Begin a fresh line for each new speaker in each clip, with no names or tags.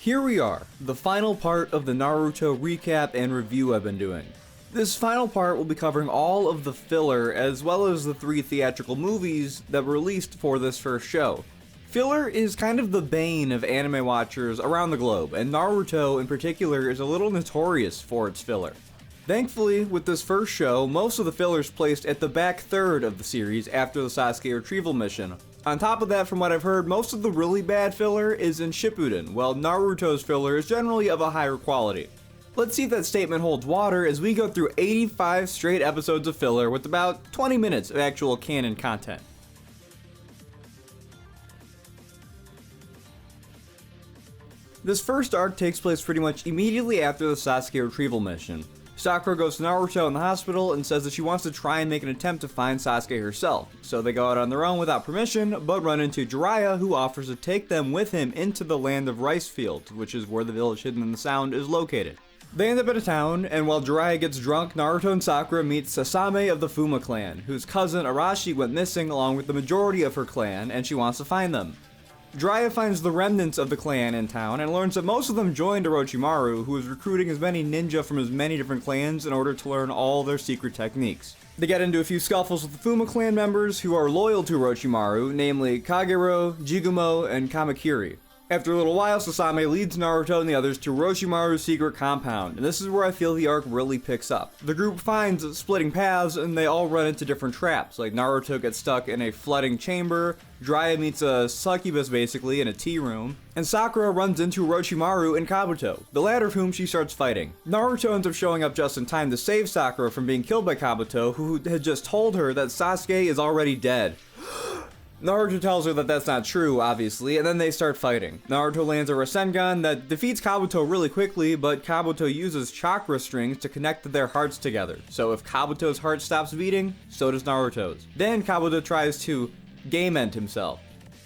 Here we are, the final part of the Naruto recap and review I've been doing. This final part will be covering all of the filler as well as the 3 theatrical movies that were released for this first show. Filler is kind of the bane of anime watchers around the globe, and Naruto in particular is a little notorious for its filler. Thankfully, with this first show, most of the filler is placed at the back third of the series after the Sasuke retrieval mission. On top of that, from what I've heard, most of the really bad filler is in Shippuden, while Naruto's filler is generally of a higher quality. Let's see if that statement holds water as we go through 85 straight episodes of filler with about 20 minutes of actual canon content. This first arc takes place pretty much immediately after the Sasuke retrieval mission. Sakura goes to Naruto in the hospital and says that she wants to try and make an attempt to find Sasuke herself, so they go out on their own without permission, but run into Jiraiya, who offers to take them with him into the land of rice fields, which is where the village hidden in the sound is located. They end up at a town, and while Jiraiya gets drunk, Naruto and Sakura meet Sasame of the Fuma clan, whose cousin Arashi went missing along with the majority of her clan, and she wants to find them. Jiraiya finds the remnants of the clan in town and learns that most of them joined Orochimaru, who is recruiting as many ninja from as many different clans in order to learn all their secret techniques. They get into a few scuffles with the Fuma clan members who are loyal to Orochimaru, namely Kagero, Jigumo, and Kamakiri. After a little while, Sasame leads Naruto and the others to Orochimaru's secret compound, and this is where I feel the arc really picks up. The group finds splitting paths, and they all run into different traps, like Naruto gets stuck in a flooding chamber, Jiraiya meets a succubus basically in a tea room, and Sakura runs into Orochimaru and Kabuto, the latter of whom she starts fighting. Naruto ends up showing up just in time to save Sakura from being killed by Kabuto, who had just told her that Sasuke is already dead. Naruto tells her that that's not true, obviously, and then they start fighting. Naruto lands a Rasengan that defeats Kabuto really quickly, but Kabuto uses chakra strings to connect their hearts together. So if Kabuto's heart stops beating, so does Naruto's. Then Kabuto tries to game end himself.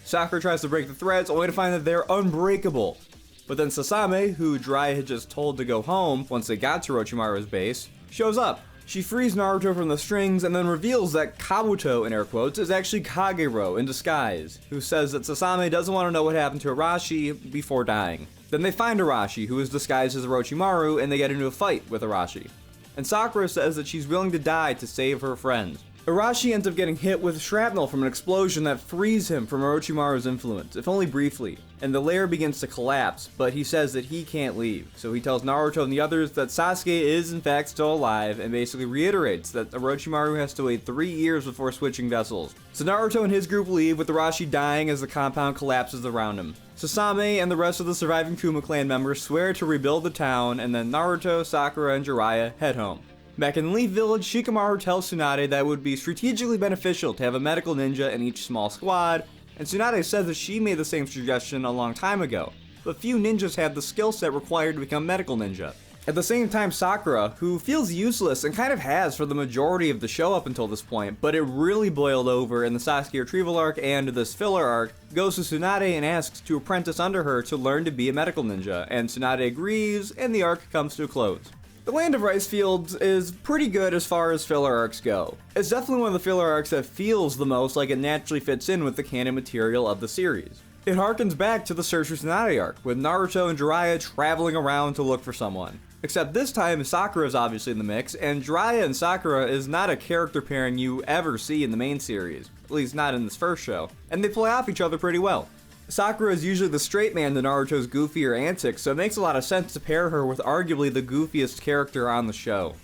Sakura tries to break the threads, only to find that they're unbreakable. But then Sasame, who Jiraiya had just told to go home once they got to Orochimaru's base, shows up. She frees Naruto from the strings and then reveals that Kabuto, in air quotes, is actually Kagero in disguise, who says that Sasame doesn't want to know what happened to Arashi before dying. Then they find Arashi, who is disguised as Orochimaru, and they get into a fight with Arashi. And Sakura says that she's willing to die to save her friends. Arashi ends up getting hit with shrapnel from an explosion that frees him from Orochimaru's influence, if only briefly, and the lair begins to collapse, but he says that he can't leave. So he tells Naruto and the others that Sasuke is in fact still alive, and basically reiterates that Orochimaru has to wait 3 years before switching vessels. So Naruto and his group leave, with Arashi dying as the compound collapses around him. Sasame and the rest of the surviving Kuma clan members swear to rebuild the town, and then Naruto, Sakura, and Jiraiya head home. Back in Leaf Village, Shikamaru tells Tsunade that it would be strategically beneficial to have a medical ninja in each small squad, and Tsunade says that she made the same suggestion a long time ago, but few ninjas have the skill set required to become medical ninja. At the same time, Sakura, who feels useless and kind of has for the majority of the show up until this point, but it really boiled over in the Sasuke retrieval arc and this filler arc, goes to Tsunade and asks to apprentice under her to learn to be a medical ninja, and Tsunade agrees, and the arc comes to a close. The Land of Rice Fields is pretty good as far as filler arcs go. It's definitely one of the filler arcs that feels the most like it naturally fits in with the canon material of the series. It harkens back to the Search for Tsunade arc, with Naruto and Jiraiya traveling around to look for someone. Except this time, Sakura is obviously in the mix, and Jiraiya and Sakura is not a character pairing you ever see in the main series, at least not in this first show, and they play off each other pretty well. Sakura is usually the straight man to Naruto's goofier antics, so it makes a lot of sense to pair her with arguably the goofiest character on the show.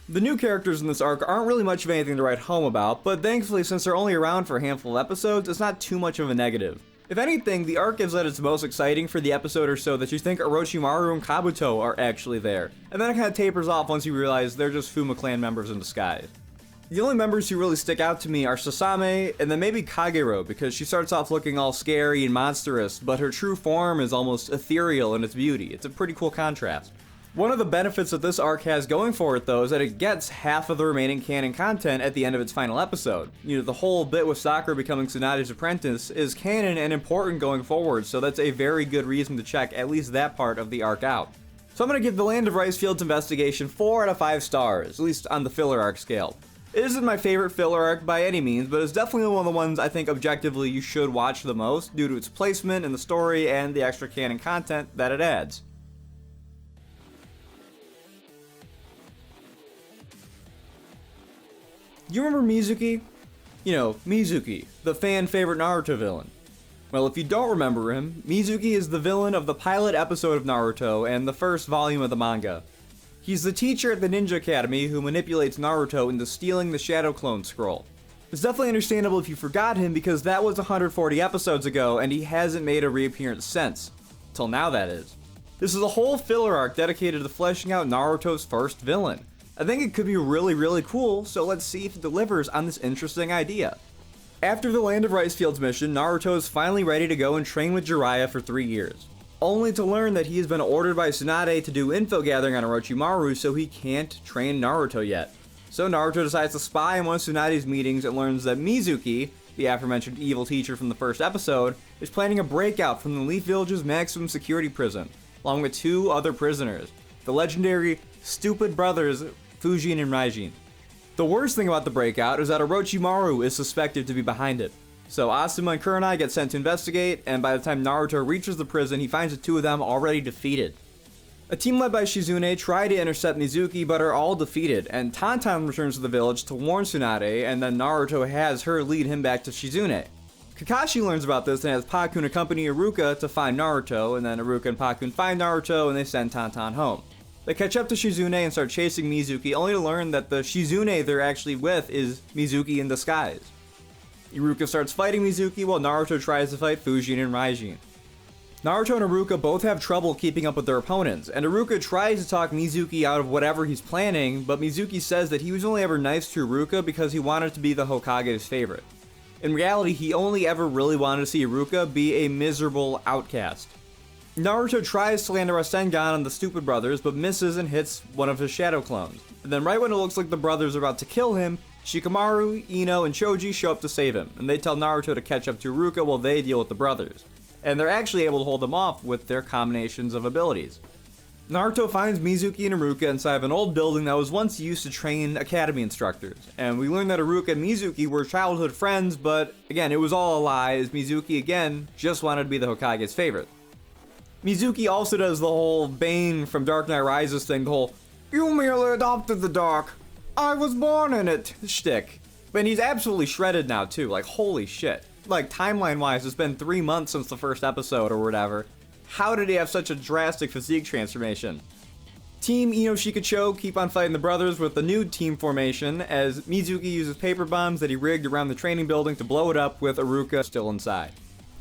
The new characters in this arc aren't really much of anything to write home about, but thankfully since they're only around for a handful of episodes, it's not too much of a negative. If anything, the arc is at its most exciting for the episode or so that you think Orochimaru and Kabuto are actually there, and then it kind of tapers off once you realize they're just Fuma clan members in disguise. The only members who really stick out to me are Sasame and then maybe Kagero, because she starts off looking all scary and monstrous, but her true form is almost ethereal in its beauty. It's a pretty cool contrast. One of the benefits that this arc has going for it, though, is that it gets half of the remaining canon content at the end of its final episode. You know, the whole bit with Sakura becoming Tsunade's apprentice is canon and important going forward, so that's a very good reason to check at least that part of the arc out. So I'm going to give the Land of Rice Fields investigation 4 out of 5 stars, at least on the filler arc scale. It isn't my favorite filler arc by any means, but it's definitely one of the ones I think objectively you should watch the most due to its placement in the story and the extra canon content that it adds. You remember Mizuki? You know, Mizuki, the fan favorite Naruto villain. Well, if you don't remember him, Mizuki is the villain of the pilot episode of Naruto and the first volume of the manga. He's the teacher at the Ninja Academy who manipulates Naruto into stealing the Shadow Clone Scroll. It's definitely understandable if you forgot him because that was 140 episodes ago and he hasn't made a reappearance since. Till now, that is. This is a whole filler arc dedicated to fleshing out Naruto's first villain. I think it could be really cool, so let's see if it delivers on this interesting idea. After the Land of Rice Fields mission, Naruto is finally ready to go and train with Jiraiya for 3 years, only to learn that he has been ordered by Tsunade to do info gathering on Orochimaru, so he can't train Naruto yet. So Naruto decides to spy on one of Tsunade's meetings and learns that Mizuki, the aforementioned evil teacher from the first episode, is planning a breakout from the Leaf Village's maximum security prison, along with 2 other prisoners, the legendary stupid brothers Fujin and Raijin. The worst thing about the breakout is that Orochimaru is suspected to be behind it. So Asuma and Kurenai get sent to investigate, and by the time Naruto reaches the prison, he finds the 2 of them already defeated. A team led by Shizune try to intercept Mizuki, but are all defeated, and Tantan returns to the village to warn Tsunade, and then Naruto has her lead him back to Shizune. Kakashi learns about this and has Pakun accompany Iruka to find Naruto, and then Iruka and Pakun find Naruto and they send Tantan home. They catch up to Shizune and start chasing Mizuki, only to learn that the Shizune they're actually with is Mizuki in disguise. Iruka starts fighting Mizuki while Naruto tries to fight Fujin and Raijin. Naruto and Iruka both have trouble keeping up with their opponents, and Iruka tries to talk Mizuki out of whatever he's planning, but Mizuki says that he was only ever nice to Iruka because he wanted to be the Hokage's favorite. In reality, he only ever really wanted to see Iruka be a miserable outcast. Naruto tries to land a Rasengan on the stupid brothers, but misses and hits one of his shadow clones. And then right when it looks like the brothers are about to kill him, Shikamaru, Ino, and Choji show up to save him, and they tell Naruto to catch up to Iruka while they deal with the brothers. And they're actually able to hold them off with their combinations of abilities. Naruto finds Mizuki and Iruka inside of an old building that was once used to train academy instructors, and we learn that Iruka and Mizuki were childhood friends, but again, it was all a lie, as Mizuki again just wanted to be the Hokage's favorite. Mizuki also does the whole Bane from Dark Knight Rises thing, the whole "you merely adopted the dark, I was born in it" shtick. But he's absolutely shredded now too, like holy shit. Like timeline wise, it's been 3 months since the first episode or whatever. How did he have such a drastic physique transformation? Team Ino Shikacho keep on fighting the brothers with the new team formation as Mizuki uses paper bombs that he rigged around the training building to blow it up with Iruka still inside.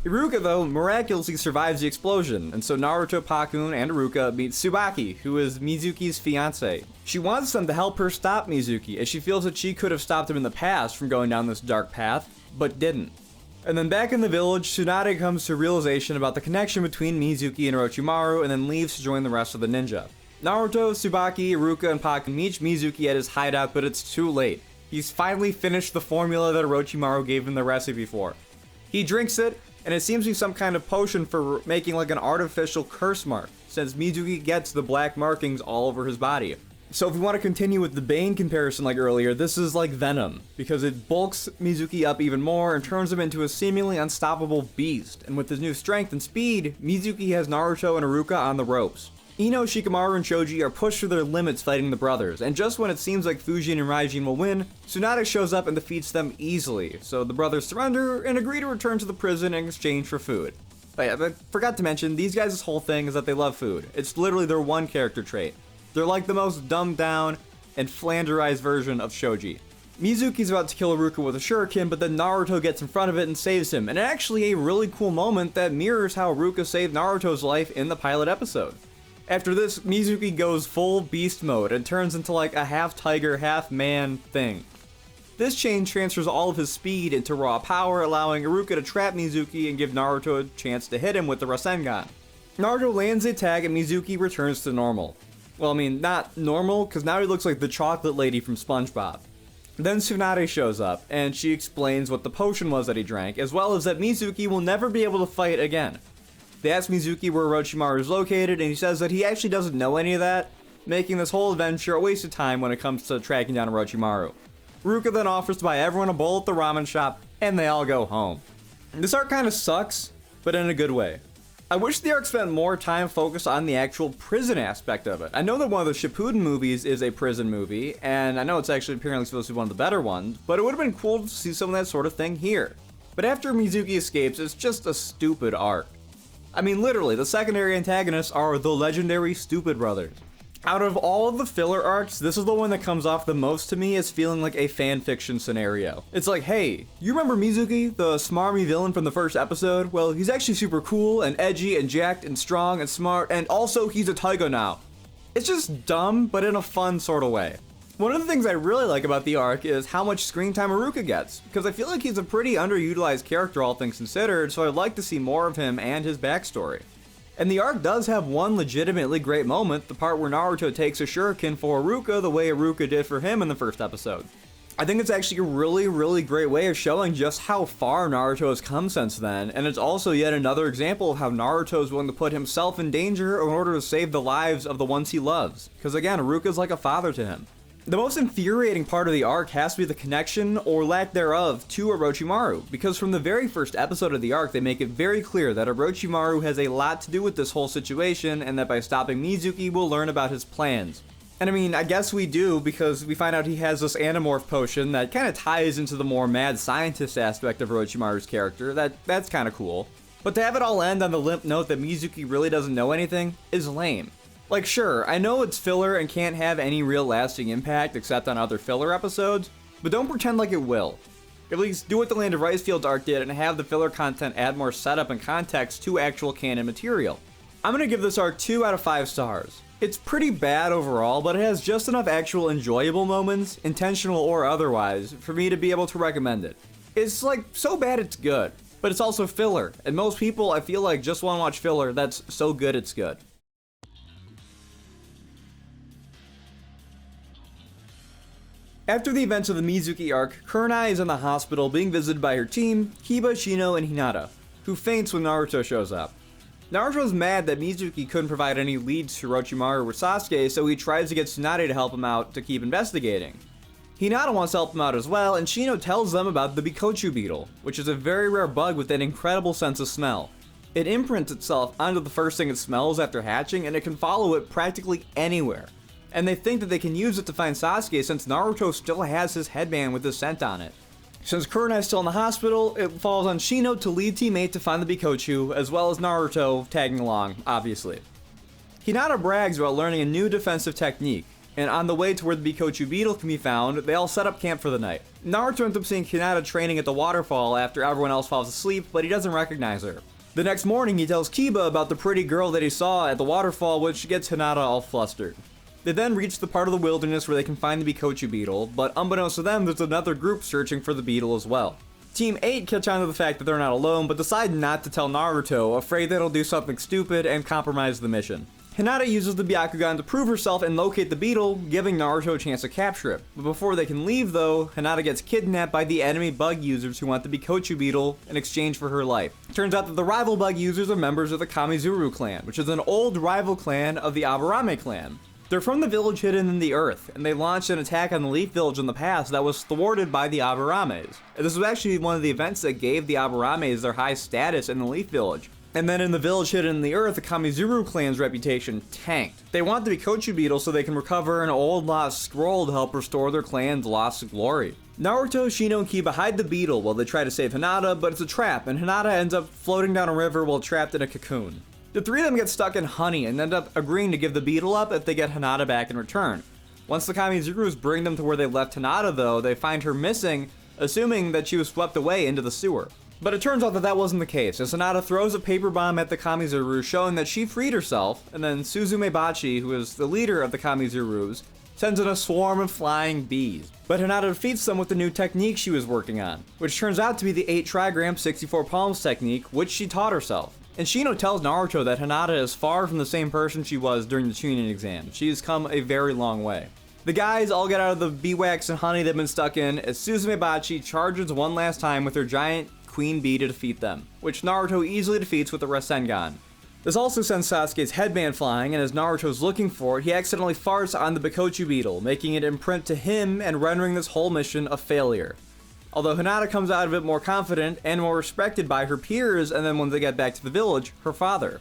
Iruka, though, miraculously survives the explosion, and so Naruto, Pakun, and Iruka meet Tsubaki, who is Mizuki's fiancé. She wants them to help her stop Mizuki, as she feels that she could have stopped him in the past from going down this dark path, but didn't. And then back in the village, Tsunade comes to a realization about the connection between Mizuki and Orochimaru, and then leaves to join the rest of the ninja. Naruto, Tsubaki, Iruka, and Pakun meet Mizuki at his hideout, but it's too late. He's finally finished the formula that Orochimaru gave him the recipe for. He drinks it, and it seems to be some kind of potion for making like an artificial curse mark, since Mizuki gets the black markings all over his body. So if we want to continue with the Bane comparison like earlier, this is like Venom, because it bulks Mizuki up even more and turns him into a seemingly unstoppable beast, and with his new strength and speed, Mizuki has Naruto and Iruka on the ropes. Ino, Shikamaru, and Choji are pushed to their limits fighting the brothers, and just when it seems like Fujin and Raijin will win, Tsunade shows up and defeats them easily, so the brothers surrender and agree to return to the prison in exchange for food. But yeah, I forgot to mention, these guys' whole thing is that they love food. It's literally their one character trait. They're like the most dumbed down and flanderized version of Shoji. Mizuki's about to kill Iruka with a shuriken, but then Naruto gets in front of it and saves him, and actually a really cool moment that mirrors how Iruka saved Naruto's life in the pilot episode. After this, Mizuki goes full beast mode and turns into like a half tiger, half man thing. This change transfers all of his speed into raw power, allowing Iruka to trap Mizuki and give Naruto a chance to hit him with the Rasengan. Naruto lands the attack and Mizuki returns to normal. Well, I mean, not normal, because now he looks like the chocolate lady from SpongeBob. Then Tsunade shows up, and she explains what the potion was that he drank, as well as that Mizuki will never be able to fight again. They ask Mizuki where Orochimaru is located, and he says that he actually doesn't know any of that, making this whole adventure a waste of time when it comes to tracking down Orochimaru. Ruka then offers to buy everyone a bowl at the ramen shop, and they all go home. This arc kinda sucks, but in a good way. I wish the arc spent more time focused on the actual prison aspect of it. I know that one of the Shippuden movies is a prison movie, and I know it's actually apparently supposed to be one of the better ones, but it would have been cool to see some of that sort of thing here. But after Mizuki escapes, it's just a stupid arc. I mean, literally, the secondary antagonists are the legendary Stupid Brothers. Out of all of the filler arcs, this is the one that comes off the most to me as feeling like a fanfiction scenario. It's like, hey, you remember Mizuki, the smarmy villain from the first episode? Well, he's actually super cool and edgy and jacked and strong and smart, and also he's a taiga now. It's just dumb, but in a fun sort of way. One of the things I really like about the arc is how much screen time Haruka gets, because I feel like he's a pretty underutilized character all things considered, so I'd like to see more of him and his backstory. And the arc does have one legitimately great moment, the part where Naruto takes a shuriken for Haruka the way Haruka did for him in the first episode. I think it's actually a really great way of showing just how far Naruto has come since then, and it's also yet another example of how Naruto is willing to put himself in danger in order to save the lives of the ones he loves, because again, Haruka's like a father to him. The most infuriating part of the arc has to be the connection, or lack thereof, to Orochimaru, because from the very first episode of the arc they make it very clear that Orochimaru has a lot to do with this whole situation, and that by stopping Mizuki we'll learn about his plans. And I mean, I guess we do, because we find out he has this Animorph potion that kind of ties into the more mad scientist aspect of Orochimaru's character. That's kind of cool. But to have it all end on the limp note that Mizuki really doesn't know anything is lame. Like, sure, I know it's filler and can't have any real lasting impact except on other filler episodes, but don't pretend like it will. At least do what the Land of Ricefields arc did and have the filler content add more setup and context to actual canon material. I'm gonna give this arc 2 out of 5 stars. It's pretty bad overall, but it has just enough actual enjoyable moments, intentional or otherwise, for me to be able to recommend it. It's like, so bad it's good, but it's also filler, and most people I feel like just wanna watch filler that's so good it's good. After the events of the Mizuki arc, Kurenai is in the hospital being visited by her team, Kiba, Shino, and Hinata, who faints when Naruto shows up. Naruto's mad that Mizuki couldn't provide any leads to Orochimaru or Sasuke, so he tries to get Tsunade to help him out to keep investigating. Hinata wants to help him out as well, and Shino tells them about the Bikochu beetle, which is a very rare bug with an incredible sense of smell. It imprints itself onto the first thing it smells after hatching, and it can follow it practically anywhere. And they think that they can use it to find Sasuke since Naruto still has his headband with his scent on it. Since Kurenai is still in the hospital, it falls on Shino to lead Team 8 to find the Bikochu, as well as Naruto tagging along, obviously. Hinata brags about learning a new defensive technique, and on the way to where the Bikochu beetle can be found, they all set up camp for the night. Naruto ends up seeing Hinata training at the waterfall after everyone else falls asleep, but he doesn't recognize her. The next morning, he tells Kiba about the pretty girl that he saw at the waterfall, which gets Hinata all flustered. They then reach the part of the wilderness where they can find the Bikochu beetle, but unbeknownst to them, there's another group searching for the beetle as well. Team 8 catch on to the fact that they're not alone, but decide not to tell Naruto, afraid that he'll do something stupid and compromise the mission. Hinata uses the Byakugan to prove herself and locate the beetle, giving Naruto a chance to capture it. But before they can leave though, Hinata gets kidnapped by the enemy bug users who want the Bikochu beetle in exchange for her life. Turns out that the rival bug users are members of the Kamizuru clan, which is an old rival clan of the Aburame clan. They're from the village hidden in the earth, and they launched an attack on the Leaf Village in the past that was thwarted by the Aburames. This was actually one of the events that gave the Aburames their high status in the Leaf Village. And then in the village hidden in the earth, the Kamizuru clan's reputation tanked. They want the Bikochu beetle so they can recover an old lost scroll to help restore their clan's lost glory. Naruto, Shino, and Kiba hide the beetle while they try to save Hinata, but it's a trap, and Hinata ends up floating down a river while trapped in a cocoon. The three of them get stuck in honey and end up agreeing to give the beetle up if they get Hinata back in return. Once the Kamizurus bring them to where they left Hinata though, they find her missing, assuming that she was swept away into the sewer. But it turns out that that wasn't the case, as Hinata throws a paper bomb at the Kamizuru showing that she freed herself, and then Suzume Bachi, who is the leader of the Kamizurus, sends in a swarm of flying bees. But Hinata defeats them with the new technique she was working on, which turns out to be the 8 trigram 64 palms technique, which she taught herself. And Shino tells Naruto that Hinata is far from the same person she was during the Chunin exam. She has come a very long way. The guys all get out of the beeswax and honey they've been stuck in as Suzume Bachi charges one last time with her giant queen bee to defeat them, which Naruto easily defeats with the Rasengan. This also sends Sasuke's headband flying, and as Naruto's looking for it, he accidentally farts on the Bikochu beetle, making it imprint to him and rendering this whole mission a failure. Although Hinata comes out of it more confident and more respected by her peers, and then when they get back to the village, her father.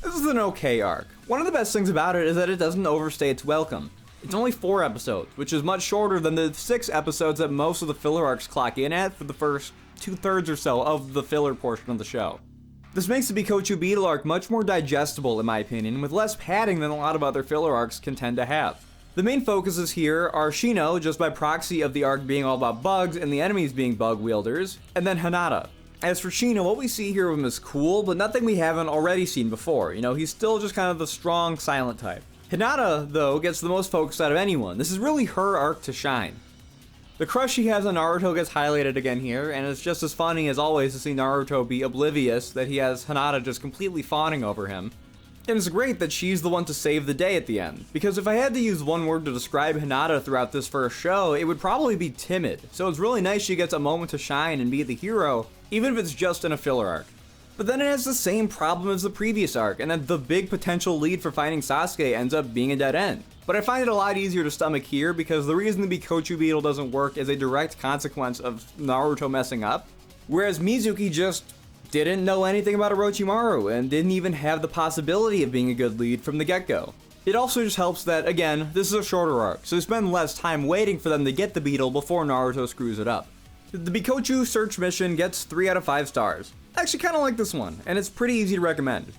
This is an okay arc. One of the best things about it is that it doesn't overstay its welcome. It's only 4 episodes, which is much shorter than the 6 episodes that most of the filler arcs clock in at for the first 2/3 or so of the filler portion of the show. This makes the Bikochu beetle arc much more digestible in my opinion, with less padding than a lot of other filler arcs can tend to have. The main focuses here are Shino, just by proxy of the arc being all about bugs and the enemies being bug wielders, and then Hinata. As for Shino, what we see here of him is cool, but nothing we haven't already seen before. He's still just kind of the strong, silent type. Hinata, though, gets the most focus out of anyone. This is really her arc to shine. The crush she has on Naruto gets highlighted again here, and it's just as funny as always to see Naruto be oblivious that he has Hinata just completely fawning over him. And it's great that she's the one to save the day at the end, because if I had to use one word to describe Hinata throughout this first show, it would probably be timid. So it's really nice she gets a moment to shine and be the hero, even if it's just in a filler arc. But then it has the same problem as the previous arc, and that the big potential lead for finding Sasuke ends up being a dead end. But I find it a lot easier to stomach here because the reason the Bikochu beetle doesn't work is a direct consequence of Naruto messing up, whereas Mizuki just didn't know anything about Orochimaru and didn't even have the possibility of being a good lead from the get-go. It also just helps that, again, this is a shorter arc, so they spend less time waiting for them to get the beetle before Naruto screws it up. The Bikochu search mission gets 3 out of 5 stars. I actually kind of like this one, and it's pretty easy to recommend.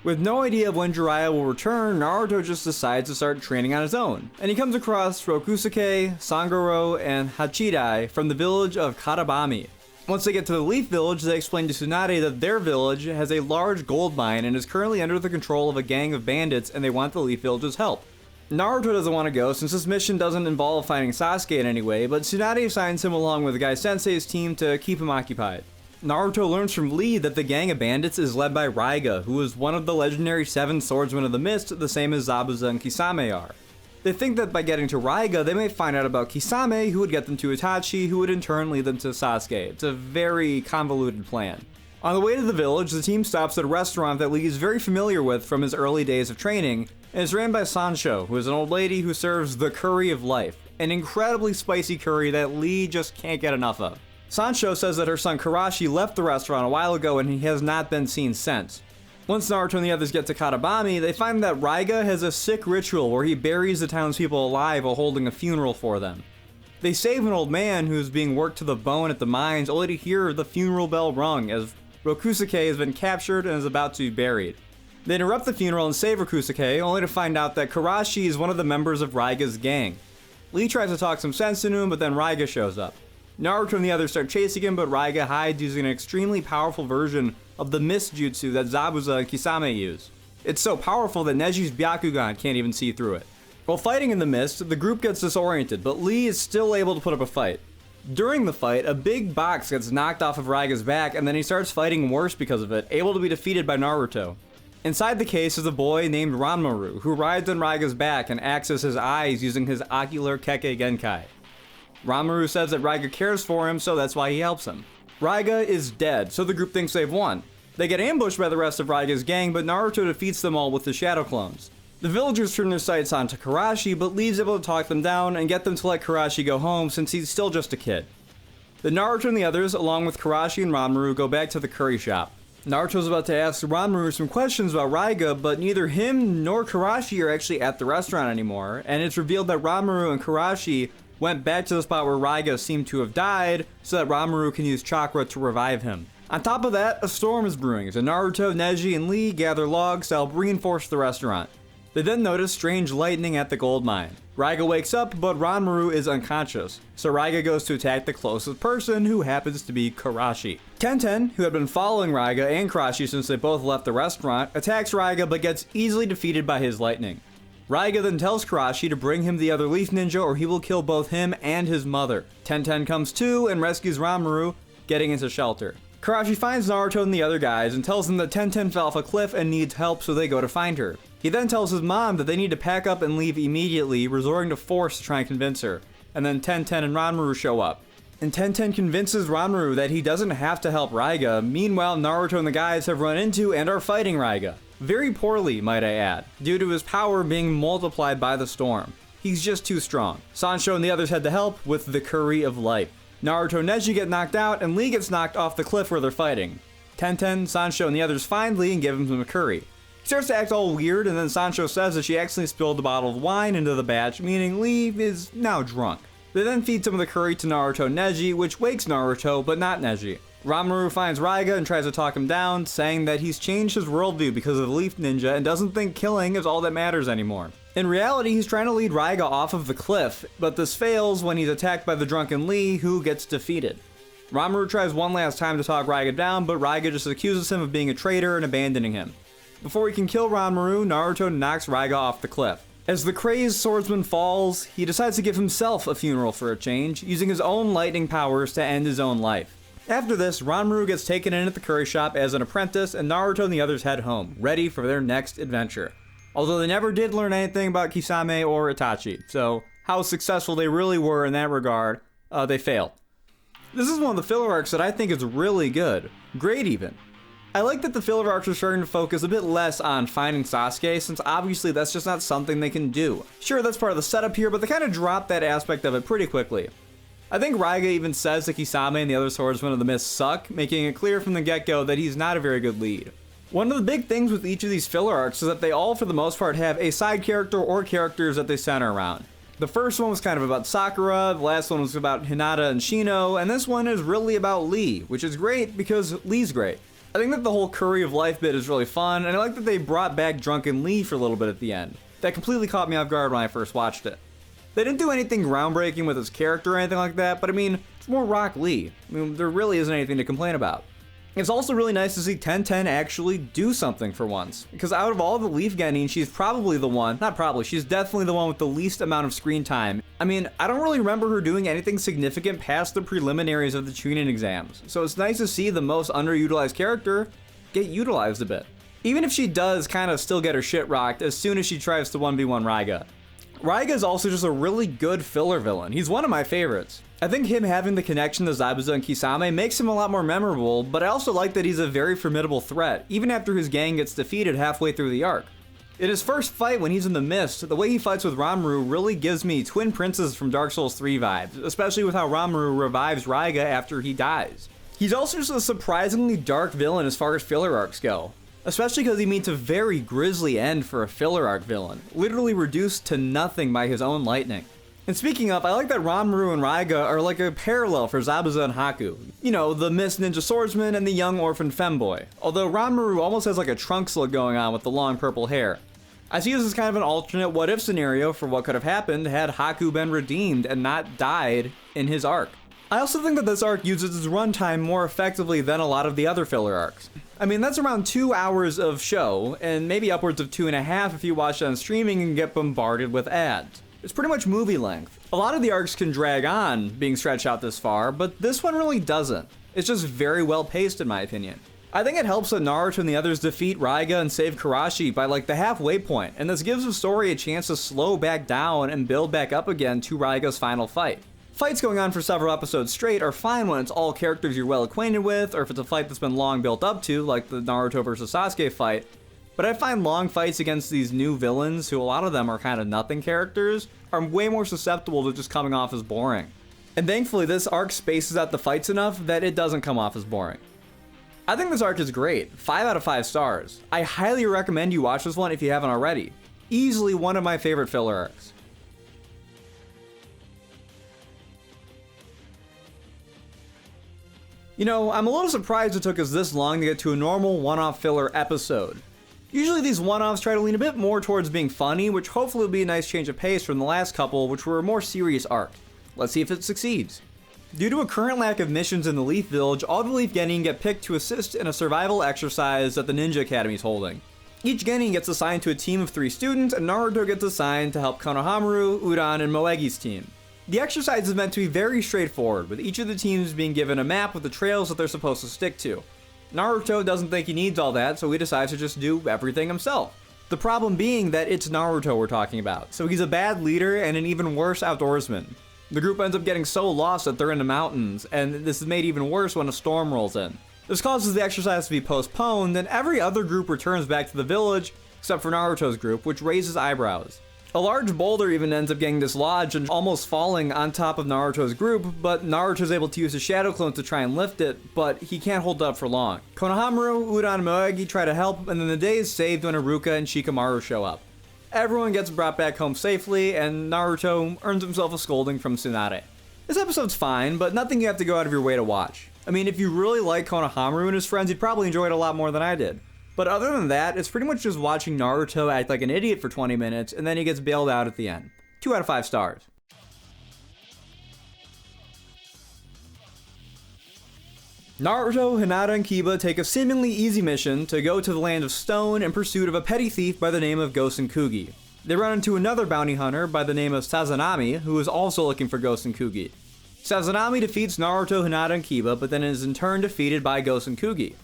With no idea of when Jiraiya will return, Naruto just decides to start training on his own, and he comes across Rokusuke, Sangoro, and Hachidai from the village of Karabami. Once they get to the Leaf Village, they explain to Tsunade that their village has a large gold mine and is currently under the control of a gang of bandits, and they want the Leaf Village's help. Naruto doesn't want to go since this mission doesn't involve finding Sasuke in any way, but Tsunade assigns him along with Gai Sensei's team to keep him occupied. Naruto learns from Lee that the gang of bandits is led by Raiga, who is one of the legendary 7 Swordsmen of the Mist, the same as Zabuza and Kisame are. They think that by getting to Raiga, they may find out about Kisame, who would get them to Itachi, who would in turn lead them to Sasuke. It's a very convoluted plan. On the way to the village, the team stops at a restaurant that Lee is very familiar with from his early days of training, and is ran by Sancho, who is an old lady who serves the curry of life, an incredibly spicy curry that Lee just can't get enough of. Sancho says that her son Karashi left the restaurant a while ago and he has not been seen since. Once Naruto and the others get to Karabami, they find that Raiga has a sick ritual where he buries the townspeople alive while holding a funeral for them. They save an old man who's being worked to the bone at the mines, only to hear the funeral bell rung as Rokusuke has been captured and is about to be buried. They interrupt the funeral and save Rokusuke, only to find out that Karashi is one of the members of Raiga's gang. Lee tries to talk some sense into him, but then Raiga shows up. Naruto and the others start chasing him, but Raiga hides using an extremely powerful version of the mist jutsu that Zabuza and Kisame use. It's so powerful that Neji's Byakugan can't even see through it. While fighting in the mist, the group gets disoriented, but Lee is still able to put up a fight. During the fight, a big box gets knocked off of Raiga's back, and then he starts fighting worse because of it, able to be defeated by Naruto. Inside the case is a boy named Ranmaru, who rides on Raiga's back and acts as his eyes using his ocular Kekkei Genkai. Ranmaru says that Raiga cares for him, so that's why he helps him. Raiga is dead, so the group thinks they've won. They get ambushed by the rest of Raiga's gang, but Naruto defeats them all with the shadow clones. The villagers turn their sights onto Karashi, but Lee's able to talk them down and get them to let Karashi go home since he's still just a kid. Then Naruto and the others, along with Karashi and Ranmaru, go back to the curry shop. Naruto's about to ask Ranmaru some questions about Raiga, but neither him nor Karashi are actually at the restaurant anymore, and it's revealed that Ranmaru and Karashi went back to the spot where Raiga seemed to have died so that Ranmaru can use chakra to revive him. On top of that, a storm is brewing, so Naruto, Neji, and Lee gather logs to help reinforce the restaurant. They then notice strange lightning at the gold mine. Raiga wakes up, but Ranmaru is unconscious, so Raiga goes to attack the closest person, who happens to be Karashi. Tenten, who had been following Raiga and Karashi since they both left the restaurant, attacks Raiga but gets easily defeated by his lightning. Raiga then tells Karashi to bring him the other Leaf Ninja or he will kill both him and his mother. Tenten comes to and rescues Ranmaru, getting into shelter. Karashi finds Naruto and the other guys and tells them that Tenten fell off a cliff and needs help, so they go to find her. He then tells his mom that they need to pack up and leave immediately, resorting to force to try and convince her. And then Tenten and Ranmaru show up. And Tenten convinces Ranmaru that he doesn't have to help Raiga. Meanwhile, Naruto and the guys have run into and are fighting Raiga. Very poorly, might I add, due to his power being multiplied by the storm. He's just too strong. Sancho and the others head to help with the Curry of Life. Naruto and Neji get knocked out, and Lee gets knocked off the cliff where they're fighting. Tenten, Sancho, and the others find Lee and give him some curry. He starts to act all weird, and then Sancho says that she accidentally spilled a bottle of wine into the batch, meaning Lee is now drunk. They then feed some of the curry to Naruto and Neji, which wakes Naruto, but not Neji. Ranmaru finds Raiga and tries to talk him down, saying that he's changed his worldview because of the Leaf Ninja and doesn't think killing is all that matters anymore. In reality, he's trying to lead Raiga off of the cliff, but this fails when he's attacked by the drunken Lee, who gets defeated. Ranmaru tries one last time to talk Raiga down, but Raiga just accuses him of being a traitor and abandoning him. Before he can kill Ranmaru, Naruto knocks Raiga off the cliff. As the crazed swordsman falls, he decides to give himself a funeral for a change, using his own lightning powers to end his own life. After this, Ranmaru gets taken in at the curry shop as an apprentice, and Naruto and the others head home, ready for their next adventure. Although they never did learn anything about Kisame or Itachi, so how successful they really were in that regard, they failed. This is one of the filler arcs that I think is really good. Great even. I like that the filler arcs are starting to focus a bit less on finding Sasuke, since obviously that's just not something they can do. Sure, that's part of the setup here, but they kind of drop that aspect of it pretty quickly. I think Raiga even says that Kisame and the other swordsmen of the mist suck, making it clear from the get-go that he's not a very good lead. One of the big things with each of these filler arcs is that they all, for the most part, have a side character or characters that they center around. The first one was kind of about Sakura, the last one was about Hinata and Shino, and this one is really about Lee, which is great because Lee's great. I think that the whole Curry of Life bit is really fun, and I like that they brought back Drunken Lee for a little bit at the end. That completely caught me off guard when I first watched it. They didn't do anything groundbreaking with his character or anything like that, but I mean, it's more Rock Lee. I mean, there really isn't anything to complain about. It's also really nice to see Tenten actually do something for once, because out of all the Leaf Genin, she's probably the one, not probably, she's definitely the one with the least amount of screen time. I mean, I don't really remember her doing anything significant past the preliminaries of the Chunin exams, so it's nice to see the most underutilized character get utilized a bit. Even if she does kind of still get her shit rocked as soon as she tries to 1v1 Raiga. Raiga is also just a really good filler villain. He's one of my favorites. I think him having the connection to Zabuza and Kisame makes him a lot more memorable, but I also like that he's a very formidable threat, even after his gang gets defeated halfway through the arc. In his first fight when he's in the mist, the way he fights with Ranmaru really gives me Twin Princes from Dark Souls 3 vibes, especially with how Ranmaru revives Raiga after he dies. He's also just a surprisingly dark villain as far as filler arcs go. Especially because he meets a very grisly end for a filler arc villain, literally reduced to nothing by his own lightning. And speaking of, I like that Ranmaru and Raiga are like a parallel for Zabuza and Haku. You know, the Mist Ninja Swordsman and the young orphan femboy. Although Ranmaru almost has like a Trunks look going on with the long purple hair. I see this as kind of an alternate what-if scenario for what could have happened had Haku been redeemed and not died in his arc. I also think that this arc uses its runtime more effectively than a lot of the other filler arcs. I mean, that's around 2 hours of show, and maybe upwards of 2.5 if you watch it on streaming and get bombarded with ads. It's pretty much movie length. A lot of the arcs can drag on being stretched out this far, but this one really doesn't. It's just very well paced in my opinion. I think it helps that Naruto and the others defeat Raiga and save Karashi by like the halfway point, and this gives the story a chance to slow back down and build back up again to Raiga's final fight. Fights going on for several episodes straight are fine when it's all characters you're well acquainted with, or if it's a fight that's been long built up to, like the Naruto vs Sasuke fight. But I find long fights against these new villains, who a lot of them are kind of nothing characters, are way more susceptible to just coming off as boring. And thankfully this arc spaces out the fights enough that it doesn't come off as boring. I think this arc is great, 5 out of 5 stars. I highly recommend you watch this one if you haven't already. Easily one of my favorite filler arcs. You know, I'm a little surprised it took us this long to get to a normal one-off filler episode. Usually these one-offs try to lean a bit more towards being funny, which hopefully will be a nice change of pace from the last couple, which were a more serious arc. Let's see if it succeeds. Due to a current lack of missions in the Leaf Village, all the Leaf Genin get picked to assist in a survival exercise that the Ninja Academy is holding. Each Genin gets assigned to a team of 3 students, and Naruto gets assigned to help Konohamaru, Udan, and Moegi's team. The exercise is meant to be very straightforward, with each of the teams being given a map with the trails that they're supposed to stick to. Naruto doesn't think he needs all that, so he decides to just do everything himself. The problem being that it's Naruto we're talking about, so he's a bad leader and an even worse outdoorsman. The group ends up getting so lost that they're in the mountains, and this is made even worse when a storm rolls in. This causes the exercise to be postponed, and every other group returns back to the village, except for Naruto's group, which raises eyebrows. A large boulder even ends up getting dislodged and almost falling on top of Naruto's group, but Naruto's able to use his shadow clone to try and lift it, but he can't hold up for long. Konohamaru, Uda, and Moegi try to help, and then the day is saved when Iruka and Shikamaru show up. Everyone gets brought back home safely, and Naruto earns himself a scolding from Tsunade. This episode's fine, but nothing you have to go out of your way to watch. I mean, if you really like Konohamaru and his friends, you'd probably enjoy it a lot more than I did. But other than that, it's pretty much just watching Naruto act like an idiot for 20 minutes, and then he gets bailed out at the end. 2 out of 5 stars. Naruto, Hinata, and Kiba take a seemingly easy mission to go to the Land of Stone in pursuit of a petty thief by the name of Gosen Coogi. They run into another bounty hunter by the name of Sazanami, who is also looking for Gosen Coogi. Sazanami defeats Naruto, Hinata, and Kiba, but then is in turn defeated by Gosen Coogi.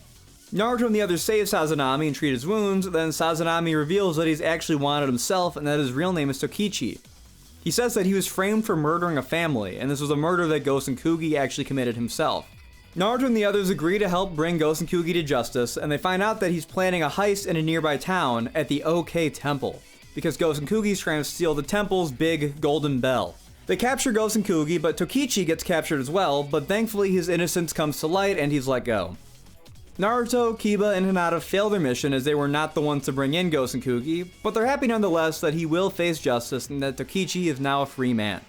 Naruto and the others save Sazanami and treat his wounds, then Sazanami reveals that he's actually wanted himself and that his real name is Tokichi. He says that he was framed for murdering a family, and this was a murder that Gosen Coogi actually committed himself. Naruto and the others agree to help bring Gosen Coogi to justice, and they find out that he's planning a heist in a nearby town at the OK Temple, because Gosen Coogi is trying to steal the temple's big golden bell. They capture Gosen Coogi, but Tokichi gets captured as well, but thankfully his innocence comes to light and he's let go. Naruto, Kiba, and Hinata fail their mission as they were not the ones to bring in Gosen Coogi, but they're happy nonetheless that he will face justice and that Tokichi is now a free man.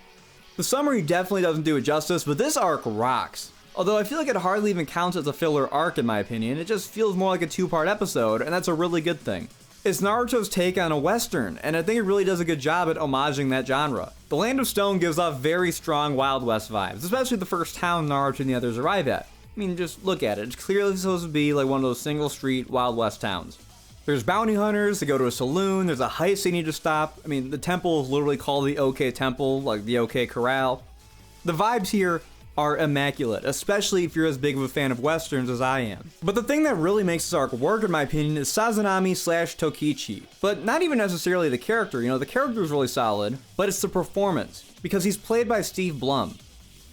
The summary definitely doesn't do it justice, but this arc rocks. Although I feel like it hardly even counts as a filler arc in my opinion, it just feels more like a 2-part episode, and that's a really good thing. It's Naruto's take on a western, and I think it really does a good job at homaging that genre. The Land of Stone gives off very strong Wild West vibes, especially the first town Naruto and the others arrive at. I mean, just look at it. It's clearly supposed to be like one of those single street Wild West towns. There's bounty hunters, they go to a saloon, there's a heist they need to stop. I mean, the temple is literally called the OK Temple, like the OK Corral. The vibes here are immaculate, especially if you're as big of a fan of westerns as I am. But the thing that really makes this arc work, in my opinion, is Sazanami / Tokichi. But not even necessarily the character, the character is really solid, but it's the performance, because he's played by Steve Blum.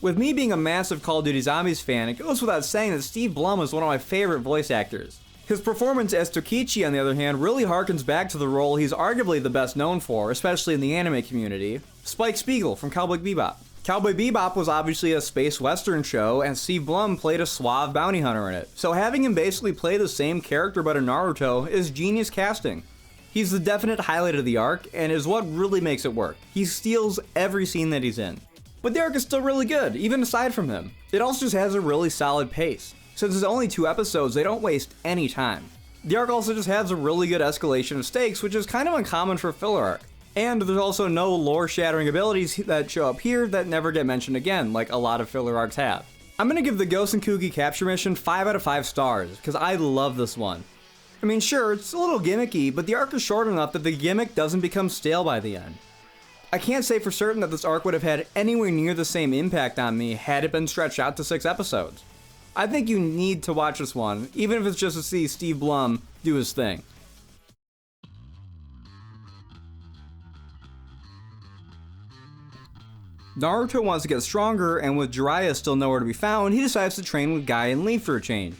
With me being a massive Call of Duty Zombies fan, it goes without saying that Steve Blum is one of my favorite voice actors. His performance as Tokichi, on the other hand, really harkens back to the role he's arguably the best known for, especially in the anime community, Spike Spiegel from Cowboy Bebop. Cowboy Bebop was obviously a space western show, and Steve Blum played a suave bounty hunter in it, so having him basically play the same character but in Naruto is genius casting. He's the definite highlight of the arc, and is what really makes it work. He steals every scene that he's in. But the arc is still really good, even aside from him. It also just has a really solid pace. Since it's only 2 episodes, they don't waste any time. The arc also just has a really good escalation of stakes, which is kind of uncommon for a filler arc. And there's also no lore-shattering abilities that show up here that never get mentioned again, like a lot of filler arcs have. I'm gonna give the Gosen Coogi capture mission 5 out of 5 stars, because I love this one. I mean, sure, it's a little gimmicky, but the arc is short enough that the gimmick doesn't become stale by the end. I can't say for certain that this arc would have had anywhere near the same impact on me had it been stretched out to 6 episodes. I think you need to watch this one, even if it's just to see Steve Blum do his thing. Naruto wants to get stronger, and with Jiraiya still nowhere to be found, he decides to train with Guy and Lee for a change.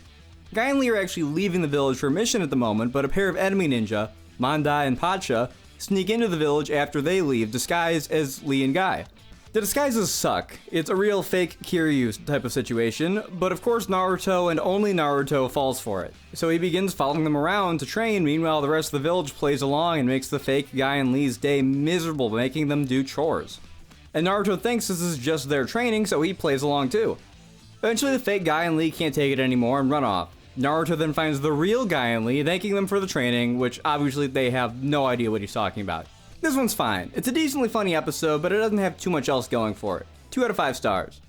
Guy and Lee are actually leaving the village for a mission at the moment, but a pair of enemy ninja, Mandai and Pacha, sneak into the village after they leave, disguised as Lee and Guy. The disguises suck. It's a real fake Kiryu type of situation, but of course Naruto and only Naruto falls for it. So he begins following them around to train, meanwhile the rest of the village plays along and makes the fake Guy and Lee's day miserable, making them do chores. And Naruto thinks this is just their training, so he plays along too. Eventually the fake Guy and Lee can't take it anymore and run off. Naruto then finds the real Guy and Lee, thanking them for the training, which obviously they have no idea what he's talking about. This one's fine. It's a decently funny episode, but it doesn't have too much else going for it. 2 out of 5 stars.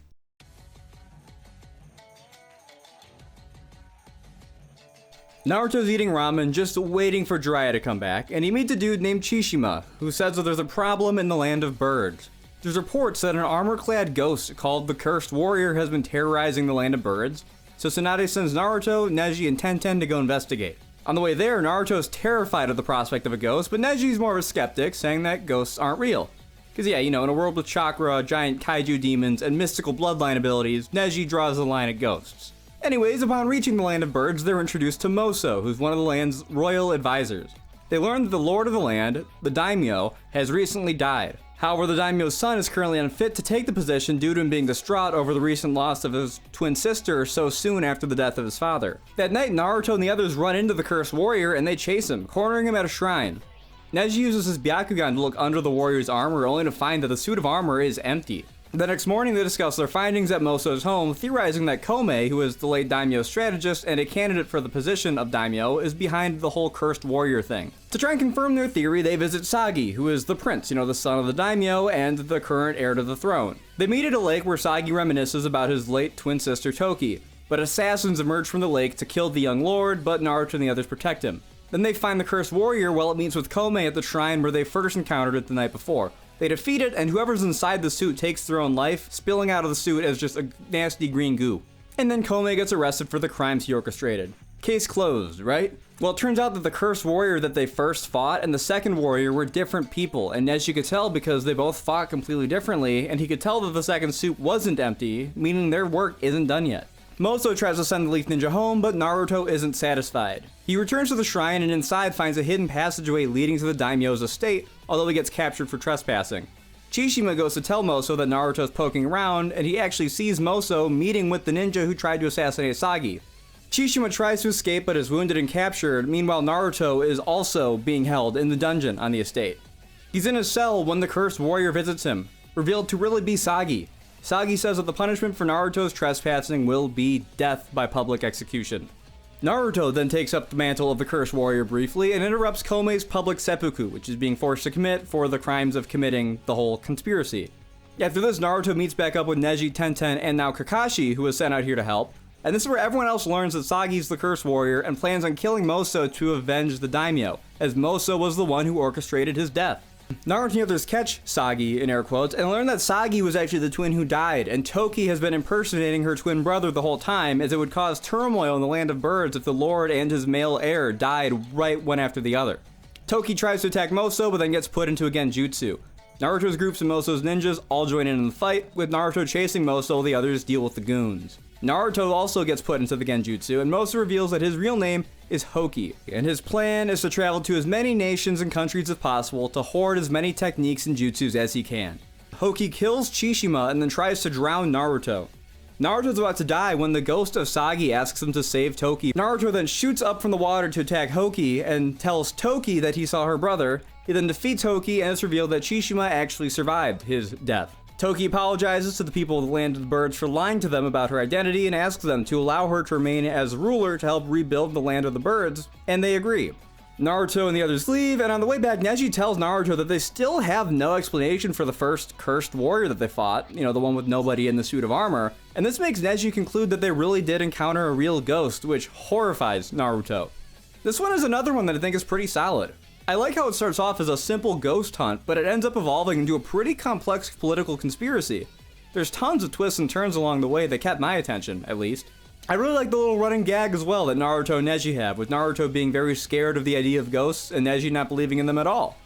Naruto's eating ramen, just waiting for Jiraiya to come back, and he meets a dude named Chishima, who says that there's a problem in the land of birds. There's reports that an armor-clad ghost called the Cursed Warrior has been terrorizing the land of birds, so Tsunade sends Naruto, Neji, and Tenten to go investigate. On the way there, Naruto is terrified of the prospect of a ghost, but Neji's more of a skeptic, saying that ghosts aren't real. Because yeah, in a world with chakra, giant kaiju demons, and mystical bloodline abilities, Neji draws the line at ghosts. Anyways, upon reaching the land of birds, they're introduced to Moso, who's one of the land's royal advisors. They learn that the lord of the land, the daimyo, has recently died. However, the daimyo's son is currently unfit to take the position due to him being distraught over the recent loss of his twin sister so soon after the death of his father. That night, Naruto and the others run into the cursed warrior and they chase him, cornering him at a shrine. Neji uses his Byakugan to look under the warrior's armor only to find that the suit of armor is empty. The next morning, they discuss their findings at Moso's home, theorizing that Kome, who is the late daimyo strategist and a candidate for the position of daimyo, is behind the whole cursed warrior thing. To try and confirm their theory, they visit Sagi, who is the prince, the son of the daimyo and the current heir to the throne. They meet at a lake where Sagi reminisces about his late twin sister Toki, but assassins emerge from the lake to kill the young lord, but Naruto and the others protect him. Then they find the cursed warrior while it meets with Kome at the shrine where they first encountered it the night before. They defeat it, and whoever's inside the suit takes their own life, spilling out of the suit as just a nasty green goo. And then Kome gets arrested for the crimes he orchestrated. Case closed, right? Well, it turns out that the cursed warrior that they first fought and the second warrior were different people, and Neji could tell because they both fought completely differently, and he could tell that the second suit wasn't empty, meaning their work isn't done yet. Moso tries to send the Leaf Ninja home, but Naruto isn't satisfied. He returns to the shrine and inside finds a hidden passageway leading to the daimyo's estate, although he gets captured for trespassing. Chishima goes to tell Moso that Naruto's poking around, and he actually sees Moso meeting with the ninja who tried to assassinate Sagi. Chishima tries to escape but is wounded and captured, meanwhile Naruto is also being held in the dungeon on the estate. He's in his cell when the cursed warrior visits him, revealed to really be Sagi. Sagi says that the punishment for Naruto's trespassing will be death by public execution. Naruto then takes up the mantle of the cursed warrior briefly and interrupts Kome's public seppuku, which is being forced to commit for the crimes of committing the whole conspiracy. After this, Naruto meets back up with Neji, Tenten, and now Kakashi, who was sent out here to help, and this is where everyone else learns that Sagi's the cursed warrior and plans on killing Moso to avenge the daimyo, as Moso was the one who orchestrated his death. Naruto and the others catch Sagi, in air quotes, and learn that Sagi was actually the twin who died, and Toki has been impersonating her twin brother the whole time, as it would cause turmoil in the land of birds if the lord and his male heir died right one after the other. Toki tries to attack Moso, but then gets put into a genjutsu. Naruto's groups and Moso's ninjas all join in the fight, with Naruto chasing Moso while the others deal with the goons. Naruto also gets put into the genjutsu, and Moso reveals that his real name is Hoki, and his plan is to travel to as many nations and countries as possible to hoard as many techniques and jutsus as he can. Hoki kills Chishima and then tries to drown Naruto. Naruto's about to die when the ghost of Sagi asks him to save Toki. Naruto then shoots up from the water to attack Hoki and tells Toki that he saw her brother. He then defeats Hoki, and it's revealed that Chishima actually survived his death. Toki apologizes to the people of the Land of the Birds for lying to them about her identity and asks them to allow her to remain as ruler to help rebuild the Land of the Birds, and they agree. Naruto and the others leave, and on the way back, Neji tells Naruto that they still have no explanation for the first cursed warrior that they fought, the one with nobody in the suit of armor, and this makes Neji conclude that they really did encounter a real ghost, which horrifies Naruto. This one is another one that I think is pretty solid. I like how it starts off as a simple ghost hunt, but it ends up evolving into a pretty complex political conspiracy. There's tons of twists and turns along the way that kept my attention, at least. I really like the little running gag as well that Naruto and Neji have, with Naruto being very scared of the idea of ghosts and Neji not believing in them at all.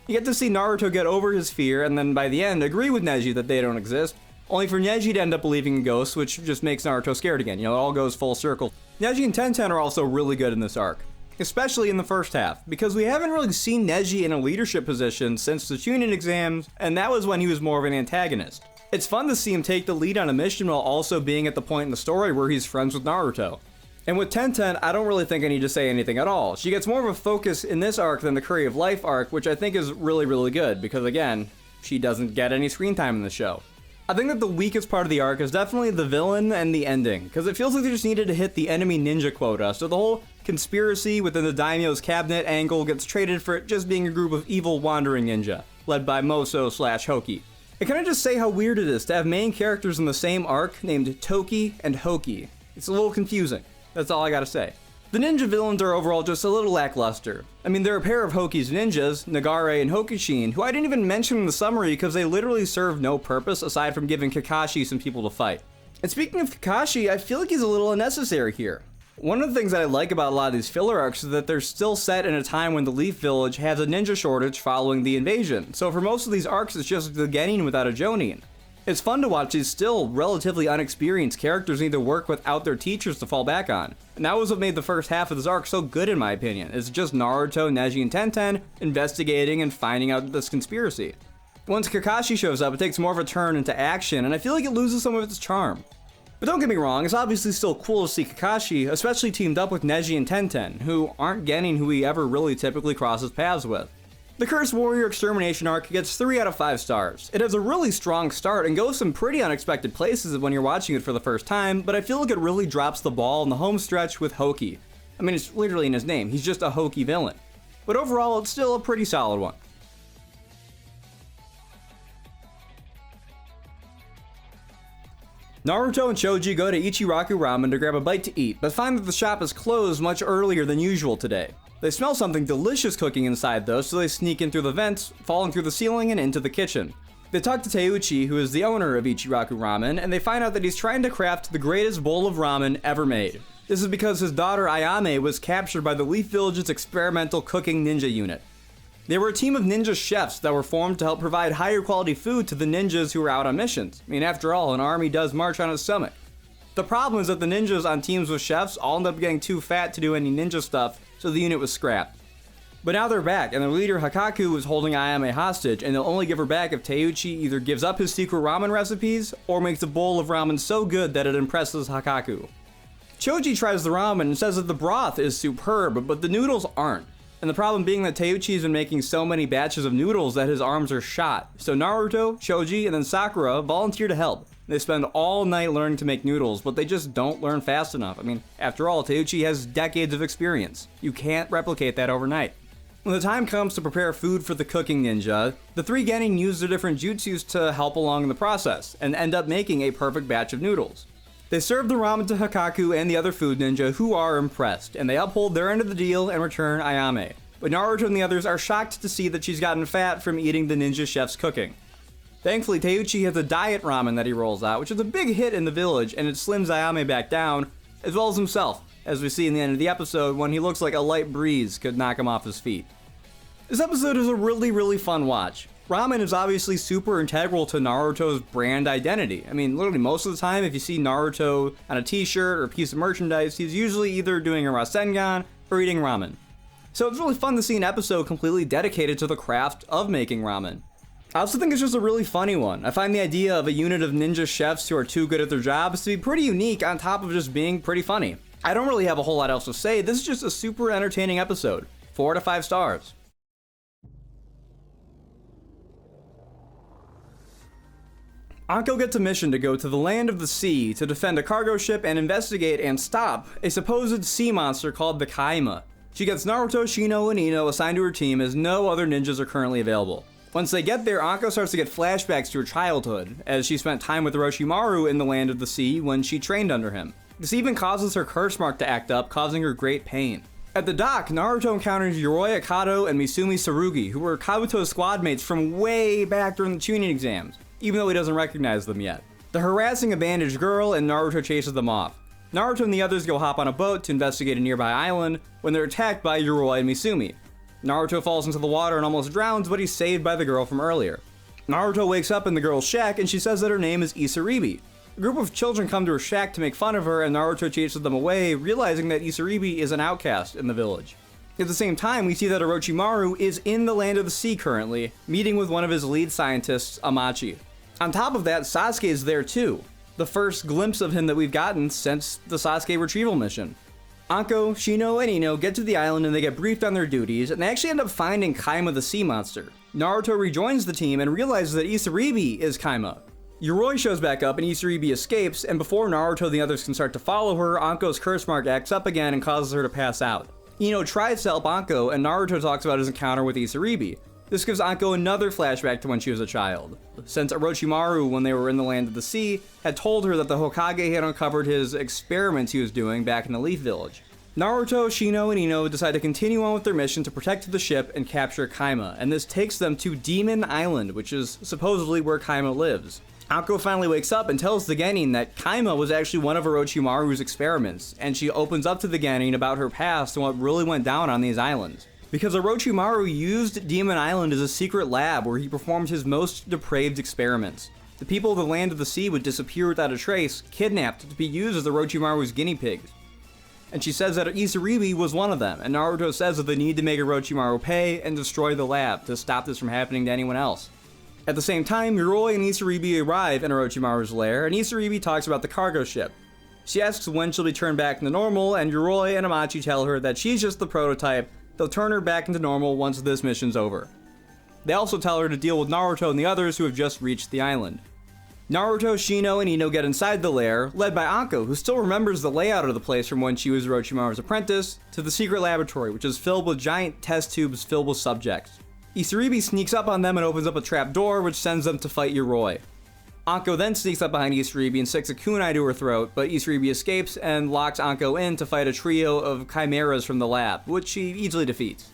You get to see Naruto get over his fear and then by the end agree with Neji that they don't exist, only for Neji to end up believing in ghosts, which just makes Naruto scared again. It all goes full circle. Neji and Tenten are also really good in this arc, especially in the first half, because we haven't really seen Neji in a leadership position since the Chunin exams, and that was when he was more of an antagonist. It's fun to see him take the lead on a mission while also being at the point in the story where he's friends with Naruto. And with Tenten, I don't really think I need to say anything at all. She gets more of a focus in this arc than the Curry of Life arc, which I think is really, really good, because again, she doesn't get any screen time in the show. I think that the weakest part of the arc is definitely the villain and the ending, because it feels like they just needed to hit the enemy ninja quota, so the whole conspiracy within the daimyo's cabinet angle gets traded for it just being a group of evil wandering ninja, led by Moso/Hoki. And can I just say how weird it is to have main characters in the same arc named Toki and Hoki? It's a little confusing, that's all I gotta say. The ninja villains are overall just a little lackluster. I mean, there are a pair of Hoki's ninjas, Nagare and Hokushin, who I didn't even mention in the summary because they literally serve no purpose aside from giving Kakashi some people to fight. And speaking of Kakashi, I feel like he's a little unnecessary here. One of the things that I like about a lot of these filler arcs is that they're still set in a time when the Leaf Village has a ninja shortage following the invasion, so for most of these arcs it's just the Genin without a Jonin. It's fun to watch these still relatively unexperienced characters need to work without their teachers to fall back on. And that was what made the first half of this arc so good in my opinion. It's just Naruto, Neji, and Tenten investigating and finding out this conspiracy. Once Kakashi shows up, it takes more of a turn into action, and I feel like it loses some of its charm. But don't get me wrong, it's obviously still cool to see Kakashi, especially teamed up with Neji and Tenten, who aren't Genin who he ever really typically crosses paths with. The Cursed Warrior Extermination arc gets 3 out of 5 stars. It has a really strong start and goes some pretty unexpected places when you're watching it for the first time, but I feel like it really drops the ball in the home stretch with Hoki. I mean, it's literally in his name, he's just a Hoki villain. But overall, it's still a pretty solid one. Naruto and Choji go to Ichiraku Ramen to grab a bite to eat, but find that the shop is closed much earlier than usual today. They smell something delicious cooking inside though, so they sneak in through the vents, falling through the ceiling and into the kitchen. They talk to Teuchi, who is the owner of Ichiraku Ramen, and they find out that he's trying to craft the greatest bowl of ramen ever made. This is because his daughter Ayame was captured by the Leaf Village's experimental cooking ninja unit. They were a team of ninja chefs that were formed to help provide higher quality food to the ninjas who were out on missions. I mean, after all, an army does march on its stomach. The problem is that the ninjas on teams with chefs all end up getting too fat to do any ninja stuff, so the unit was scrapped. But now they're back, and their leader Hakaku is holding Ayame hostage, and they'll only give her back if Teuchi either gives up his secret ramen recipes, or makes a bowl of ramen so good that it impresses Hakaku. Choji tries the ramen and says that the broth is superb, but the noodles aren't. And the problem being that Teuchi's been making so many batches of noodles that his arms are shot. So Naruto, Choji, and then Sakura volunteer to help. They spend all night learning to make noodles, but they just don't learn fast enough. I mean, after all, Teuchi has decades of experience. You can't replicate that overnight. When the time comes to prepare food for the cooking ninja, the 3 Genin use their different jutsus to help along in the process, and end up making a perfect batch of noodles. They serve the ramen to Hakaku and the other food ninja, who are impressed, and they uphold their end of the deal and return Ayame. But Naruto and the others are shocked to see that she's gotten fat from eating the ninja chef's cooking. Thankfully, Teuchi has a diet ramen that he rolls out, which is a big hit in the village, and it slims Ayame back down, as well as himself, as we see in the end of the episode when he looks like a light breeze could knock him off his feet. This episode is a really fun watch. Ramen is obviously super integral to Naruto's brand identity. I mean, literally most of the time, if you see Naruto on a t-shirt or a piece of merchandise, he's usually either doing a Rasengan or eating ramen. So it's really fun to see an episode completely dedicated to the craft of making ramen. I also think it's just a really funny one. I find the idea of a unit of ninja chefs who are too good at their jobs to be pretty unique on top of just being pretty funny. I don't really have a whole lot else to say. This is just a super entertaining episode. 4 out of 5 stars. Anko gets a mission to go to the land of the sea to defend a cargo ship and investigate and stop a supposed sea monster called the Kaima. She gets Naruto, Shino, and Ino assigned to her team as no other ninjas are currently available. Once they get there, Anko starts to get flashbacks to her childhood, as she spent time with Orochimaru in the land of the sea when she trained under him. This even causes her curse mark to act up, causing her great pain. At the dock, Naruto encounters Yoroi Akato and Misumi Tsurugi, who were Kabuto's squad mates from way back during the tuning exams, even though he doesn't recognize them yet. They're harassing a bandaged girl, and Naruto chases them off. Naruto and the others go hop on a boat to investigate a nearby island when they're attacked by Yoroi and Misumi. Naruto falls into the water and almost drowns, but he's saved by the girl from earlier. Naruto wakes up in the girl's shack and she says that her name is Isaribi. A group of children come to her shack to make fun of her, and Naruto chases them away, realizing that Isaribi is an outcast in the village. At the same time, we see that Orochimaru is in the land of the sea currently, meeting with one of his lead scientists, Amachi. On top of that, Sasuke is there too. The first glimpse of him that we've gotten since the Sasuke retrieval mission. Anko, Shino, and Ino get to the island and they get briefed on their duties, and they actually end up finding Kaima the sea monster. Naruto rejoins the team and realizes that Isaribi is Kaima. Yoroi shows back up and Isaribi escapes, and before Naruto and the others can start to follow her, Anko's curse mark acts up again and causes her to pass out. Ino tries to help Anko, and Naruto talks about his encounter with Isaribi. This gives Anko another flashback to when she was a child, since Orochimaru, when they were in the land of the sea, had told her that the Hokage had uncovered his experiments he was doing back in the Leaf Village. Naruto, Shino, and Ino decide to continue on with their mission to protect the ship and capture Kaima, and this takes them to Demon Island, which is supposedly where Kaima lives. Anko finally wakes up and tells the genin that Kaima was actually one of Orochimaru's experiments, and she opens up to the genin about her past and what really went down on these islands. Because Orochimaru used Demon Island as a secret lab where he performed his most depraved experiments. The people of the Land of the Sea would disappear without a trace, kidnapped to be used as Orochimaru's guinea pigs. And she says that Isaribi was one of them, and Naruto says that they need to make Orochimaru pay and destroy the lab to stop this from happening to anyone else. At the same time, Yoroi and Isaribi arrive in Orochimaru's lair, and Isaribi talks about the cargo ship. She asks when she'll be turned back into normal, and Yoroi and Amachi tell her that she's just the prototype, they'll turn her back into normal once this mission's over. They also tell her to deal with Naruto and the others who have just reached the island. Naruto, Shino, and Ino get inside the lair, led by Anko, who still remembers the layout of the place from when she was Orochimaru's apprentice, to the secret laboratory, which is filled with giant test tubes filled with subjects. Isaribi sneaks up on them and opens up a trap door, which sends them to fight Yoroi. Anko then sneaks up behind Isaribi and sticks a kunai to her throat, but Isaribi escapes and locks Anko in to fight a trio of chimeras from the lab, which she easily defeats.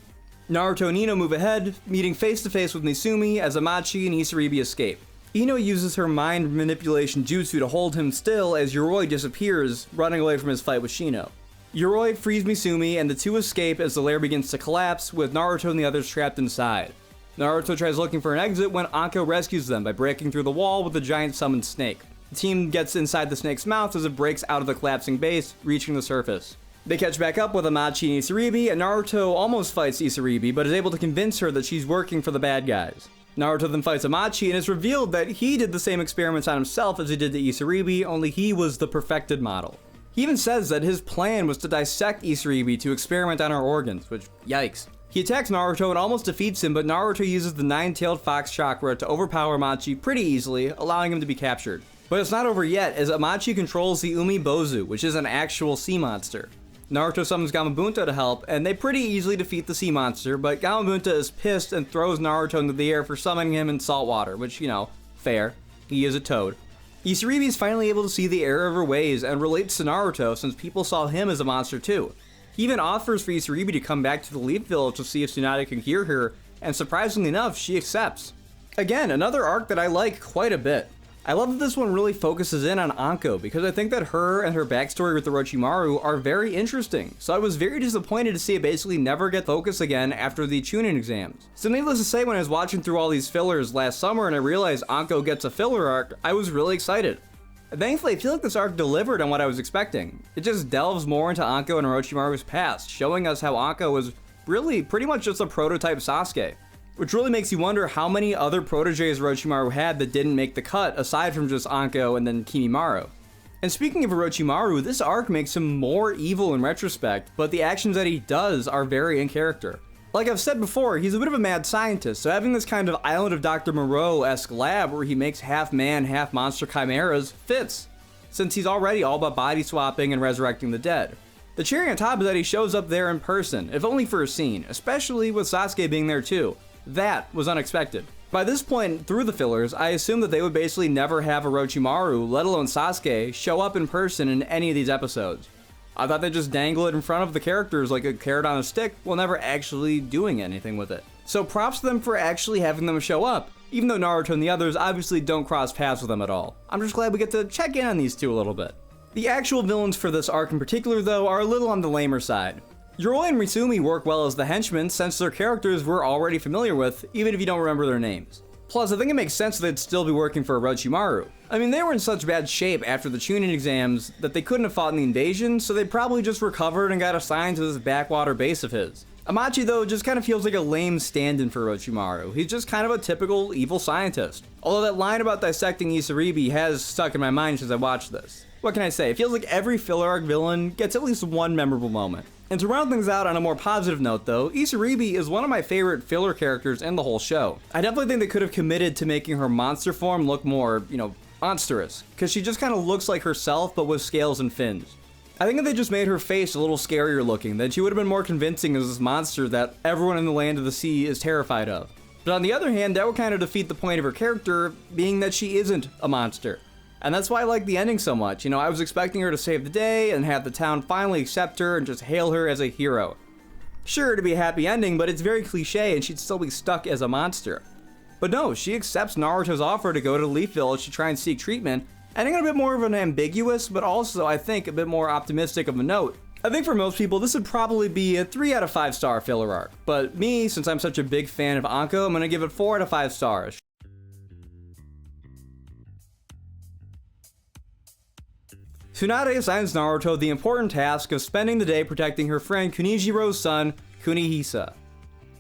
Naruto and Ino move ahead, meeting face to face with Mizumi as Amachi and Isaribi escape. Ino uses her mind manipulation jutsu to hold him still as Yoroi disappears, running away from his fight with Shino. Yoroi frees Mizumi and the two escape as the lair begins to collapse, with Naruto and the others trapped inside. Naruto tries looking for an exit when Anko rescues them by breaking through the wall with a giant summoned snake. The team gets inside the snake's mouth as it breaks out of the collapsing base, reaching the surface. They catch back up with Amachi and Isaribi, and Naruto almost fights Isaribi, but is able to convince her that she's working for the bad guys. Naruto then fights Amachi, and it's revealed that he did the same experiments on himself as he did to Isaribi, only he was the perfected model. He even says that his plan was to dissect Isaribi to experiment on her organs, which, yikes. He attacks Naruto and almost defeats him, but Naruto uses the nine-tailed fox chakra to overpower Amachi pretty easily, allowing him to be captured. But it's not over yet, as Amachi controls the Umibozu, which is an actual sea monster. Naruto summons Gamabunta to help, and they pretty easily defeat the sea monster, but Gamabunta is pissed and throws Naruto into the air for summoning him in salt water, which, you know, fair. He is a toad. Isaribi is finally able to see the error of her ways and relates to Naruto since people saw him as a monster too. He even offers for Isaribi to come back to the Leaf Village to see if Tsunade can hear her, and surprisingly enough, she accepts. Again, another arc that I like quite a bit. I love that this one really focuses in on Anko because I think that her and her backstory with Orochimaru are very interesting, so I was very disappointed to see it basically never get focused again after the Chunin exams. So needless to say, when I was watching through all these fillers last summer and I realized Anko gets a filler arc, I was really excited. And thankfully, I feel like this arc delivered on what I was expecting. It just delves more into Anko and Orochimaru's past, showing us how Anko was really pretty much just a prototype Sasuke. Which really makes you wonder how many other proteges Orochimaru had that didn't make the cut, aside from just Anko and then Kimimaro. And speaking of Orochimaru, this arc makes him more evil in retrospect, but the actions that he does are very in character. Like I've said before, he's a bit of a mad scientist, so having this kind of Island of Dr. Moreau-esque lab where he makes half man, half monster chimeras fits, since he's already all about body swapping and resurrecting the dead. The cherry on top is that he shows up there in person, if only for a scene, especially with Sasuke being there too. That was unexpected. By this point, through the fillers, I assumed that they would basically never have Orochimaru, let alone Sasuke, show up in person in any of these episodes. I thought they'd just dangle it in front of the characters like a carrot on a stick while never actually doing anything with it. So props to them for actually having them show up, even though Naruto and the others obviously don't cross paths with them at all. I'm just glad we get to check in on these two a little bit. The actual villains for this arc in particular, though, are a little on the lamer side. Yoroi and Mizumi work well as the henchmen since their characters we're already familiar with, even if you don't remember their names. Plus, I think it makes sense that they'd still be working for Orochimaru. I mean, they were in such bad shape after the Chunin exams that they couldn't have fought in the invasion, so they probably just recovered and got assigned to this backwater base of his. Amachi, though, just kind of feels like a lame stand-in for Orochimaru. He's just kind of a typical evil scientist. Although that line about dissecting Isaribi has stuck in my mind since I watched this. What can I say? It feels like every filler arc villain gets at least one memorable moment. And to round things out on a more positive note though, Isaribi is one of my favorite filler characters in the whole show. I definitely think they could have committed to making her monster form look more, monstrous, because she just kind of looks like herself but with scales and fins. I think if they just made her face a little scarier looking, then she would have been more convincing as this monster that everyone in the Land of the Sea is terrified of. But on the other hand, that would kind of defeat the point of her character, being that she isn't a monster. And that's why I like the ending so much. I was expecting her to save the day and have the town finally accept her and just hail her as a hero. Sure, it'd be a happy ending, but it's very cliche and she'd still be stuck as a monster. But no, she accepts Naruto's offer to go to the Leaf Village to try and seek treatment, ending on a bit more of an ambiguous, but also, I think, a bit more optimistic of a note. I think for most people, this would probably be a 3 out of 5 star filler arc, but me, since I'm such a big fan of Anko, I'm gonna give it 4 out of 5 stars. Tsunade assigns Naruto the important task of spending the day protecting her friend Kunijiro's son, Kunihisa.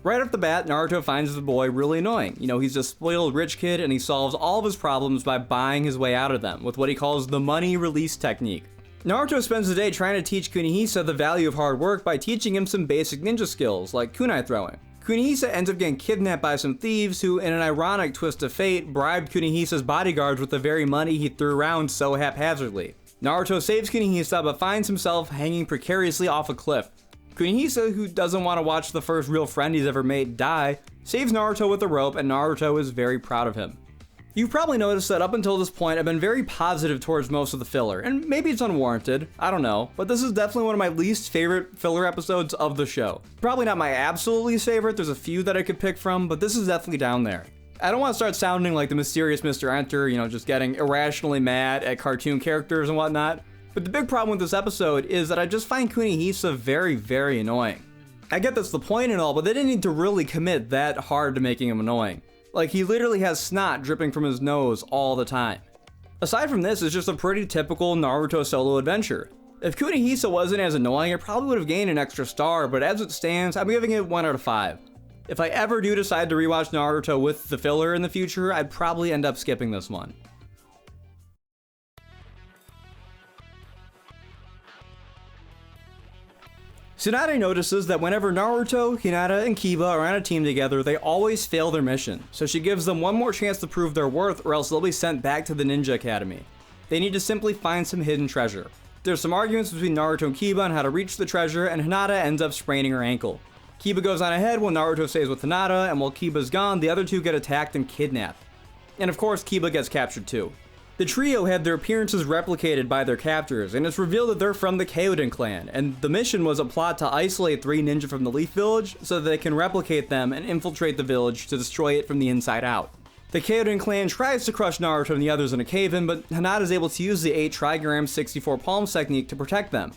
Right off the bat, Naruto finds the boy really annoying. You know, he's a spoiled rich kid and he solves all of his problems by buying his way out of them with what he calls the money release technique. Naruto spends the day trying to teach Kunihisa the value of hard work by teaching him some basic ninja skills, like kunai throwing. Kunihisa ends up getting kidnapped by some thieves who, in an ironic twist of fate, bribed Kunihisa's bodyguards with the very money he threw around so haphazardly. Naruto saves Kunihisa but finds himself hanging precariously off a cliff. Kunihisa, who doesn't want to watch the first real friend he's ever made die, saves Naruto with a rope, and Naruto is very proud of him. You've probably noticed that up until this point I've been very positive towards most of the filler, and maybe it's unwarranted, I don't know, but this is definitely one of my least favorite filler episodes of the show. Probably not my absolute least favorite, there's a few that I could pick from, but this is definitely down there. I don't want to start sounding like the mysterious Mr. Enter, you know, just getting irrationally mad at cartoon characters and whatnot, but the big problem with this episode is that I just find Kunihisa very, very annoying. I get that's the point and all, but they didn't need to really commit that hard to making him annoying. Like, he literally has snot dripping from his nose all the time. Aside from this, it's just a pretty typical Naruto solo adventure. If Kunihisa wasn't as annoying, it probably would have gained an extra star, but as it stands, I'm giving it 1 out of 5. If I ever do decide to rewatch Naruto with the filler in the future, I'd probably end up skipping this one. Tsunade notices that whenever Naruto, Hinata, and Kiba are on a team together, they always fail their mission, so she gives them one more chance to prove their worth or else they'll be sent back to the Ninja Academy. They need to simply find some hidden treasure. There's some arguments between Naruto and Kiba on how to reach the treasure, and Hinata ends up spraining her ankle. Kiba goes on ahead while Naruto stays with Hinata, and while Kiba's gone, the other two get attacked and kidnapped. And of course, Kiba gets captured too. The trio had their appearances replicated by their captors, and it's revealed that they're from the Kyodin clan, and the mission was a plot to isolate 3 ninja from the Leaf Village so that they can replicate them and infiltrate the village to destroy it from the inside out. The Kyodin clan tries to crush Naruto and the others in a cave-in, but Hinata is able to use the 8 trigram 64 palms technique to protect them.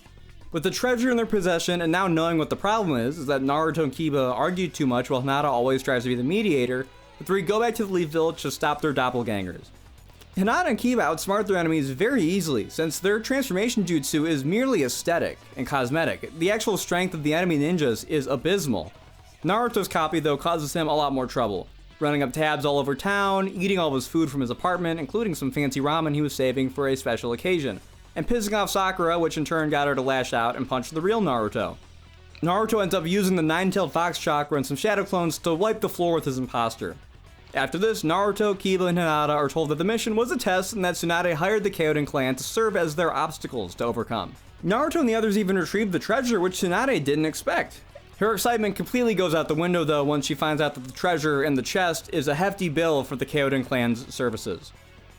With the treasure in their possession and now knowing what the problem is that Naruto and Kiba argue too much while Hinata always tries to be the mediator, the 3 go back to the Leaf Village to stop their doppelgangers. Hinata and Kiba outsmart their enemies very easily, since their transformation jutsu is merely aesthetic and cosmetic. The actual strength of the enemy ninjas is abysmal. Naruto's copy, though, causes him a lot more trouble, running up tabs all over town, eating all of his food from his apartment, including some fancy ramen he was saving for a special occasion, and pissing off Sakura, which in turn got her to lash out and punch the real Naruto. Naruto ends up using the 9-tailed fox chakra and some shadow clones to wipe the floor with his imposter. After this, Naruto, Kiba, and Hinata are told that the mission was a test and that Tsunade hired the Kyodin clan to serve as their obstacles to overcome. Naruto and the others even retrieve the treasure, which Tsunade didn't expect. Her excitement completely goes out the window though once she finds out that the treasure in the chest is a hefty bill for the Kyodin clan's services.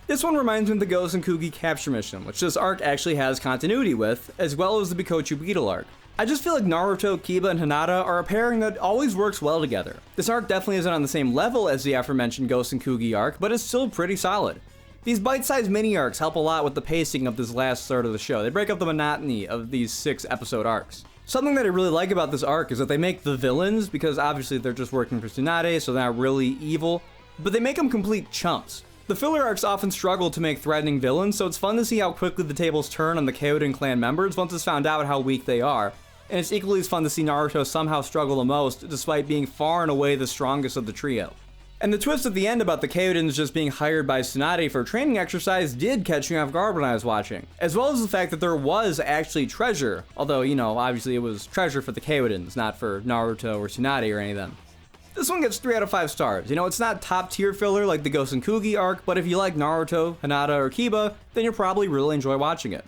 This one reminds me of the Ghost and Coogi capture mission, which this arc actually has continuity with, as well as the Bikochu beetle arc. I just feel like Naruto, Kiba, and Hinata are a pairing that always works well together. This arc definitely isn't on the same level as the aforementioned Ghost and Coogi arc, but it's still pretty solid. These bite-sized mini-arcs help a lot with the pacing of this last third of the show. They break up the monotony of these 6-episode arcs. Something that I really like about this arc is that they make the villains, because obviously they're just working for Tsunade, so they're not really evil, but they make them complete chumps. The filler arcs often struggle to make threatening villains, so it's fun to see how quickly the tables turn on the Kyodin clan members once it's found out how weak they are. And it's equally as fun to see Naruto somehow struggle the most, despite being far and away the strongest of the trio. And the twist at the end about the Kyodins just being hired by Tsunade for a training exercise did catch me off guard when I was watching, as well as the fact that there was actually treasure, although, you know, obviously it was treasure for the Kyodins, not for Naruto or Tsunade or any of them. This one gets 3 out of 5 stars. You know, it's not top tier filler like the Ghost and Coogi arc, but if you like Naruto, Hinata, or Kiba, then you'll probably really enjoy watching it.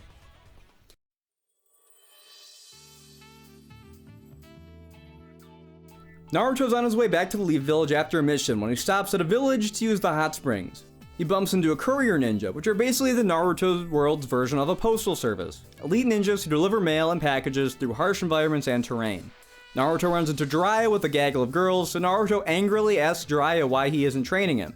Naruto's on his way back to the Leaf Village after a mission when he stops at a village to use the hot springs. He bumps into a courier ninja, which are basically the Naruto world's version of a postal service. Elite ninjas who deliver mail and packages through harsh environments and terrain. Naruto runs into Jiraiya with a gaggle of girls, so Naruto angrily asks Jiraiya why he isn't training him.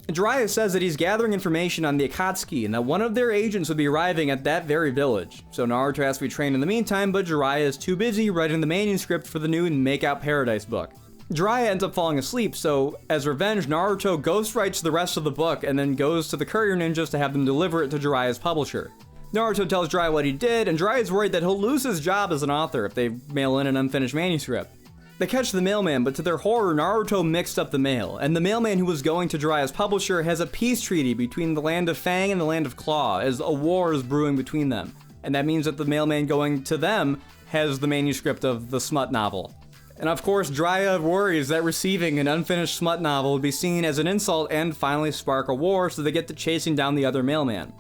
And Jiraiya says that he's gathering information on the Akatsuki and that one of their agents would be arriving at that very village. So Naruto has to be trained in the meantime, but Jiraiya is too busy writing the manuscript for the new Make Out Paradise book. Jiraiya ends up falling asleep, so as revenge, Naruto ghostwrites the rest of the book and then goes to the courier ninjas to have them deliver it to Jiraiya's publisher. Naruto tells Jiraiya what he did, and Jiraiya is worried that he'll lose his job as an author if they mail in an unfinished manuscript. They catch the mailman, but to their horror, Naruto mixed up the mail, and the mailman who was going to Jiraiya's publisher has a peace treaty between the land of Fang and the land of Claw, as a war is brewing between them. And that means that the mailman going to them has the manuscript of the smut novel. And of course, Jiraiya worries that receiving an unfinished smut novel would be seen as an insult and finally spark a war, so they get to chasing down the other mailman.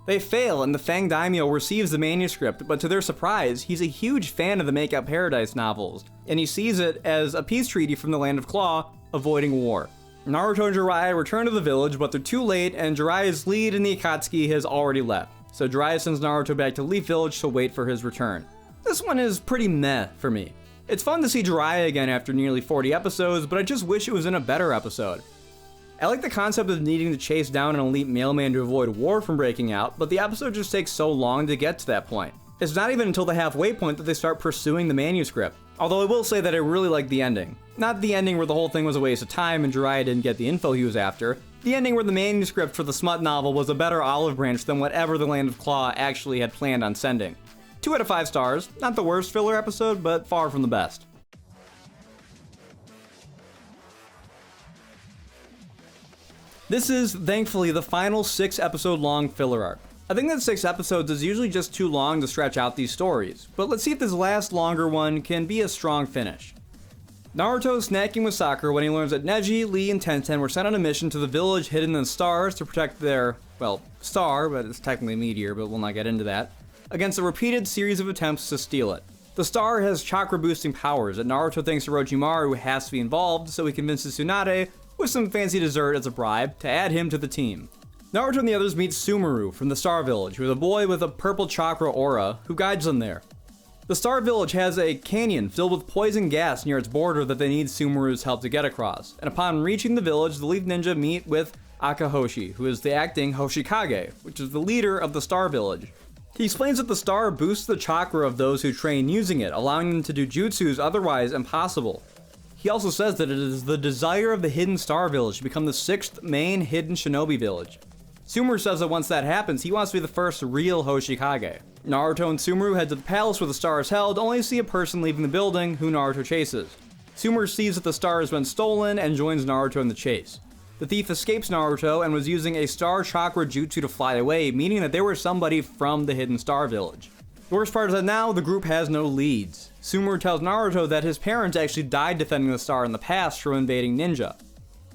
They fail, and the Fang Daimyo receives the manuscript, but to their surprise, he's a huge fan of the Make Out Paradise novels, and he sees it as a peace treaty from the land of Claw, avoiding war. Naruto and Jiraiya return to the village, but they're too late, and Jiraiya's lead in the Akatsuki has already left. So Jiraiya sends Naruto back to Leaf Village to wait for his return. This one is pretty meh for me. It's fun to see Jiraiya again after nearly 40 episodes, but I just wish it was in a better episode. I like the concept of needing to chase down an elite mailman to avoid war from breaking out, but the episode just takes so long to get to that point. It's not even until the halfway point that they start pursuing the manuscript. Although I will say that I really like the ending. Not the ending where the whole thing was a waste of time and Jiraiya didn't get the info he was after. The ending where the manuscript for the smut novel was a better olive branch than whatever the Land of Claw actually had planned on sending. 2 out of 5 stars. Not the worst filler episode, but far from the best. This is, thankfully, the final 6-episode long filler arc. I think that 6 episodes is usually just too long to stretch out these stories, but let's see if this last longer one can be a strong finish. Naruto is snacking with Sakura when he learns that Neji, Lee, and Tenten were sent on a mission to the village hidden in the stars to protect their, well, star, but it's technically a meteor, but we'll not get into that, against a repeated series of attempts to steal it. The star has chakra boosting powers, and Naruto thinks Orochimaru has to be involved, so he convinces Tsunade, with some fancy dessert as a bribe, to add him to the team. Naruto and the others meet Sumeru from the Star Village, who is a boy with a purple chakra aura, who guides them there. The Star Village has a canyon filled with poison gas near its border that they need Sumeru's help to get across, and upon reaching the village, the Leaf Ninja meet with Akahoshi, who is the acting Hoshikage, which is the leader of the Star Village. He explains that the star boosts the chakra of those who train using it, allowing them to do jutsus otherwise impossible. He also says that it is the desire of the Hidden Star Village to become the 6th main hidden shinobi village. Sumeru says that once that happens, he wants to be the first real Hoshikage. Naruto and Sumeru head to the palace where the star is held, only to see a person leaving the building who Naruto chases. Sumeru sees that the star has been stolen and joins Naruto in the chase. The thief escapes Naruto and was using a star chakra jutsu to fly away, meaning that they were somebody from the Hidden Star Village. The worst part is that now the group has no leads. Sumeru tells Naruto that his parents actually died defending the star in the past from invading ninja.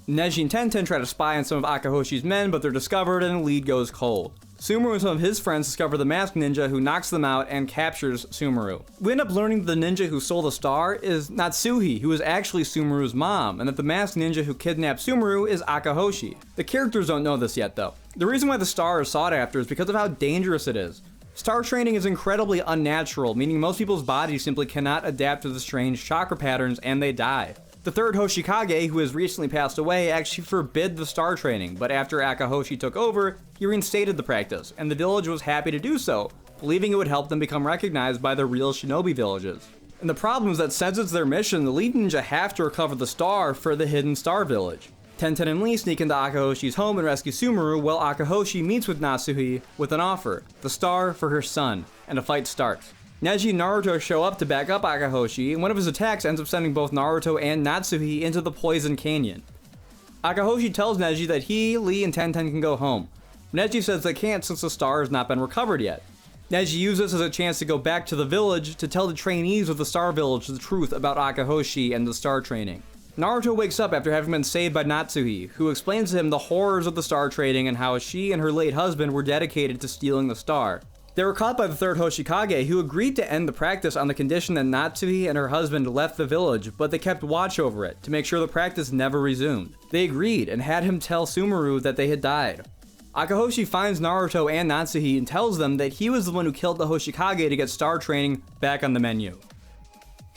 Neji and Tenten try to spy on some of Akahoshi's men, but they're discovered and the lead goes cold. Sumeru and some of his friends discover the masked ninja who knocks them out and captures Sumeru. We end up learning that the ninja who stole the star is Natsuhi, who is actually Sumeru's mom, and that the masked ninja who kidnapped Sumeru is Akahoshi. The characters don't know this yet though. The reason why the star is sought after is because of how dangerous it is. Star training is incredibly unnatural, meaning most people's bodies simply cannot adapt to the strange chakra patterns and they die. The 3rd Hoshikage, who has recently passed away, actually forbid the star training, but after Akahoshi took over, he reinstated the practice, and the village was happy to do so, believing it would help them become recognized by the real shinobi villages. And the problem is that since it's their mission, the lead ninja have to recover the star for the Hidden Star Village. Tenten and Lee sneak into Akahoshi's home and rescue Sumeru, while Akahoshi meets with Natsuhi with an offer, the star for her son, and a fight starts. Neji and Naruto show up to back up Akahoshi, and one of his attacks ends up sending both Naruto and Natsuhi into the Poison Canyon. Akahoshi tells Neji that he, Lee, and Tenten can go home. Neji says they can't since the star has not been recovered yet. Neji uses this as a chance to go back to the village to tell the trainees of the Star Village the truth about Akahoshi and the star training. Naruto wakes up after having been saved by Natsuhi, who explains to him the horrors of the star trading and how she and her late husband were dedicated to stealing the star. They were caught by the 3rd Hoshikage, who agreed to end the practice on the condition that Natsuhi and her husband left the village, but they kept watch over it to make sure the practice never resumed. They agreed and had him tell Sumeru that they had died. Akahoshi finds Naruto and Natsuhi and tells them that he was the one who killed the Hoshikage to get star training back on the menu.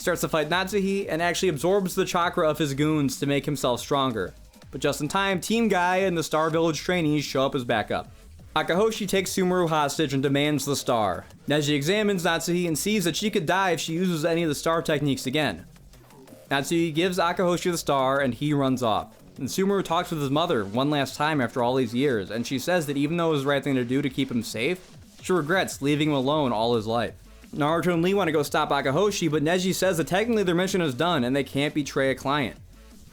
starts to fight Natsuhi, and actually absorbs the chakra of his goons to make himself stronger. But just in time, Team Guy and the Star Village trainees show up as backup. Akahoshi takes Sumeru hostage and demands the star. Neji examines Natsuhi and sees that she could die if she uses any of the star techniques again. Natsuhi gives Akahoshi the star and he runs off. And Sumeru talks with his mother one last time after all these years, and she says that even though it was the right thing to do to keep him safe, she regrets leaving him alone all his life. Naruto and Lee want to go stop Akahoshi, but Neji says that technically their mission is done and they can't betray a client.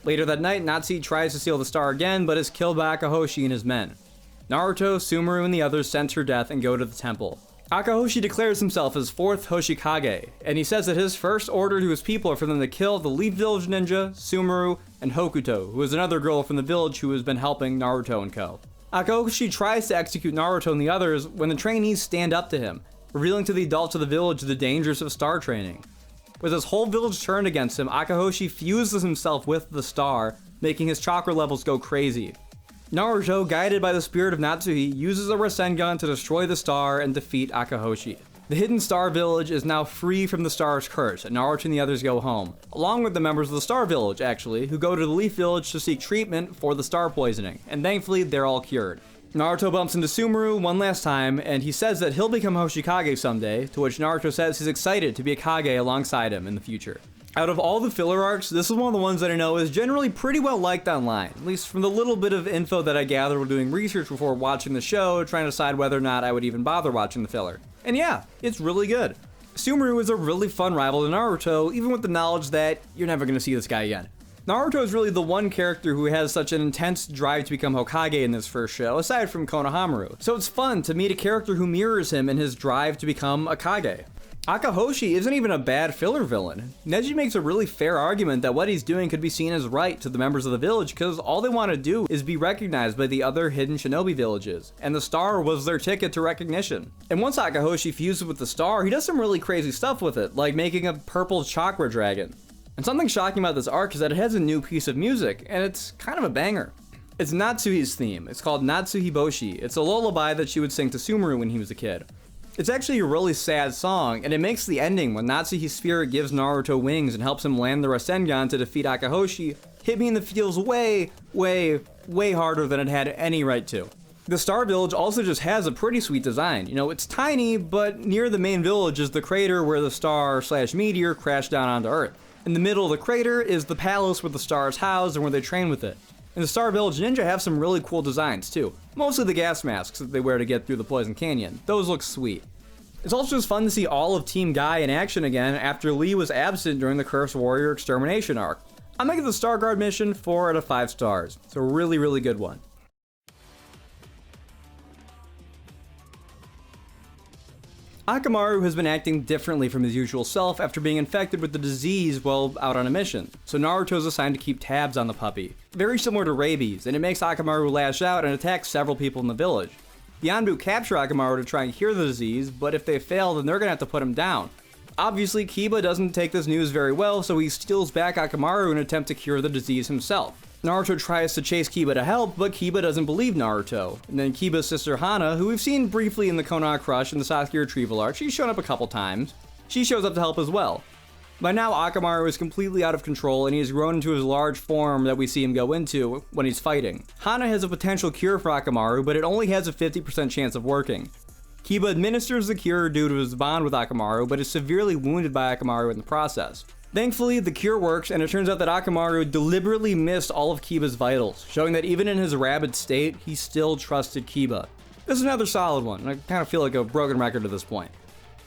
Later that night, Natsuhi tries to steal the star again, but is killed by Akahoshi and his men. Naruto, Sumeru, and the others sense her death and go to the temple. Akahoshi declares himself as 4th Hoshikage, and he says that his first order to his people are for them to kill the Leaf Village ninja, Sumeru, and Hokuto, who is another girl from the village who has been helping Naruto and co. Akahoshi tries to execute Naruto and the others when the trainees stand up to him, revealing to the adults of the village the dangers of star training. With his whole village turned against him, Akahoshi fuses himself with the star, making his chakra levels go crazy. Naruto, guided by the spirit of Natsuhi, uses a Rasengan to destroy the star and defeat Akahoshi. The hidden Star Village is now free from the star's curse, and Naruto and the others go home, along with the members of the Star Village, actually, who go to the Leaf Village to seek treatment for the star poisoning, and thankfully they're all cured. Naruto bumps into Sumeru one last time, and he says that he'll become Hoshikage someday, to which Naruto says he's excited to be a Kage alongside him in the future. Out of all the filler arcs, this is one of the ones that I know is generally pretty well liked online, at least from the little bit of info that I gathered while doing research before watching the show, trying to decide whether or not I would even bother watching the filler. And yeah, it's really good. Sumeru is a really fun rival to Naruto, even with the knowledge that you're never going to see this guy again. Naruto is really the one character who has such an intense drive to become Hokage in this first show, aside from Konohamaru, so it's fun to meet a character who mirrors him in his drive to become a Kage. Akahoshi isn't even a bad filler villain. Neji makes a really fair argument that what he's doing could be seen as right to the members of the village because all they want to do is be recognized by the other hidden shinobi villages, and the star was their ticket to recognition. And once Akahoshi fuses with the star, he does some really crazy stuff with it, like making a purple chakra dragon. And something shocking about this arc is that it has a new piece of music, and it's kind of a banger. It's Natsuhi's theme. It's called Natsuhi Boshi. It's a lullaby that she would sing to Sumeru when he was a kid. It's actually a really sad song, and it makes the ending when Natsuhi's spirit gives Naruto wings and helps him land the Rasengan to defeat Akahoshi hit me in the feels way, way, way harder than it had any right to. The Star Village also just has a pretty sweet design. You know, it's tiny, but near the main village is the crater where the star/meteor crashed down onto Earth. In the middle of the crater is the palace where the star is housed and where they train with it. And the Star Village Ninja have some really cool designs too. Mostly the gas masks that they wear to get through the Poison Canyon. Those look sweet. It's also just fun to see all of Team Guy in action again after Lee was absent during the Cursed Warrior Extermination arc. I'm gonna give the Star Guard mission 4 out of 5 stars. It's a really, really good one. Akamaru has been acting differently from his usual self after being infected with the disease while out on a mission, so Naruto is assigned to keep tabs on the puppy. Very similar to rabies, and it makes Akamaru lash out and attack several people in the village. The Anbu capture Akamaru to try and cure the disease, but if they fail, then they're gonna have to put him down. Obviously, Kiba doesn't take this news very well, so he steals back Akamaru in an attempt to cure the disease himself. Naruto tries to chase Kiba to help, but Kiba doesn't believe Naruto. And then Kiba's sister Hana, who we've seen briefly in the Konoha Crush and the Sasuke Retrieval arc, she's shown up a couple times. She shows up to help as well. By now, Akamaru is completely out of control, and he has grown into his large form that we see him go into when he's fighting. Hana has a potential cure for Akamaru, but it only has a 50% chance of working. Kiba administers the cure due to his bond with Akamaru, but is severely wounded by Akamaru in the process. Thankfully, the cure works, and it turns out that Akamaru deliberately missed all of Kiba's vitals, showing that even in his rabid state, he still trusted Kiba. This is another solid one, and I kind of feel like a broken record at this point.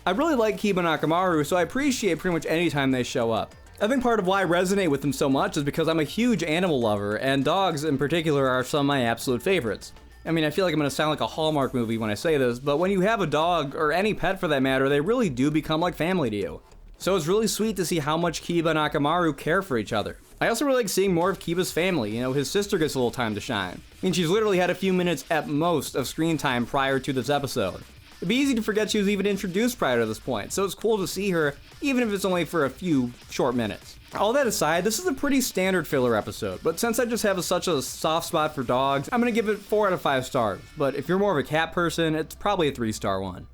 I really like Kiba and Akamaru, so I appreciate pretty much any time they show up. I think part of why I resonate with them so much is because I'm a huge animal lover, and dogs in particular are some of my absolute favorites. I mean, I feel like I'm gonna sound like a Hallmark movie when I say this, but when you have a dog, or any pet for that matter, they really do become like family to you. So it's really sweet to see how much Kiba and Akamaru care for each other. I also really like seeing more of Kiba's family. You know, his sister gets a little time to shine. I mean, she's literally had a few minutes at most of screen time prior to this episode. It'd be easy to forget she was even introduced prior to this point, so it's cool to see her, even if it's only for a few short minutes. All that aside, this is a pretty standard filler episode, but since I just have such a soft spot for dogs, I'm gonna give it 4 out of 5 stars. But if you're more of a cat person, it's probably a 3 star one.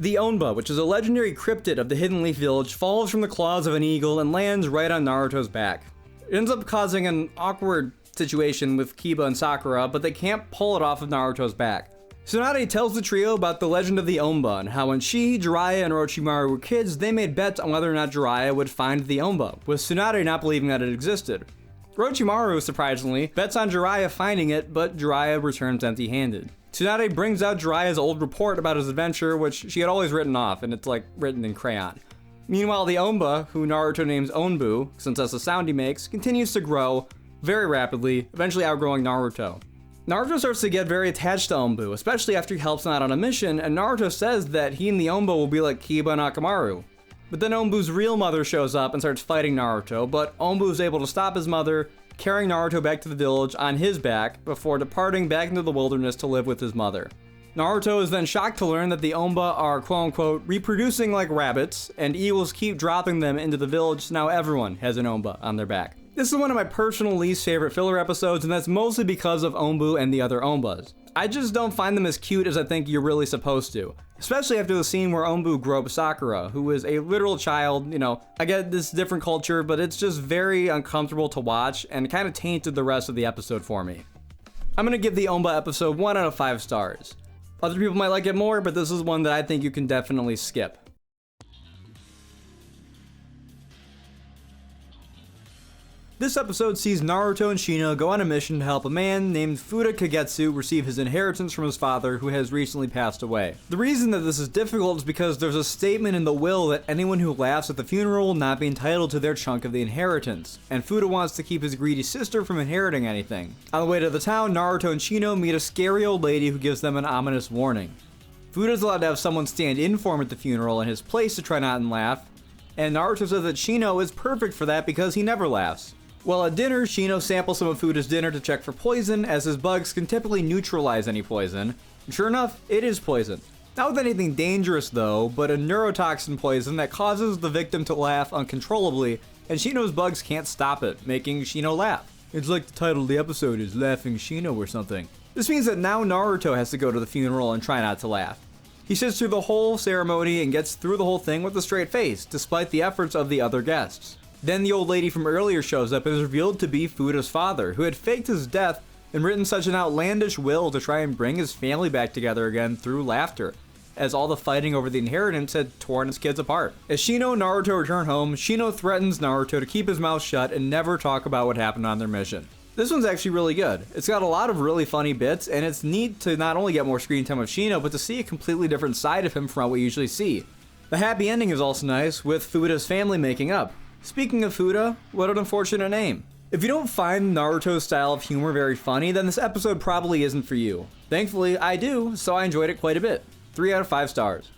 The Omba, which is a legendary cryptid of the Hidden Leaf Village, falls from the claws of an eagle and lands right on Naruto's back. It ends up causing an awkward situation with Kiba and Sakura, but they can't pull it off of Naruto's back. Tsunade tells the trio about the legend of the Omba and how when she, Jiraiya, and Orochimaru were kids, they made bets on whether or not Jiraiya would find the Omba, with Tsunade not believing that it existed. Orochimaru, surprisingly, bets on Jiraiya finding it, but Jiraiya returns empty-handed. Tsunade brings out Jiraiya's old report about his adventure, which she had always written off, and it's like written in crayon. Meanwhile, the Omba, who Naruto names Onbu, since that's the sound he makes, continues to grow very rapidly, eventually outgrowing Naruto. Naruto starts to get very attached to Onbu, especially after he helps him out on a mission, and Naruto says that he and the Omba will be like Kiba and Akamaru. But then Onbu's real mother shows up and starts fighting Naruto, but Onbu is able to stop his mother, carrying Naruto back to the village on his back before departing back into the wilderness to live with his mother. Naruto is then shocked to learn that the Omba are quote-unquote reproducing like rabbits, and eagles keep dropping them into the village, so now everyone has an Omba on their back. This is one of my personal least favorite filler episodes, and that's mostly because of Onbu and the other Ombas. I just don't find them as cute as I think you're really supposed to. Especially after the scene where Onbu grew up Sakura, who is a literal child. You know, I get this different culture, but it's just very uncomfortable to watch and kind of tainted the rest of the episode for me. I'm gonna give the Omba episode 1 out of 5 stars. Other people might like it more, but this is one that I think you can definitely skip. This episode sees Naruto and Shino go on a mission to help a man named Fuda Kagetsu receive his inheritance from his father, who has recently passed away. The reason that this is difficult is because there's a statement in the will that anyone who laughs at the funeral will not be entitled to their chunk of the inheritance, and Fuda wants to keep his greedy sister from inheriting anything. On the way to the town, Naruto and Shino meet a scary old lady who gives them an ominous warning. Fuda's allowed to have someone stand in for him at the funeral in his place to try not and laugh, and Naruto says that Shino is perfect for that because he never laughs. While at dinner, Shino samples some of Fuda's dinner to check for poison, as his bugs can typically neutralize any poison. And sure enough, it is poison. Not with anything dangerous though, but a neurotoxin poison that causes the victim to laugh uncontrollably, and Shino's bugs can't stop it, making Shino laugh. It's like the title of the episode is Laughing Shino or something. This means that now Naruto has to go to the funeral and try not to laugh. He sits through the whole ceremony and gets through the whole thing with a straight face, despite the efforts of the other guests. Then the old lady from earlier shows up and is revealed to be Fuda's father, who had faked his death and written such an outlandish will to try and bring his family back together again through laughter, as all the fighting over the inheritance had torn his kids apart. As Shino and Naruto return home, Shino threatens Naruto to keep his mouth shut and never talk about what happened on their mission. This one's actually really good. It's got a lot of really funny bits, and it's neat to not only get more screen time of Shino, but to see a completely different side of him from what we usually see. The happy ending is also nice, with Fuda's family making up. Speaking of Fuda, what an unfortunate name. If you don't find Naruto's style of humor very funny, then this episode probably isn't for you. Thankfully, I do, so I enjoyed it quite a bit. 3 out of 5 stars.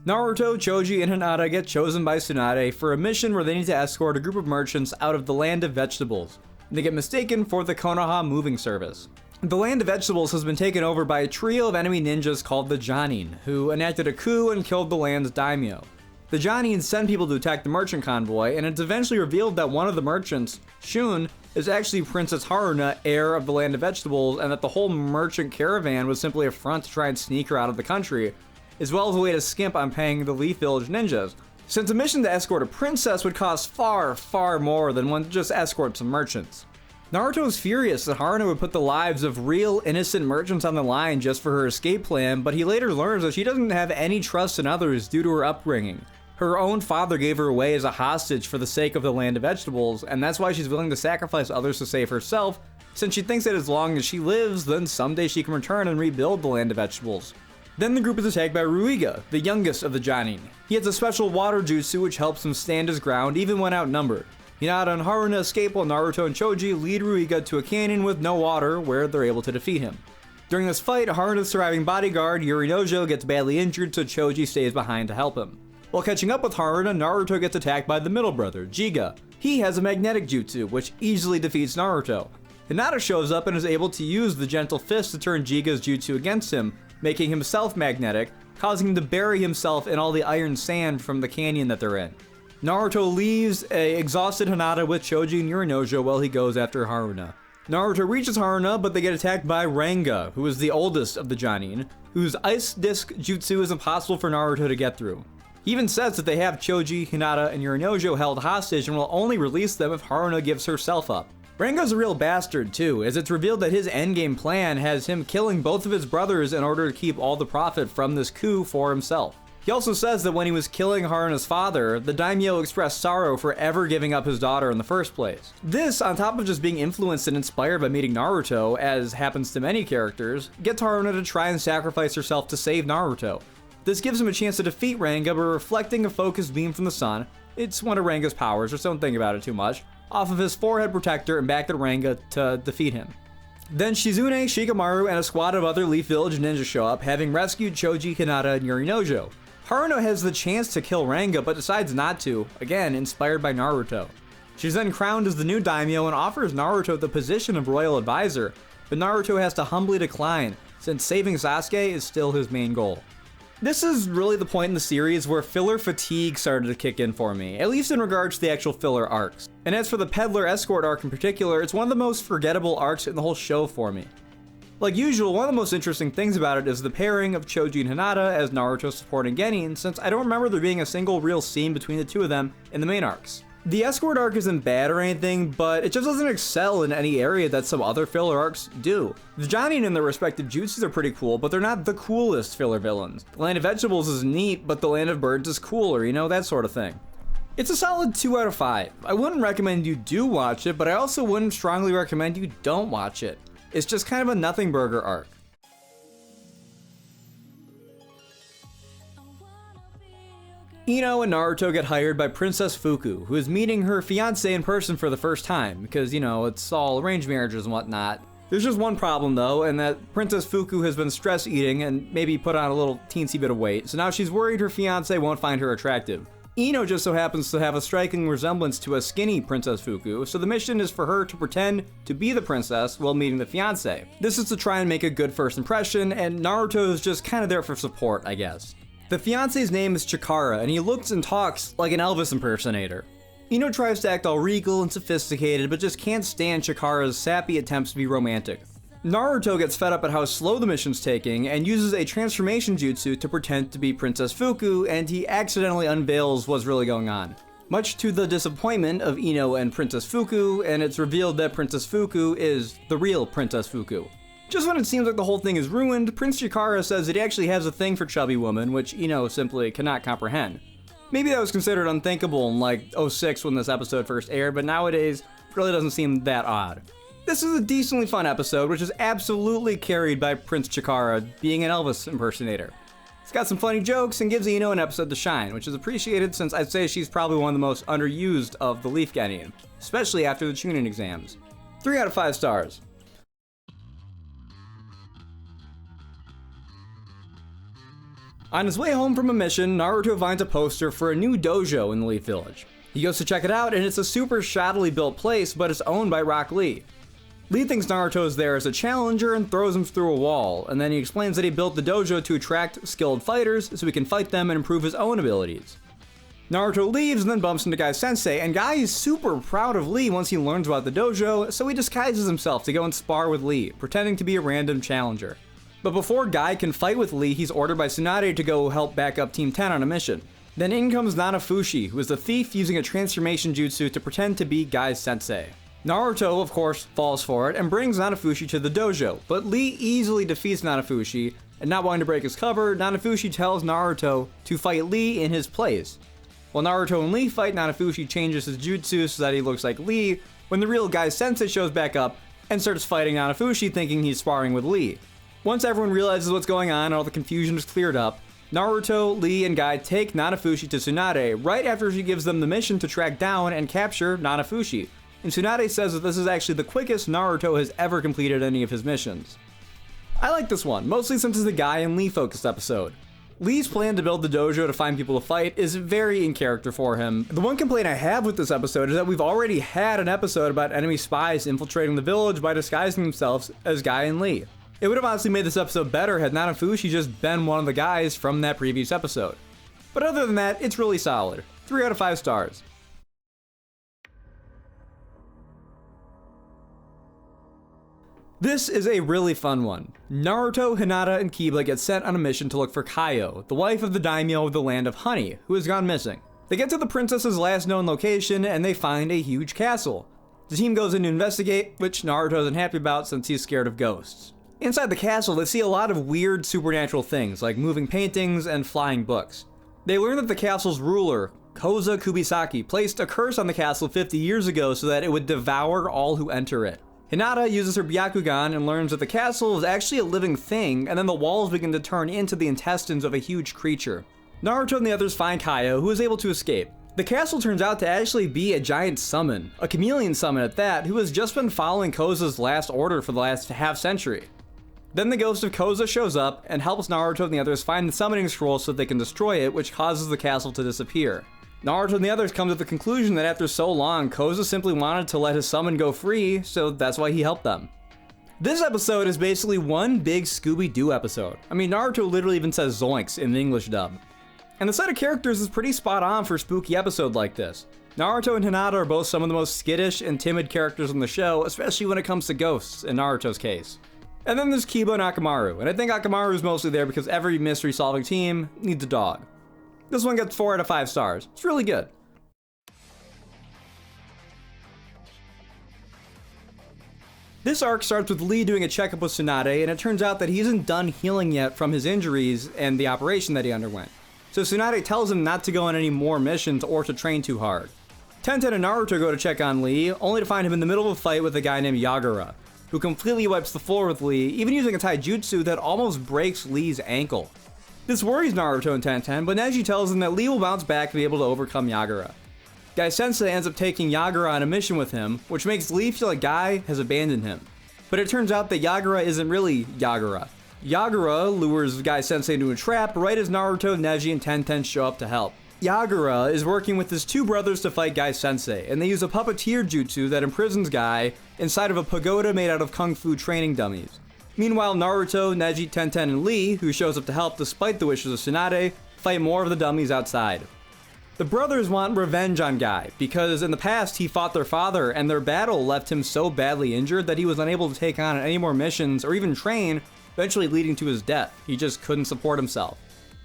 Naruto, Choji, and Hinata get chosen by Tsunade for a mission where they need to escort a group of merchants out of the Land of Vegetables. They get mistaken for the Konoha moving service. The Land of Vegetables has been taken over by a trio of enemy ninjas called the Jonin, who enacted a coup and killed the land's daimyo. The Jonin send people to attack the merchant convoy, and it's eventually revealed that one of the merchants, Shun, is actually Princess Haruna, heir of the Land of Vegetables, and that the whole merchant caravan was simply a front to try and sneak her out of the country, as well as a way to skimp on paying the Leaf Village ninjas, since a mission to escort a princess would cost far, far more than one to just escort some merchants. Naruto is furious that Haruna would put the lives of real innocent merchants on the line just for her escape plan, but he later learns that she doesn't have any trust in others due to her upbringing. Her own father gave her away as a hostage for the sake of the Land of Vegetables, and that's why she's willing to sacrifice others to save herself, since she thinks that as long as she lives, then someday she can return and rebuild the Land of Vegetables. Then the group is attacked by Ruiga, the youngest of the Jonin. He has a special water jutsu which helps him stand his ground even when outnumbered. Hinata and Haruna escape while Naruto and Choji lead Ruiga to a canyon with no water where they're able to defeat him. During this fight, Haruna's surviving bodyguard, Yorinojo, gets badly injured, so Choji stays behind to help him. While catching up with Haruna, Naruto gets attacked by the middle brother, Jiga. He has a magnetic jutsu, which easily defeats Naruto. Hinata shows up and is able to use the gentle fist to turn Jiga's jutsu against him, making himself magnetic, causing him to bury himself in all the iron sand from the canyon that they're in. Naruto leaves a exhausted Hinata with Choji and Yorinojo while he goes after Haruna. Naruto reaches Haruna, but they get attacked by Ranga, who is the oldest of the Jonin, whose ice disc jutsu is impossible for Naruto to get through. He even says that they have Choji, Hinata, and Yorinojo held hostage and will only release them if Haruna gives herself up. Rango's a real bastard too, as it's revealed that his endgame plan has him killing both of his brothers in order to keep all the profit from this coup for himself. He also says that when he was killing Haruna's father, the daimyo expressed sorrow for ever giving up his daughter in the first place. This, on top of just being influenced and inspired by meeting Naruto, as happens to many characters, gets Haruna to try and sacrifice herself to save Naruto. This gives him a chance to defeat Ranga by reflecting a focused beam from the sun, it's one of Ranga's powers, just don't think about it too much, off of his forehead protector and back at Ranga to defeat him. Then Shizune, Shikamaru, and a squad of other Leaf Village ninjas show up, having rescued Choji, Hinata, and Yorinojo. Haruna has the chance to kill Ranga, but decides not to, again inspired by Naruto. She's then crowned as the new daimyo and offers Naruto the position of royal advisor, but Naruto has to humbly decline, since saving Sasuke is still his main goal. This is really the point in the series where filler fatigue started to kick in for me, at least in regards to the actual filler arcs. And as for the Peddler Escort arc in particular, it's one of the most forgettable arcs in the whole show for me. Like usual, one of the most interesting things about it is the pairing of Choji and Hinata as Naruto supporting Genin, since I don't remember there being a single real scene between the two of them in the main arcs. The Escort arc isn't bad or anything, but it just doesn't excel in any area that some other filler arcs do. The Jonin and their respective jutsus are pretty cool, but they're not the coolest filler villains. The Land of Vegetables is neat, but the Land of Birds is cooler, you know, that sort of thing. It's a solid 2 out of 5. I wouldn't recommend you do watch it, but I also wouldn't strongly recommend you don't watch it. It's just kind of a nothing burger arc. Ino and Naruto get hired by Princess Fuku, who is meeting her fiancé in person for the first time, because, you know, it's all arranged marriages and whatnot. There's just one problem though, and that Princess Fuku has been stress eating and maybe put on a little teensy bit of weight, so now she's worried her fiancé won't find her attractive. Ino just so happens to have a striking resemblance to a skinny Princess Fuku, so the mission is for her to pretend to be the princess while meeting the fiancé. This is to try and make a good first impression, and Naruto is just kind of there for support, I guess. The fiancé's name is Chikara, and he looks and talks like an Elvis impersonator. Ino tries to act all regal and sophisticated, but just can't stand Chikara's sappy attempts to be romantic. Naruto gets fed up at how slow the mission's taking and uses a transformation jutsu to pretend to be Princess Fuku, and he accidentally unveils what's really going on. Much to the disappointment of Ino and Princess Fuku, and it's revealed that Princess Fuku is the real Princess Fuku. Just when it seems like the whole thing is ruined, Prince Chikara says that he actually has a thing for chubby women, which Ino simply cannot comprehend. Maybe that was considered unthinkable in like '06 when this episode first aired, but nowadays it really doesn't seem that odd. This is a decently fun episode, which is absolutely carried by Prince Chikara being an Elvis impersonator. It's got some funny jokes and gives Ino an episode to shine, which is appreciated since I'd say she's probably one of the most underused of the Leaf Genin, especially after the Chunin exams. 3 out of 5 stars. On his way home from a mission, Naruto finds a poster for a new dojo in the Leaf Village. He goes to check it out, and it's a super shoddily built place, but it's owned by Rock Lee. Lee thinks Naruto is there as a challenger and throws him through a wall, and then he explains that he built the dojo to attract skilled fighters so he can fight them and improve his own abilities. Naruto leaves and then bumps into Guy's sensei, and Guy is super proud of Lee once he learns about the dojo, so he disguises himself to go and spar with Lee, pretending to be a random challenger. But before Guy can fight with Lee, he's ordered by Tsunade to go help back up Team 10 on a mission. Then in comes Nanafushi, who is the thief using a transformation jutsu to pretend to be Guy's sensei. Naruto, of course, falls for it and brings Nanafushi to the dojo, but Lee easily defeats Nanafushi, and not wanting to break his cover, Nanafushi tells Naruto to fight Lee in his place. While Naruto and Lee fight, Nanafushi changes his jutsu so that he looks like Lee, when the real Guy's sensei shows back up and starts fighting Nanafushi thinking he's sparring with Lee. Once everyone realizes what's going on and all the confusion is cleared up, Naruto, Lee, and Guy take Nanafushi to Tsunade right after she gives them the mission to track down and capture Nanafushi, and Tsunade says that this is actually the quickest Naruto has ever completed any of his missions. I like this one, mostly since it's a Guy and Lee focused episode. Lee's plan to build the dojo to find people to fight is very in character for him. The one complaint I have with this episode is that we've already had an episode about enemy spies infiltrating the village by disguising themselves as Guy and Lee. It would have honestly made this episode better had Nanafushi just been one of the guys from that previous episode. But other than that, it's really solid. 3 out of 5 stars. This is a really fun one. Naruto, Hinata, and Kiba get sent on a mission to look for Kaio, the wife of the daimyo of the land of Honey, who has gone missing. They get to the princess's last known location and they find a huge castle. The team goes in to investigate, which Naruto isn't happy about since he's scared of ghosts. Inside the castle, they see a lot of weird supernatural things like moving paintings and flying books. They learn that the castle's ruler, Koza Kubisaki, placed a curse on the castle 50 years ago so that it would devour all who enter it. Hinata uses her Byakugan and learns that the castle is actually a living thing, and then the walls begin to turn into the intestines of a huge creature. Naruto and the others find Kaio, who is able to escape. The castle turns out to actually be a giant summon, a chameleon summon at that, who has just been following Koza's last order for the last half century. Then the ghost of Koza shows up and helps Naruto and the others find the summoning scroll so they can destroy it, which causes the castle to disappear. Naruto and the others come to the conclusion that after so long, Koza simply wanted to let his summon go free, so that's why he helped them. This episode is basically one big Scooby-Doo episode. I mean, Naruto literally even says zoinks in the English dub. And the set of characters is pretty spot on for a spooky episode like this. Naruto and Hinata are both some of the most skittish and timid characters in the show, especially when it comes to ghosts, in Naruto's case. And then there's Kiba and Akamaru, and I think Akamaru is mostly there because every mystery-solving team needs a dog. This one gets 4 out of 5 stars. It's really good. This arc starts with Lee doing a checkup with Tsunade, and it turns out that he isn't done healing yet from his injuries and the operation that he underwent. So Tsunade tells him not to go on any more missions or to train too hard. Tenten and Naruto go to check on Lee, only to find him in the middle of a fight with a guy named Yagura, who completely wipes the floor with Lee, even using a taijutsu that almost breaks Lee's ankle. This worries Naruto and Tenten, but Neji tells him that Lee will bounce back and be able to overcome Yagura. Guy Sensei ends up taking Yagura on a mission with him, which makes Lee feel like Guy has abandoned him. But it turns out that Yagura isn't really Yagura. Yagura lures Guy Sensei into a trap right as Naruto, Neji, and Tenten show up to help. Yagura is working with his two brothers to fight Guy Sensei, and they use a puppeteer jutsu that imprisons Guy inside of a pagoda made out of kung fu training dummies. Meanwhile, Naruto, Neji, Tenten, and Lee, who shows up to help despite the wishes of Tsunade, fight more of the dummies outside. The brothers want revenge on Guy, because in the past he fought their father, and their battle left him so badly injured that he was unable to take on any more missions or even train, eventually leading to his death. He just couldn't support himself.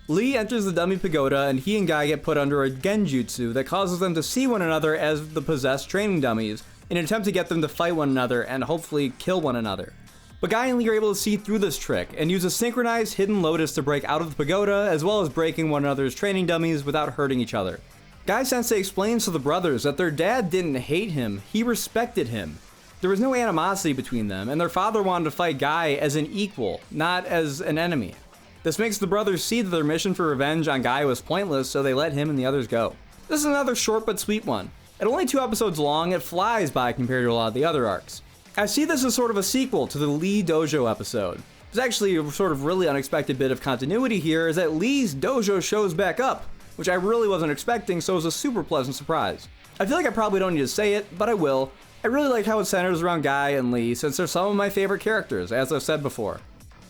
Lee enters the dummy pagoda, and he and Guy get put under a genjutsu that causes them to see one another as the possessed training dummies, in an attempt to get them to fight one another and hopefully kill one another. But Guy and Lee are able to see through this trick and use a synchronized hidden lotus to break out of the pagoda, as well as breaking one another's training dummies without hurting each other. Guy Sensei explains to the brothers that their dad didn't hate him, he respected him. There was no animosity between them, and their father wanted to fight Guy as an equal, not as an enemy. This makes the brothers see that their mission for revenge on Guy was pointless, so they let him and the others go. This is another short but sweet one. At only 2 episodes long, it flies by compared to a lot of the other arcs. I see this as sort of a sequel to the Lee Dojo episode. There's actually a sort of really unexpected bit of continuity here, is that Lee's dojo shows back up, which I really wasn't expecting, so it was a super pleasant surprise. I feel like I probably don't need to say it, but I will. I really like how it centers around Guy and Lee, since they're some of my favorite characters, as I've said before.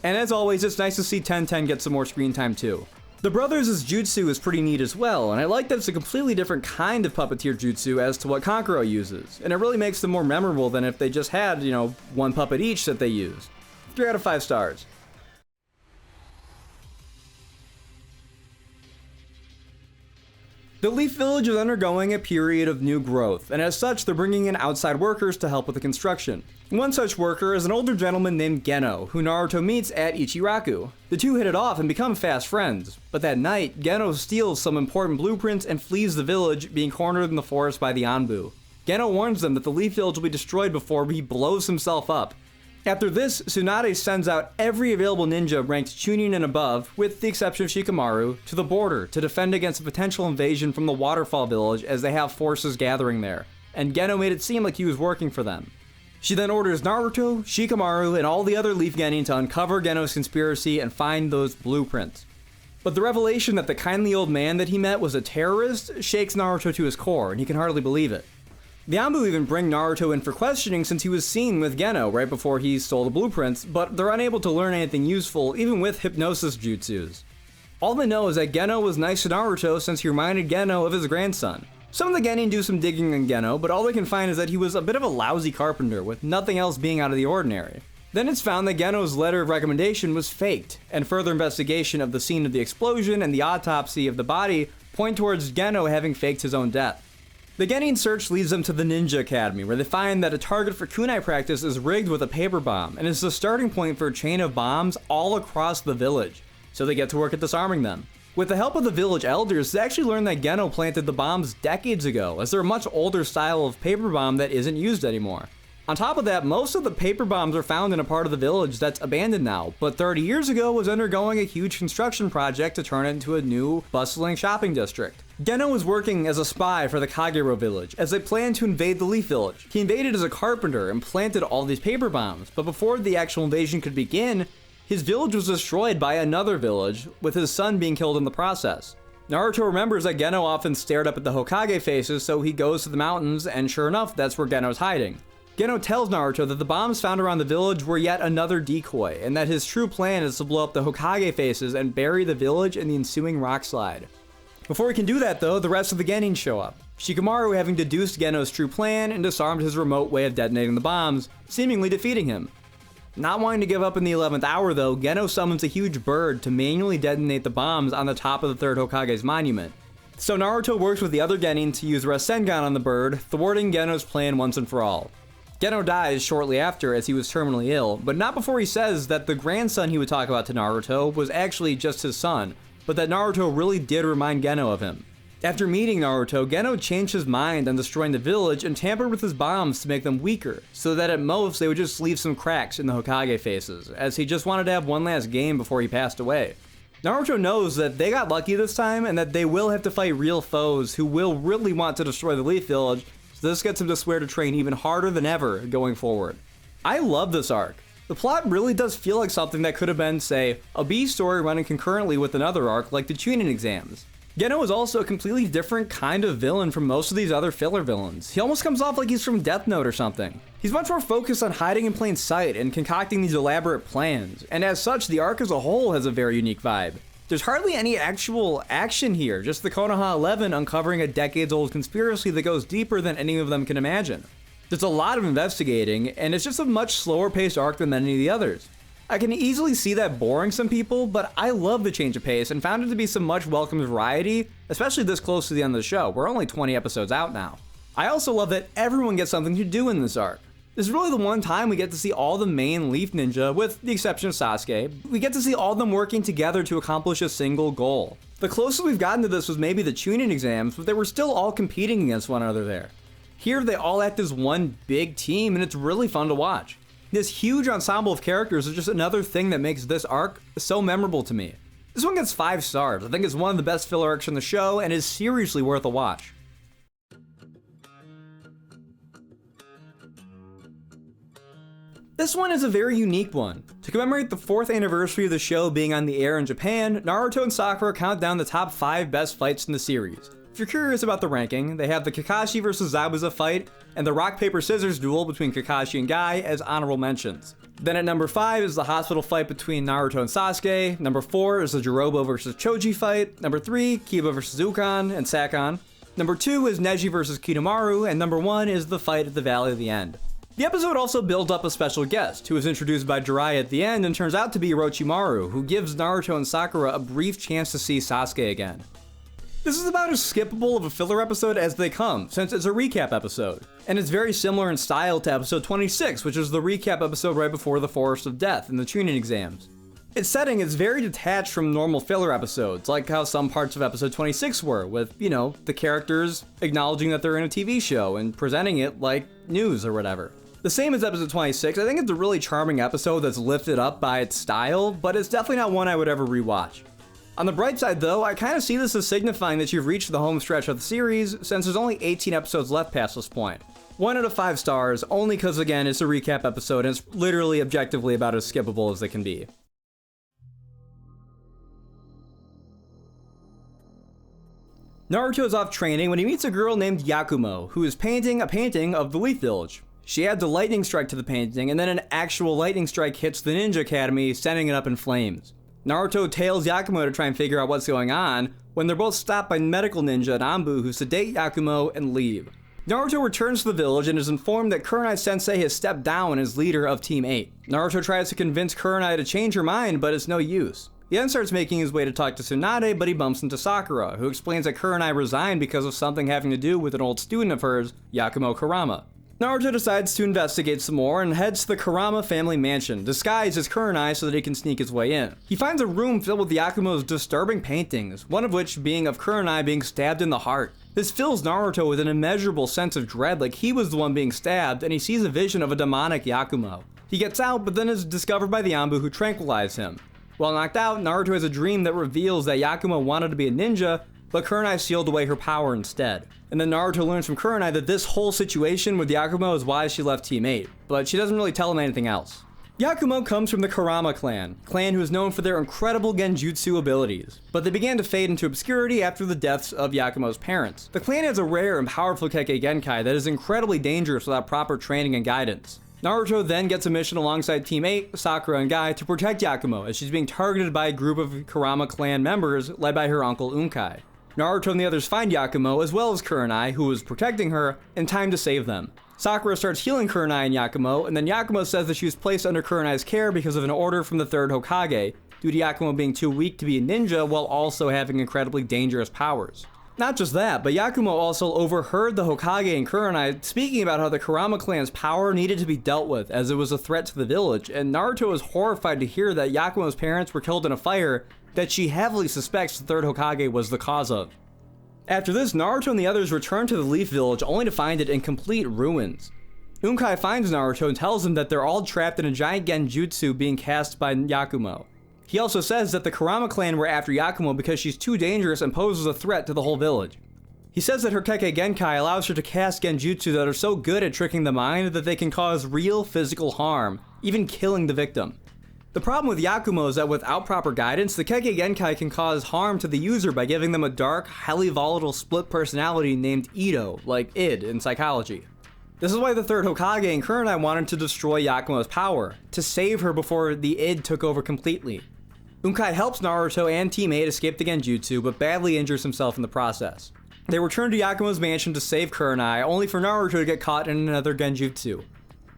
And as always, it's nice to see Tenten get some more screen time too. The brothers' jutsu is pretty neat as well, and I like that it's a completely different kind of puppeteer jutsu as to what Kankuro uses, and it really makes them more memorable than if they just had, one puppet each that they used. 3 out of 5 stars. The Leaf Village is undergoing a period of new growth, and as such, they're bringing in outside workers to help with the construction. One such worker is an older gentleman named Geno, who Naruto meets at Ichiraku. The two hit it off and become fast friends, but that night, Geno steals some important blueprints and flees the village, being cornered in the forest by the Anbu. Geno warns them that the Leaf Village will be destroyed before he blows himself up. After this, Tsunade sends out every available ninja ranked Chunin and above, with the exception of Shikamaru, to the border to defend against a potential invasion from the Waterfall Village as they have forces gathering there, and Geno made it seem like he was working for them. She then orders Naruto, Shikamaru, and all the other Leaf Genin to uncover Geno's conspiracy and find those blueprints. But the revelation that the kindly old man that he met was a terrorist shakes Naruto to his core, and he can hardly believe it. The Anbu even bring Naruto in for questioning since he was seen with Geno right before he stole the blueprints, but they're unable to learn anything useful even with hypnosis jutsus. All they know is that Geno was nice to Naruto since he reminded Geno of his grandson. Some of the Genin do some digging on Geno, but all they can find is that he was a bit of a lousy carpenter with nothing else being out of the ordinary. Then it's found that Geno's letter of recommendation was faked, and further investigation of the scene of the explosion and the autopsy of the body point towards Geno having faked his own death. The Genin search leads them to the Ninja Academy, where they find that a target for kunai practice is rigged with a paper bomb, and is the starting point for a chain of bombs all across the village, so they get to work at disarming them. With the help of the village elders, they actually learn that Geno planted the bombs decades ago, as they're a much older style of paper bomb that isn't used anymore. On top of that, most of the paper bombs are found in a part of the village that's abandoned now, but 30 years ago was undergoing a huge construction project to turn it into a new, bustling shopping district. Geno was working as a spy for the Kagero village, as they planned to invade the Leaf village. He invaded as a carpenter and planted all these paper bombs, but before the actual invasion could begin, his village was destroyed by another village, with his son being killed in the process. Naruto remembers that Geno often stared up at the Hokage faces, so he goes to the mountains, and sure enough, that's where Geno's hiding. Geno tells Naruto that the bombs found around the village were yet another decoy, and that his true plan is to blow up the Hokage faces and bury the village in the ensuing rock slide. Before he can do that though, the rest of the Genin show up, Shikamaru having deduced Geno's true plan and disarmed his remote way of detonating the bombs, seemingly defeating him. Not wanting to give up in the 11th hour though, Geno summons a huge bird to manually detonate the bombs on the top of the 3rd Hokage's monument. So Naruto works with the other Genin to use Rasengan on the bird, thwarting Geno's plan once and for all. Geno dies shortly after as he was terminally ill, but not before he says that the grandson he would talk about to Naruto was actually just his son, but that Naruto really did remind Geno of him. After meeting Naruto, Geno changed his mind on destroying the village and tampered with his bombs to make them weaker, so that at most they would just leave some cracks in the Hokage faces, as he just wanted to have one last game before he passed away. Naruto knows that they got lucky this time and that they will have to fight real foes who will really want to destroy the Leaf Village, so this gets him to swear to train even harder than ever going forward. I love this arc. The plot really does feel like something that could have been, say, a B story running concurrently with another arc like the Chunin exams. Geno is also a completely different kind of villain from most of these other filler villains. He almost comes off like he's from Death Note or something. He's much more focused on hiding in plain sight and concocting these elaborate plans, and as such, the arc as a whole has a very unique vibe. There's hardly any actual action here, just the Konoha 11 uncovering a decades-old conspiracy that goes deeper than any of them can imagine. There's a lot of investigating, and it's just a much slower-paced arc than any of the others. I can easily see that boring some people, but I love the change of pace and found it to be some much welcomed variety, especially this close to the end of the show. We're only 20 episodes out now. I also love that everyone gets something to do in this arc. This is really the one time we get to see all the main Leaf Ninja, with the exception of Sasuke. We get to see all of them working together to accomplish a single goal. The closest we've gotten to this was maybe the Chunin exams, but they were still all competing against one another there. Here they all act as one big team, and it's really fun to watch. This huge ensemble of characters is just another thing that makes this arc so memorable to me. This one gets 5 stars. I think it's one of the best filler arcs in the show, and is seriously worth a watch. This one is a very unique one. To commemorate the 4th anniversary of the show being on the air in Japan, Naruto and Sakura count down the top 5 best fights in the series. If you're curious about the ranking, they have the Kakashi vs Zabuza fight, and the rock paper scissors duel between Kakashi and Guy as honorable mentions. Then at number 5 is the hospital fight between Naruto and Sasuke, number 4 is the Jirobo vs Choji fight, number 3, Kiba vs Ukon and Sakon, number 2 is Neji vs Kidomaru, and number 1 is the fight at the Valley of the End. The episode also builds up a special guest, who is introduced by Jiraiya at the end and turns out to be Orochimaru, who gives Naruto and Sakura a brief chance to see Sasuke again. This is about as skippable of a filler episode as they come, since it's a recap episode, and it's very similar in style to episode 26, which is the recap episode right before the Forest of Death and the Chunin exams. Its setting is very detached from normal filler episodes, like how some parts of episode 26 were, with, the characters acknowledging that they're in a TV show and presenting it like news or whatever. The same as episode 26, I think it's a really charming episode that's lifted up by its style, but it's definitely not one I would ever rewatch. On the bright side though, I kind of see this as signifying that you've reached the home stretch of the series, since there's only 18 episodes left past this point. 1 out of 5 stars, only because again, it's a recap episode and it's literally objectively about as skippable as they can be. Naruto is off training when he meets a girl named Yakumo, who is painting a painting of the Leaf Village. She adds a lightning strike to the painting, and then an actual lightning strike hits the Ninja Academy, sending it up in flames. Naruto tails Yakumo to try and figure out what's going on, when they're both stopped by medical ninja and Anbu who sedate Yakumo and leave. Naruto returns to the village and is informed that Kurenai-sensei has stepped down as leader of Team 8. Naruto tries to convince Kurenai to change her mind, but it's no use. He then starts making his way to talk to Tsunade, but he bumps into Sakura, who explains that Kurenai resigned because of something having to do with an old student of hers, Yakumo Kurama. Naruto decides to investigate some more and heads to the Kurama family mansion, disguised as Kurenai so that he can sneak his way in. He finds a room filled with Yakumo's disturbing paintings, one of which being of Kurenai being stabbed in the heart. This fills Naruto with an immeasurable sense of dread, like he was the one being stabbed, and he sees a vision of a demonic Yakumo. He gets out, but then is discovered by the Anbu, who tranquilize him. While knocked out, Naruto has a dream that reveals that Yakumo wanted to be a ninja, but Kurenai sealed away her power instead. And then Naruto learns from Kurenai that this whole situation with Yakumo is why she left Team 8, but she doesn't really tell him anything else. Yakumo comes from the Kurama clan who is known for their incredible genjutsu abilities, but they began to fade into obscurity after the deaths of Yakumo's parents. The clan has a rare and powerful Kekkei Genkai that is incredibly dangerous without proper training and guidance. Naruto then gets a mission alongside Team 8, Sakura and Guy, to protect Yakumo as she's being targeted by a group of Kurama clan members led by her uncle Unkai. Naruto and the others find Yakumo as well as Kurenai, who is protecting her, in time to save them. Sakura starts healing Kurenai and Yakumo, and then Yakumo says that she was placed under Kurenai's care because of an order from the third Hokage, due to Yakumo being too weak to be a ninja while also having incredibly dangerous powers. Not just that, but Yakumo also overheard the Hokage and Kurenai speaking about how the Kurama clan's power needed to be dealt with as it was a threat to the village, and Naruto is horrified to hear that Yakumo's parents were killed in a fire that she heavily suspects the third Hokage was the cause of. After this, Naruto and the others return to the Leaf Village only to find it in complete ruins. Unkai finds Naruto and tells him that they're all trapped in a giant genjutsu being cast by Yakumo. He also says that the Kurama clan were after Yakumo because she's too dangerous and poses a threat to the whole village. He says that her Kekkei Genkai allows her to cast genjutsu that are so good at tricking the mind that they can cause real physical harm, even killing the victim. The problem with Yakumo is that without proper guidance, the Kekkei Genkai can cause harm to the user by giving them a dark, highly volatile split personality named Ido, like id in psychology. This is why the third Hokage and Kurenai wanted to destroy Yakumo's power, to save her before the id took over completely. Unkai helps Naruto and Team 8 escape the genjutsu, but badly injures himself in the process. They return to Yakumo's mansion to save Kurenai, only for Naruto to get caught in another genjutsu.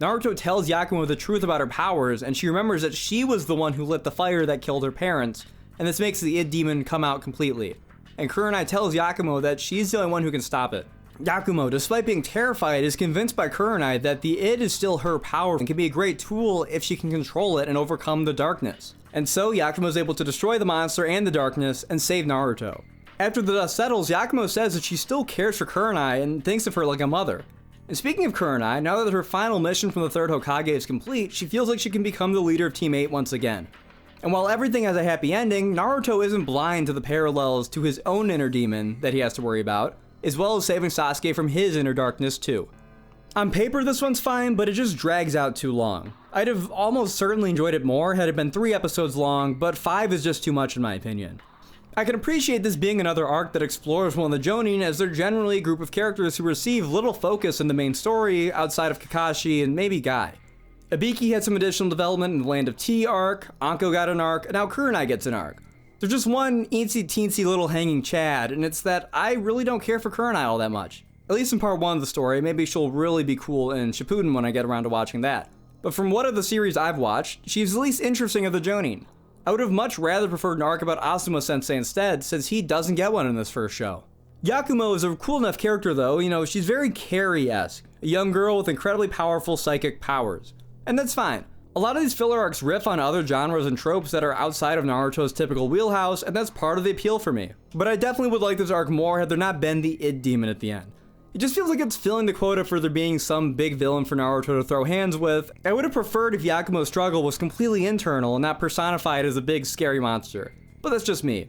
Naruto tells Yakumo the truth about her powers, and she remembers that she was the one who lit the fire that killed her parents, and this makes the id demon come out completely. And Kurenai tells Yakumo that she's the only one who can stop it. Yakumo, despite being terrified, is convinced by Kurenai that the id is still her power and can be a great tool if she can control it and overcome the darkness. And so Yakumo is able to destroy the monster and the darkness and save Naruto. After the dust settles, Yakumo says that she still cares for Kurenai and thinks of her like a mother. And speaking of Kurenai, now that her final mission from the third Hokage is complete, she feels like she can become the leader of Team 8 once again. And while everything has a happy ending, Naruto isn't blind to the parallels to his own inner demon that he has to worry about, as well as saving Sasuke from his inner darkness too. On paper this one's fine, but it just drags out too long. I'd have almost certainly enjoyed it more had it been 3 episodes long, but 5 is just too much in my opinion. I can appreciate this being another arc that explores one of the Jonin, as they're generally a group of characters who receive little focus in the main story outside of Kakashi and maybe Guy. Ibiki had some additional development in the Land of Tea arc, Anko got an arc, and now Kurenai gets an arc. There's just one eensy teensy little hanging chad, and it's that I really don't care for Kurenai all that much. At least in part 1 of the story, maybe she'll really be cool in Shippuden when I get around to watching that. But from what of the series I've watched, she's the least interesting of the Jonin. I would have much rather preferred an arc about Asuma Sensei instead, since he doesn't get one in this first show. Yakumo is a cool enough character though, she's very Carrie-esque, a young girl with incredibly powerful psychic powers. And that's fine. A lot of these filler arcs riff on other genres and tropes that are outside of Naruto's typical wheelhouse, and that's part of the appeal for me. But I definitely would like this arc more had there not been the id demon at the end. It just feels like it's filling the quota for there being some big villain for Naruto to throw hands with. I would have preferred if Yakumo's struggle was completely internal and not personified as a big scary monster. But that's just me.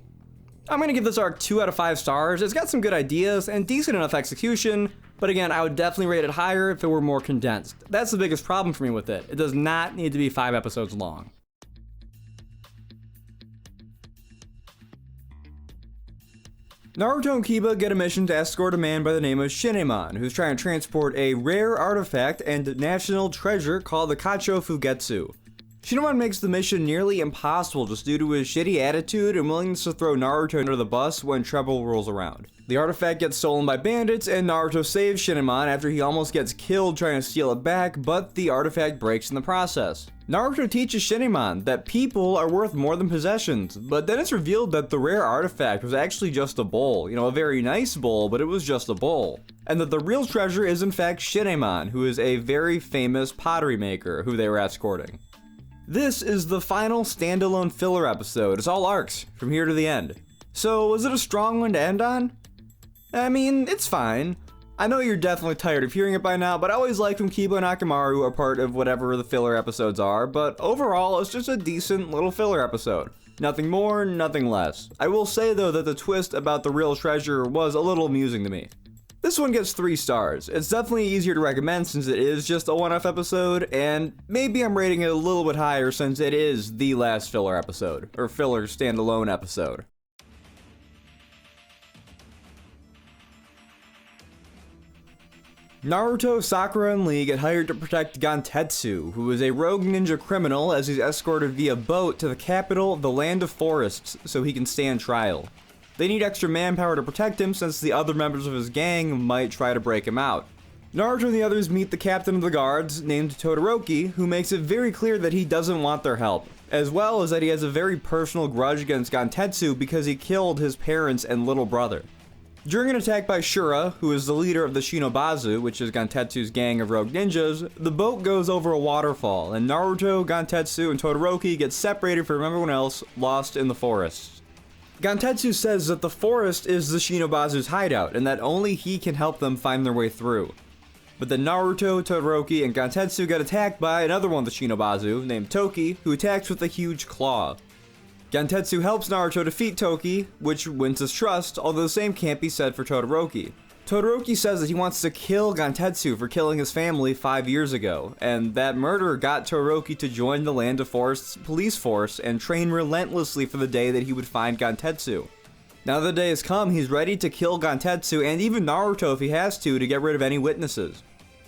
I'm gonna give this arc 2 out of 5 stars. It's got some good ideas and decent enough execution, but again, I would definitely rate it higher if it were more condensed. That's the biggest problem for me with it. It does not need to be 5 episodes long. Naruto and Kiba get a mission to escort a man by the name of Shinemon, who's trying to transport a rare artifact and national treasure called the Kacho Fugetsu. Shino makes the mission nearly impossible just due to his shitty attitude and willingness to throw Naruto under the bus when trouble rolls around. The artifact gets stolen by bandits, and Naruto saves Shino after he almost gets killed trying to steal it back, but the artifact breaks in the process. Naruto teaches Shino that people are worth more than possessions, but then it's revealed that the rare artifact was actually just a bowl. You know, a very nice bowl, but it was just a bowl. And that the real treasure is in fact Shino, who is a very famous pottery maker who they were escorting. This is the final standalone filler episode. It's all arcs, from here to the end. So, was it a strong one to end on? I mean, it's fine. I know you're definitely tired of hearing it by now, but I always like when Kiba and Akamaru are part of whatever the filler episodes are, but overall, it's just a decent little filler episode. Nothing more, nothing less. I will say though that the twist about the real treasure was a little amusing to me. This one gets 3 stars. It's definitely easier to recommend since it is just a one-off episode, and maybe I'm rating it a little bit higher since it is the last filler episode, or filler standalone episode. Naruto, Sakura, and Lee get hired to protect Gantetsu, who is a rogue ninja criminal as he's escorted via boat to the capital of the Land of Forests so he can stand trial. They need extra manpower to protect him since the other members of his gang might try to break him out. Naruto and the others meet the captain of the guards, named Todoroki, who makes it very clear that he doesn't want their help, as well as that he has a very personal grudge against Gantetsu because he killed his parents and little brother. During an attack by Shura, who is the leader of the Shinobazu, which is Gantetsu's gang of rogue ninjas, the boat goes over a waterfall, and Naruto, Gantetsu, and Todoroki get separated from everyone else, lost in the forests. Gantetsu says that the forest is the Shinobazu's hideout, and that only he can help them find their way through. But then Naruto, Todoroki, and Gantetsu get attacked by another one of the Shinobazu, named Toki, who attacks with a huge claw. Gantetsu helps Naruto defeat Toki, which wins his trust, although the same can't be said for Todoroki. Todoroki says that he wants to kill Gantetsu for killing his family 5 years ago, and that murder got Todoroki to join the Land of Forest's police force and train relentlessly for the day that he would find Gantetsu. Now that the day has come, he's ready to kill Gantetsu and even Naruto if he has to get rid of any witnesses.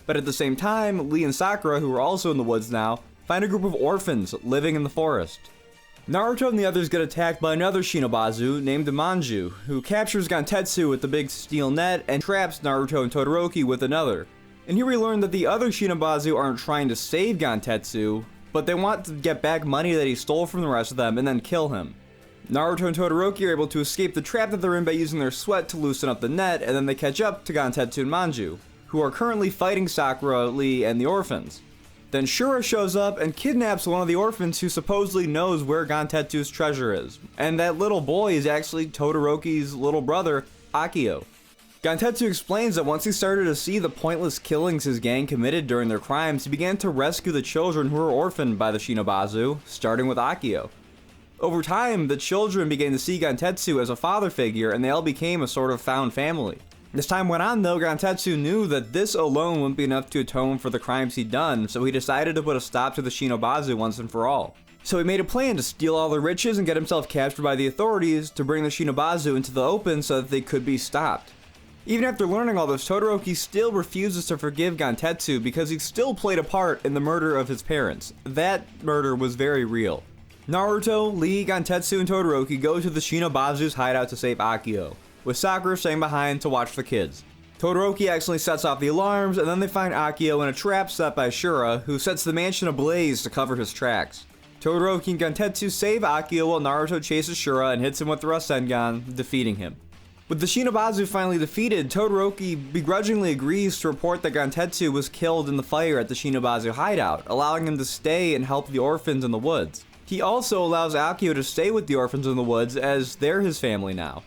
But at the same time, Lee and Sakura, who are also in the woods now, find a group of orphans living in the forest. Naruto and the others get attacked by another Shinobazu named Manju, who captures Gantetsu with the big steel net and traps Naruto and Todoroki with another. And here we learn that the other Shinobazu aren't trying to save Gantetsu, but they want to get back money that he stole from the rest of them and then kill him. Naruto and Todoroki are able to escape the trap that they're in by using their sweat to loosen up the net, and then they catch up to Gantetsu and Manju, who are currently fighting Sakura, Lee, and the orphans. Then Shura shows up and kidnaps one of the orphans who supposedly knows where Gantetsu's treasure is. And that little boy is actually Todoroki's little brother, Akio. Gantetsu explains that once he started to see the pointless killings his gang committed during their crimes, he began to rescue the children who were orphaned by the Shinobazu, starting with Akio. Over time, the children began to see Gantetsu as a father figure, and they all became a sort of found family. As time went on though, Gantetsu knew that this alone wouldn't be enough to atone for the crimes he'd done, so he decided to put a stop to the Shinobazu once and for all. So he made a plan to steal all the riches and get himself captured by the authorities to bring the Shinobazu into the open so that they could be stopped. Even after learning all this, Todoroki still refuses to forgive Gantetsu because he still played a part in the murder of his parents. That murder was very real. Naruto, Lee, Gantetsu, and Todoroki go to the Shinobazu's hideout to save Akio, with Sakura staying behind to watch the kids. Todoroki accidentally sets off the alarms, and then they find Akio in a trap set by Shura, who sets the mansion ablaze to cover his tracks. Todoroki and Gantetsu save Akio while Naruto chases Shura and hits him with the Rasengan, defeating him. With the Shinobazu finally defeated, Todoroki begrudgingly agrees to report that Gantetsu was killed in the fire at the Shinobazu hideout, allowing him to stay and help the orphans in the woods. He also allows Akio to stay with the orphans in the woods as they're his family now.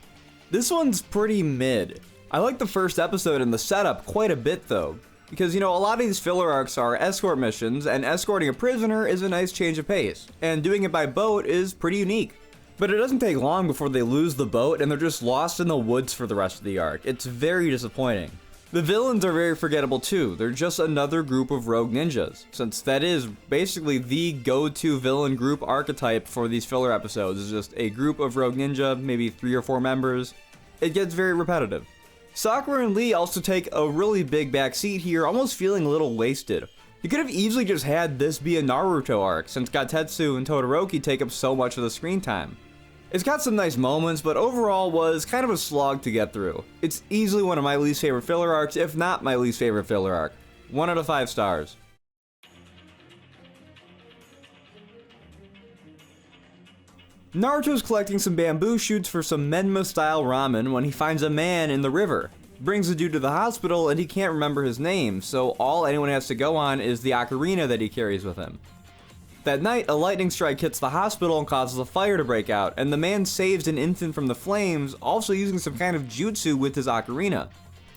This one's pretty mid. I like the first episode and the setup quite a bit though, because a lot of these filler arcs are escort missions, and escorting a prisoner is a nice change of pace, and doing it by boat is pretty unique. But it doesn't take long before they lose the boat and they're just lost in the woods for the rest of the arc. It's very disappointing. The villains are very forgettable too. They're just another group of rogue ninjas, since that is basically the go-to villain group archetype for these filler episodes. It's just a group of rogue ninja, maybe 3 or 4 members. It gets very repetitive. Sakura and Lee also take a really big backseat here, almost feeling a little wasted. You could have easily just had this be a Naruto arc, since Gatetsu and Todoroki take up so much of the screen time. It's got some nice moments, but overall was kind of a slog to get through. It's easily one of my least favorite filler arcs, if not my least favorite filler arc. 1 out of 5 stars. Naruto's collecting some bamboo shoots for some Menma-style ramen when he finds a man in the river. Brings the dude to the hospital and he can't remember his name, so all anyone has to go on is the ocarina that he carries with him. That night, a lightning strike hits the hospital and causes a fire to break out, and the man saves an infant from the flames, also using some kind of jutsu with his ocarina.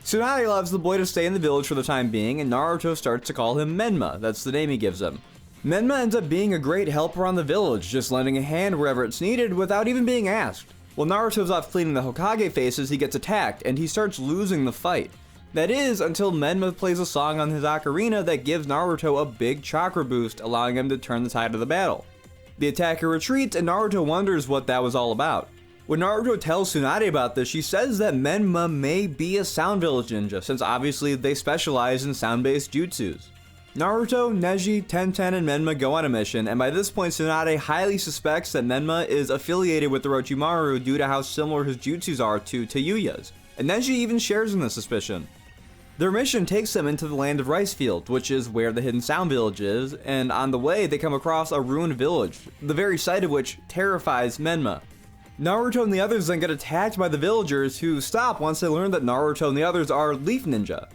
Tsunade allows the boy to stay in the village for the time being, and Naruto starts to call him Menma, that's the name he gives him. Menma ends up being a great helper on the village, just lending a hand wherever it's needed without even being asked. While Naruto's off cleaning the Hokage faces, he gets attacked, and he starts losing the fight. That is, until Menma plays a song on his ocarina that gives Naruto a big chakra boost, allowing him to turn the tide of the battle. The attacker retreats, and Naruto wonders what that was all about. When Naruto tells Tsunade about this, she says that Menma may be a Sound Village ninja, since obviously they specialize in sound-based jutsus. Naruto, Neji, Tenten, and Menma go on a mission, and by this point Tsunade highly suspects that Menma is affiliated with the Orochimaru due to how similar his jutsus are to Yuya's, and Neji even shares in the suspicion. Their mission takes them into the land of Rice Fields, which is where the hidden Sound Village is, and on the way they come across a ruined village, the very sight of which terrifies Menma. Naruto and the others then get attacked by the villagers, who stop once they learn that Naruto and the others are Leaf Ninja.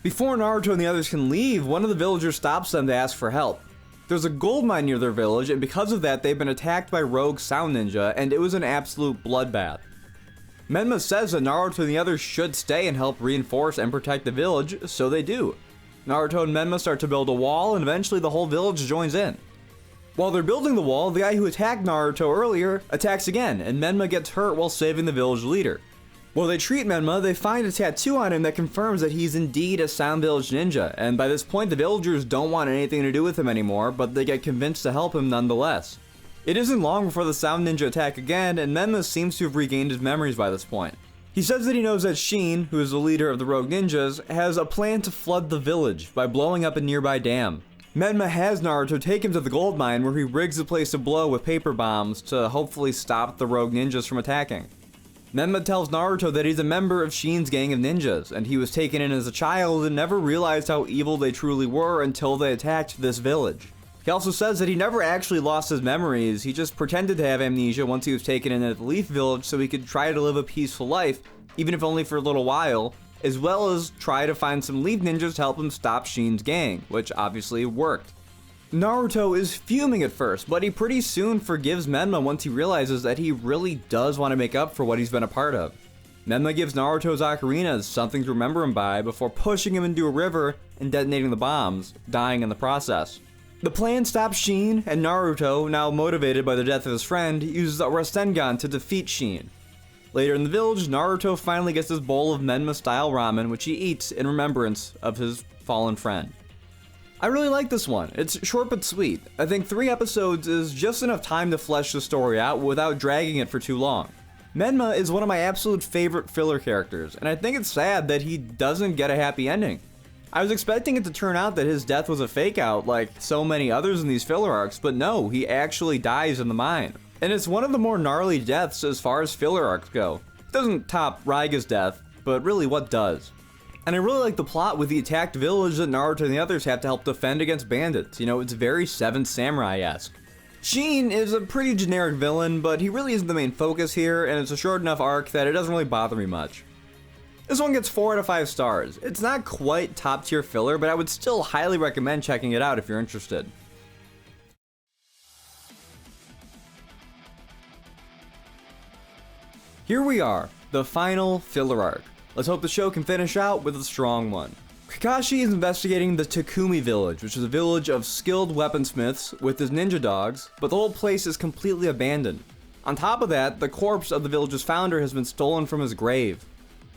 Before Naruto and the others can leave, one of the villagers stops them to ask for help. There's a gold mine near their village, and because of that they've been attacked by rogue Sound Ninja, and it was an absolute bloodbath. Menma says that Naruto and the others should stay and help reinforce and protect the village, so they do. Naruto and Menma start to build a wall, and eventually the whole village joins in. While they're building the wall, the guy who attacked Naruto earlier attacks again, and Menma gets hurt while saving the village leader. While they treat Menma, they find a tattoo on him that confirms that he's indeed a Sound Village ninja, and by this point the villagers don't want anything to do with him anymore, but they get convinced to help him nonetheless. It isn't long before the Sound Ninja attack again, and Menma seems to have regained his memories by this point. He says that he knows that Shin, who is the leader of the rogue ninjas, has a plan to flood the village by blowing up a nearby dam. Menma has Naruto take him to the gold mine where he rigs the place to blow with paper bombs to hopefully stop the rogue ninjas from attacking. Menma tells Naruto that he's a member of Shin's gang of ninjas, and he was taken in as a child and never realized how evil they truly were until they attacked this village. He also says that he never actually lost his memories, he just pretended to have amnesia once he was taken in at the Leaf Village so he could try to live a peaceful life, even if only for a little while, as well as try to find some Leaf Ninjas to help him stop Shin's gang, which obviously worked. Naruto is fuming at first, but he pretty soon forgives Menma once he realizes that he really does want to make up for what he's been a part of. Menma gives Naruto's ocarina as something to remember him by before pushing him into a river and detonating the bombs, dying in the process. The plan stops Shin, and Naruto, now motivated by the death of his friend, uses a Rasengan to defeat Shin. Later in the village, Naruto finally gets his bowl of Menma-style ramen, which he eats in remembrance of his fallen friend. I really like this one. It's short but sweet. I think 3 episodes is just enough time to flesh the story out without dragging it for too long. Menma is one of my absolute favorite filler characters, and I think it's sad that he doesn't get a happy ending. I was expecting it to turn out that his death was a fake out like so many others in these filler arcs, but no, he actually dies in the mine. And it's one of the more gnarly deaths as far as filler arcs go. It doesn't top Raiga's death, but really what does? And I really like the plot with the attacked village that Naruto and the others have to help defend against bandits. You know, it's very Seventh Samurai-esque. Shin is a pretty generic villain, but he really isn't the main focus here, and it's a short enough arc that it doesn't really bother me much. This one gets 4 out of 5 stars. It's not quite top tier filler, but I would still highly recommend checking it out if you're interested. Here we are, the final filler arc. Let's hope the show can finish out with a strong one. Kakashi is investigating the Takumi village, which is a village of skilled weaponsmiths with his ninja dogs, but the whole place is completely abandoned. On top of that, the corpse of the village's founder has been stolen from his grave.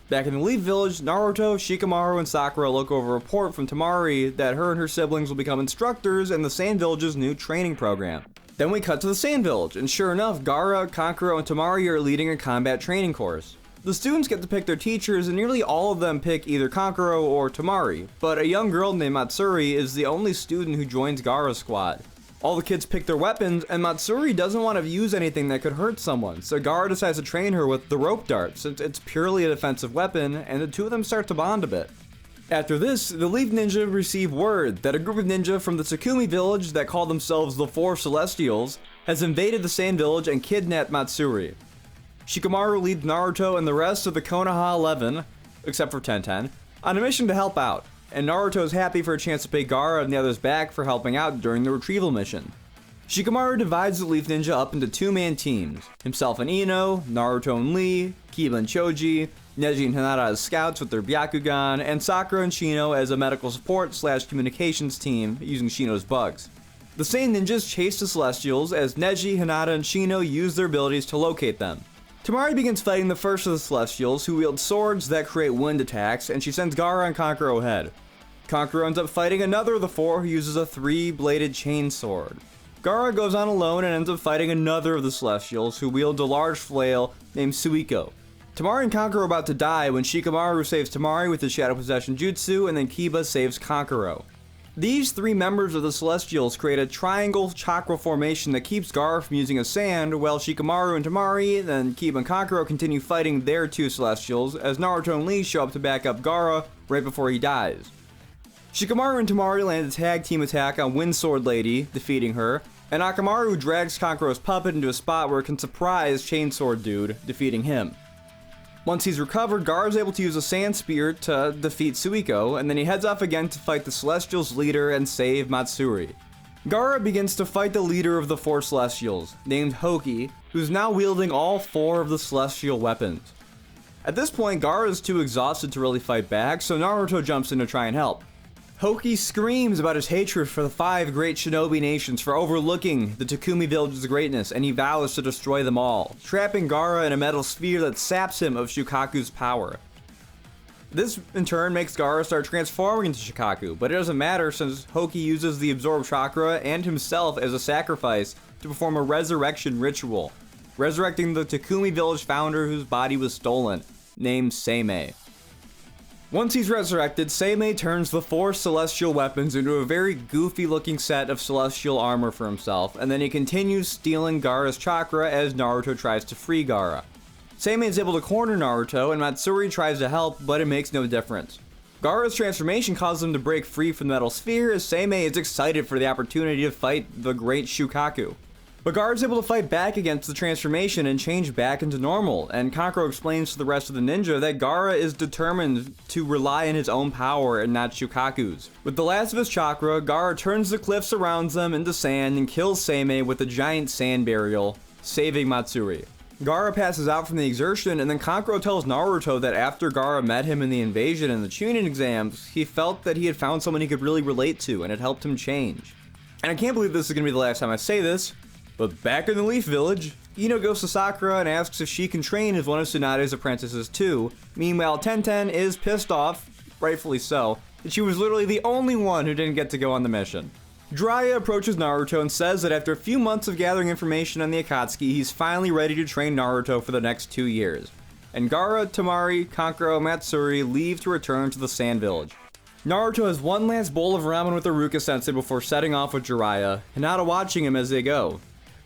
Back in the Leaf Village, Naruto, Shikamaru, and Sakura look over a report from Temari that her and her siblings will become instructors in the Sand Village's new training program. Then we cut to the Sand Village, and sure enough, Gaara, Kankuro, and Temari are leading a combat training course. The students get to pick their teachers, and nearly all of them pick either Kankuro or Temari, but a young girl named Matsuri is the only student who joins Gaara's squad. All the kids pick their weapons, and Matsuri doesn't want to use anything that could hurt someone, so Gaara decides to train her with the rope dart, since it's purely a defensive weapon, and the two of them start to bond a bit. After this, the Leaf Ninja receive word that a group of ninja from the Takumi village that call themselves the Four Celestials has invaded the Sand Village and kidnapped Matsuri. Shikamaru leads Naruto and the rest of the Konoha 11, except for Tenten, on a mission to help out, and Naruto is happy for a chance to pay Gaara and the others back for helping out during the retrieval mission. Shikamaru divides the Leaf Ninja up into two-man teams, himself and Ino, Naruto and Lee, Kiba and Choji, Neji and Hinata as scouts with their Byakugan, and Sakura and Shino as a medical support / communications team using Shino's bugs. The Sand Ninjas chase the Celestials as Neji, Hinata, and Shino use their abilities to locate them. Temari begins fighting the first of the Celestials, who wield swords that create wind attacks, and she sends Gaara and Kankuro ahead. Kankuro ends up fighting another of the four who uses a three-bladed chainsword. Gaara goes on alone and ends up fighting another of the Celestials, who wields a large flail named Suiko. Temari and Kankuro are about to die when Shikamaru saves Temari with his Shadow Possession Jutsu, and then Kiba saves Kankuro. These three members of the Celestials create a triangle chakra formation that keeps Gaara from using a sand, while Shikamaru and Temari, then Kiba and Kankuro continue fighting their two Celestials, as Naruto and Lee show up to back up Gaara right before he dies. Shikamaru and Temari land a tag team attack on Wind Sword Lady, defeating her, and Akamaru drags Kankuro's puppet into a spot where it can surprise Chainsword Dude, defeating him. Once he's recovered, Gaara is able to use a sand spear to defeat Suiko, and then he heads off again to fight the Celestials' leader and save Matsuri. Gaara begins to fight the leader of the four Celestials, named Hoki, who's now wielding all four of the Celestial weapons. At this point, Gaara is too exhausted to really fight back, so Naruto jumps in to try and help. Hoki screams about his hatred for the 5 great shinobi nations for overlooking the Takumi village's greatness, and he vows to destroy them all, trapping Gaara in a metal sphere that saps him of Shukaku's power. This, in turn, makes Gaara start transforming into Shukaku, but it doesn't matter since Hoki uses the absorbed chakra and himself as a sacrifice to perform a resurrection ritual, resurrecting the Takumi village founder whose body was stolen, named Seimei. Once he's resurrected, Seimei turns the 4 celestial weapons into a very goofy looking set of celestial armor for himself, and then he continues stealing Gaara's chakra as Naruto tries to free Gaara. Seimei is able to corner Naruto, and Matsuri tries to help, but it makes no difference. Gaara's transformation causes him to break free from the metal sphere, as Seimei is excited for the opportunity to fight the great Shukaku. But Gaara is able to fight back against the transformation and change back into normal, and Kankuro explains to the rest of the ninja that Gaara is determined to rely on his own power and not Shukaku's. With the last of his chakra, Gaara turns the cliffs around them into sand and kills Seimei with a giant sand burial, saving Matsuri. Gaara passes out from the exertion, and then Kankuro tells Naruto that after Gaara met him in the invasion and the Chunin exams, he felt that he had found someone he could really relate to, and it helped him change. And I can't believe this is going to be the last time I say this, but back in the Leaf Village, Ino goes to Sakura and asks if she can train as one of Tsunade's apprentices too. Meanwhile, Tenten is pissed off, rightfully so, that she was literally the only one who didn't get to go on the mission. Jiraiya approaches Naruto and says that after a few months of gathering information on the Akatsuki, he's finally ready to train Naruto for the next 2 years. And Gaara, Temari, Kankuro, and Matsuri leave to return to the Sand Village. Naruto has one last bowl of ramen with Iruka-sensei before setting off with Jiraiya, Hinata watching him as they go.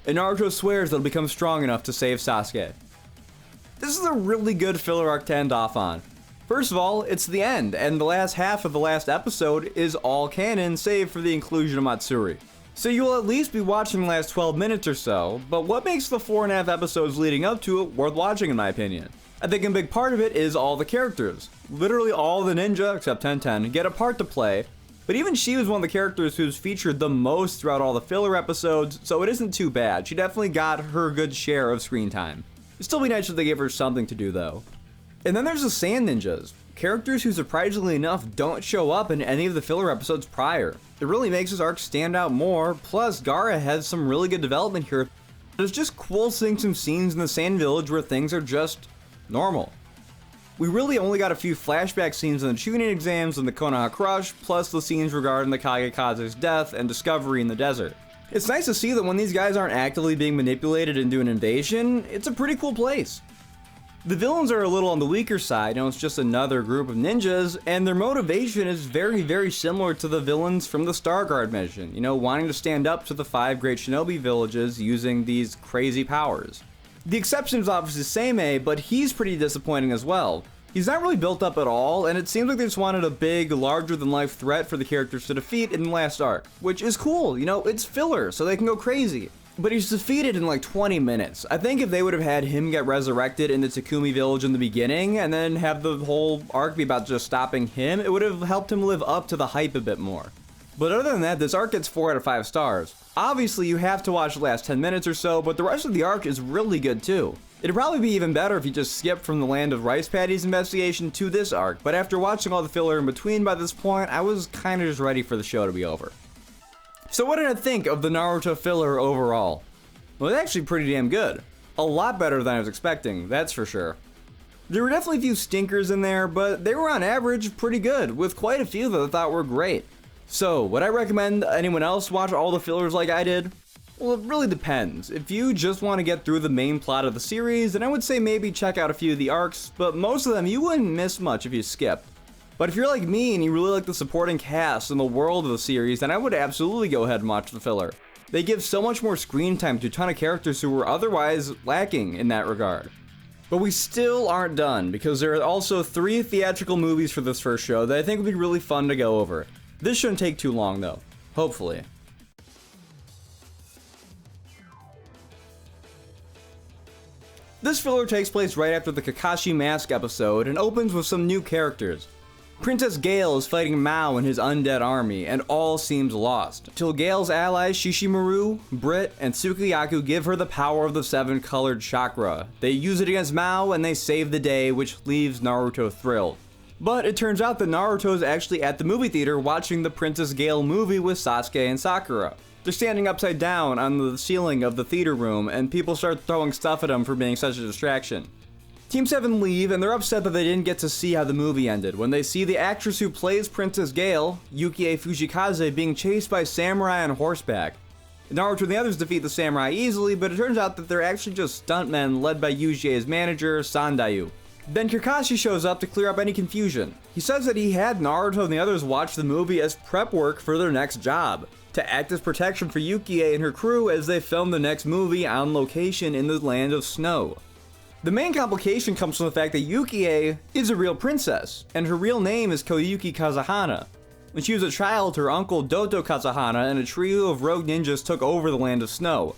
And Naruto swears that he'll become strong enough to save Sasuke. This is a really good filler arc to end off on. First of all, it's the end, and the last half of the last episode is all canon save for the inclusion of Matsuri. So you will at least be watching the last 12 minutes or so, but what makes the 4.5 episodes leading up to it worth watching in my opinion? I think a big part of it is all the characters. Literally all the ninja, except Tenten, get a part to play, but even she was one of the characters who's featured the most throughout all the filler episodes, so it isn't too bad. She definitely got her good share of screen time. It'd still be nice if they gave her something to do though. And then there's the Sand Ninjas, characters who surprisingly enough don't show up in any of the filler episodes prior. It really makes this arc stand out more, plus Gaara has some really good development here. It's just cool seeing some scenes in the Sand Village where things are just normal. We really only got a few flashback scenes in the Chunin exams and the Konoha Crush, plus the scenes regarding the Kagekaze's death and discovery in the desert. It's nice to see that when these guys aren't actively being manipulated into an invasion, it's a pretty cool place. The villains are a little on the weaker side, it's just another group of ninjas, and their motivation is very similar to the villains from the Starguard mission, wanting to stand up to the 5 great shinobi villages using these crazy powers. The exception is obviously Seimei, but he's pretty disappointing as well. He's not really built up at all, and it seems like they just wanted a big, larger-than-life threat for the characters to defeat in the last arc, which is cool, it's filler, so they can go crazy. But he's defeated in like 20 minutes. I think if they would have had him get resurrected in the Takumi village in the beginning, and then have the whole arc be about just stopping him, it would have helped him live up to the hype a bit more. But other than that, this arc gets 4 out of 5 stars. Obviously, you have to watch the last 10 minutes or so, but the rest of the arc is really good too. It'd probably be even better if you just skipped from the Land of Rice Paddies investigation to this arc, but after watching all the filler in between by this point, I was kinda just ready for the show to be over. So what did I think of the Naruto filler overall? Well, it's actually pretty damn good. A lot better than I was expecting, that's for sure. There were definitely a few stinkers in there, but they were on average pretty good, with quite a few that I thought were great. So, would I recommend anyone else watch all the fillers like I did? Well, it really depends. If you just want to get through the main plot of the series, then I would say maybe check out a few of the arcs, but most of them you wouldn't miss much if you skipped. But if you're like me and you really like the supporting cast and the world of the series, then I would absolutely go ahead and watch the filler. They give so much more screen time to a ton of characters who were otherwise lacking in that regard. But we still aren't done, because there are also 3 theatrical movies for this first show that I think would be really fun to go over. This shouldn't take too long though, hopefully. This filler takes place right after the Kakashi Mask episode and opens with some new characters. Princess Gale is fighting Mao and his undead army, and all seems lost, till Gale's allies Shishimaru, Brit, and Tsukuyaku give her the power of the 7-colored chakra. They use it against Mao and they save the day, which leaves Naruto thrilled. But it turns out that Naruto is actually at the movie theater watching the Princess Gale movie with Sasuke and Sakura. They're standing upside down on the ceiling of the theater room, and people start throwing stuff at them for being such a distraction. Team 7 leave, and they're upset that they didn't get to see how the movie ended when they see the actress who plays Princess Gale, Yukie Fujikaze, being chased by samurai on horseback. Naruto and the others defeat the samurai easily, but it turns out that they're actually just stuntmen led by Yujie's manager, Sandayu. Then Kakashi shows up to clear up any confusion. He says that he had Naruto and the others watch the movie as prep work for their next job, to act as protection for Yukie and her crew as they film the next movie on location in the Land of Snow. The main complication comes from the fact that Yukie is a real princess, and her real name is Koyuki Kazahana. When she was a child, her uncle Doto Kazahana and a trio of rogue ninjas took over the Land of Snow.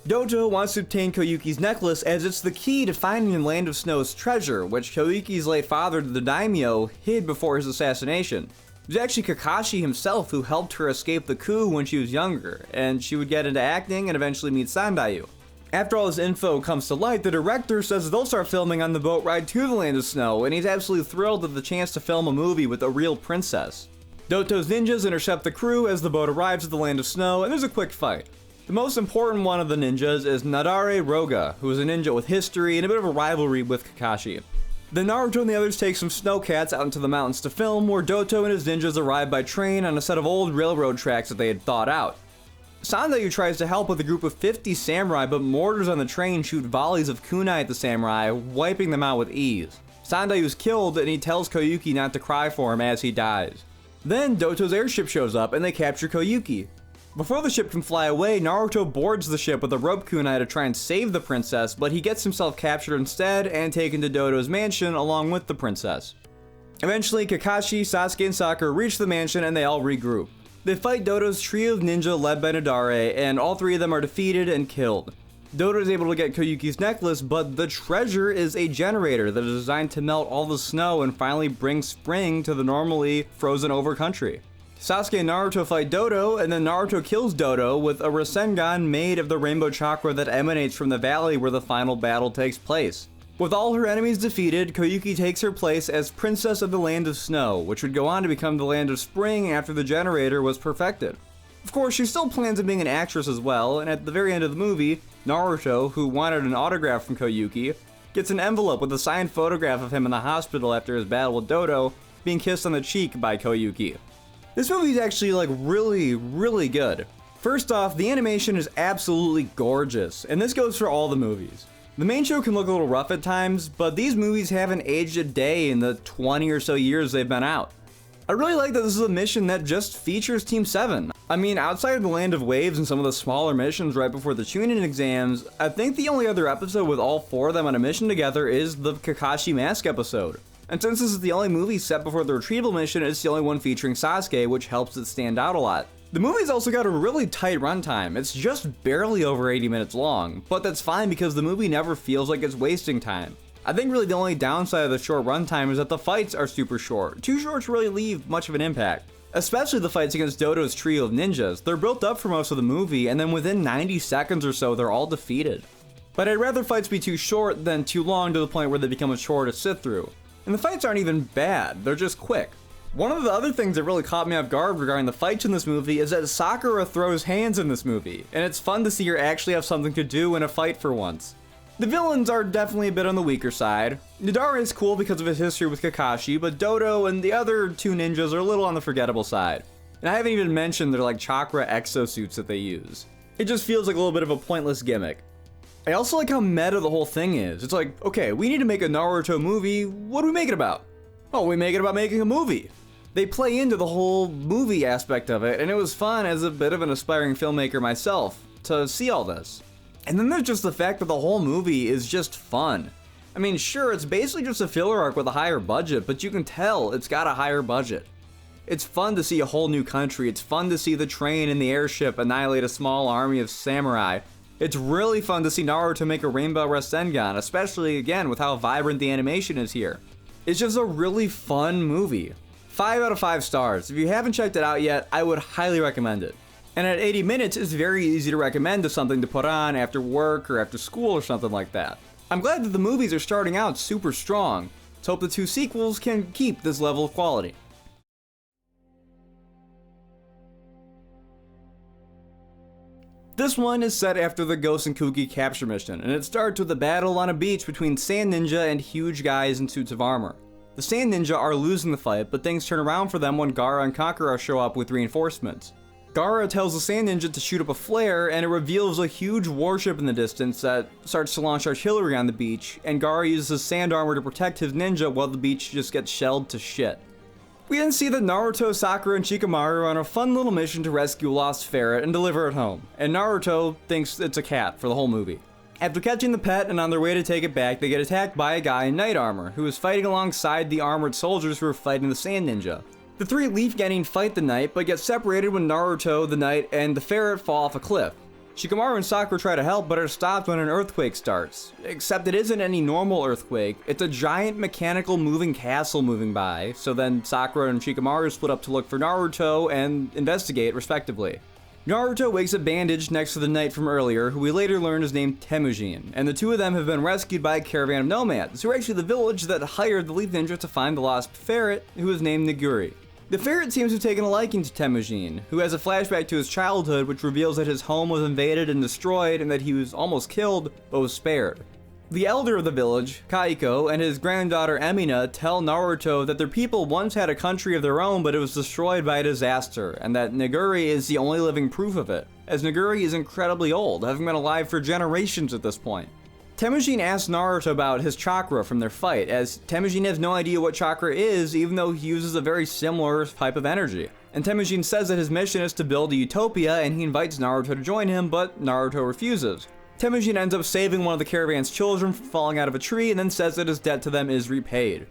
Doto wants to obtain Koyuki's necklace as it's the key to finding the Land of Snow's treasure, which Koyuki's late father, the daimyo, hid before his assassination. It was actually Kakashi himself who helped her escape the coup when she was younger, and she would get into acting and eventually meet Sandayu. After all this info comes to light, the director says they'll start filming on the boat ride to the Land of Snow, and he's absolutely thrilled at the chance to film a movie with a real princess. Doto's ninjas intercept the crew as the boat arrives at the Land of Snow, and there's a quick fight. The most important one of the ninjas is Nadare Roga, who is a ninja with history and a bit of a rivalry with Kakashi. Then Naruto and the others take some snowcats out into the mountains to film, where Doto and his ninjas arrive by train on a set of old railroad tracks that they had thawed out. Sandayu tries to help with a group of 50 samurai, but mortars on the train shoot volleys of kunai at the samurai, wiping them out with ease. Sandayu's killed, and he tells Koyuki not to cry for him as he dies. Then Doto's airship shows up, and they capture Koyuki. Before the ship can fly away, Naruto boards the ship with a rope kunai to try and save the princess, but he gets himself captured instead and taken to Doto's mansion along with the princess. Eventually, Kakashi, Sasuke, and Sakura reach the mansion and they all regroup. They fight Doto's trio of ninja led by Nadare, and all 3 of them are defeated and killed. Doto is able to get Koyuki's necklace, but the treasure is a generator that is designed to melt all the snow and finally bring spring to the normally frozen over country. Sasuke and Naruto fight Doto, and then Naruto kills Doto with a Rasengan made of the rainbow chakra that emanates from the valley where the final battle takes place. With all her enemies defeated, Koyuki takes her place as Princess of the Land of Snow, which would go on to become the Land of Spring after the generator was perfected. Of course, she still plans on being an actress as well, and at the very end of the movie, Naruto, who wanted an autograph from Koyuki, gets an envelope with a signed photograph of him in the hospital after his battle with Doto, being kissed on the cheek by Koyuki. This movie is actually really good. First off, the animation is absolutely gorgeous, and this goes for all the movies. The main show can look a little rough at times, but these movies haven't aged a day in the 20 or so years they've been out. I really like that this is a mission that just features Team 7. I mean, outside of the Land of Waves and some of the smaller missions right before the Chunin exams, I think the only other episode with all 4 of them on a mission together is the Kakashi Mask episode. And since this is the only movie set before the retrieval mission, it's the only one featuring Sasuke, which helps it stand out a lot. The movie's also got a really tight runtime. It's just barely over 80 minutes long, but that's fine because the movie never feels like it's wasting time. I think really the only downside of the short runtime is that the fights are super short. Too short to really leave much of an impact. Especially the fights against Dodo's trio of ninjas. They're built up for most of the movie, and then within 90 seconds or so, they're all defeated. But I'd rather fights be too short than too long to the point where they become a chore to sit through. And the fights aren't even bad, they're just quick. One of the other things that really caught me off guard regarding the fights in this movie is that Sakura throws hands in this movie, and it's fun to see her actually have something to do in a fight for once. The villains are definitely a bit on the weaker side. Nidara is cool because of his history with Kakashi, but Dodo and the other 2 ninjas are a little on the forgettable side. And I haven't even mentioned their like chakra exosuits that they use. It just feels like a little bit of a pointless gimmick. I also like how meta the whole thing is. It's like, okay, we need to make a Naruto movie, what do we make it about? Well, we make it about making a movie. They play into the whole movie aspect of it, and it was fun as a bit of an aspiring filmmaker myself to see all this. And then there's just the fact that the whole movie is just fun. I mean, sure, it's basically just a filler arc with a higher budget, but you can tell it's got a higher budget. It's fun to see a whole new country, it's fun to see the train and the airship annihilate a small army of samurai. It's really fun to see Naruto make a Rainbow Rasengan, especially again with how vibrant the animation is here. It's just a really fun movie. 5 out of 5 stars. If you haven't checked it out yet, I would highly recommend it. And at 80 minutes, it's very easy to recommend as something to put on after work or after school or something like that. I'm glad that the movies are starting out super strong. Let's hope the 2 sequels can keep this level of quality. This one is set after the Ghost and Coogi capture mission, and it starts with a battle on a beach between Sand Ninja and huge guys in suits of armor. The Sand Ninja are losing the fight, but things turn around for them when Gaara and Kankura show up with reinforcements. Gaara tells the Sand Ninja to shoot up a flare, and it reveals a huge warship in the distance that starts to launch artillery on the beach, and Gaara uses his sand armor to protect his ninja while the beach just gets shelled to shit. We then see that Naruto, Sakura, and Shikamaru are on a fun little mission to rescue a lost ferret and deliver it home, and Naruto thinks it's a cat for the whole movie. After catching the pet and on their way to take it back, they get attacked by a guy in knight armor, who is fighting alongside the armored soldiers who are fighting the Sand Ninja. The 3 Leaf Genin fight the knight, but get separated when Naruto, the knight, and the ferret fall off a cliff. Shikamaru and Sakura try to help, but are stopped when an earthquake starts. Except it isn't any normal earthquake, it's a giant mechanical moving castle moving by, so then Sakura and Shikamaru split up to look for Naruto and investigate, respectively. Naruto wakes up bandaged next to the knight from earlier, who we later learn is named Temujin, and the 2 of them have been rescued by a caravan of nomads, who are actually the village that hired the Leaf Ninja to find the lost ferret, who is named Niguri. The ferret seems to have taken a liking to Temujin, who has a flashback to his childhood which reveals that his home was invaded and destroyed and that he was almost killed, but was spared. The elder of the village, Kaiko, and his granddaughter Emina tell Naruto that their people once had a country of their own, but it was destroyed by a disaster, and that Niguri is the only living proof of it, as Niguri is incredibly old, having been alive for generations at this point. Temujin asks Naruto about his chakra from their fight, as Temujin has no idea what chakra is, even though he uses a very similar type of energy. And Temujin says that his mission is to build a utopia, and he invites Naruto to join him, but Naruto refuses. Temujin ends up saving one of the caravan's children from falling out of a tree, and then says that his debt to them is repaid.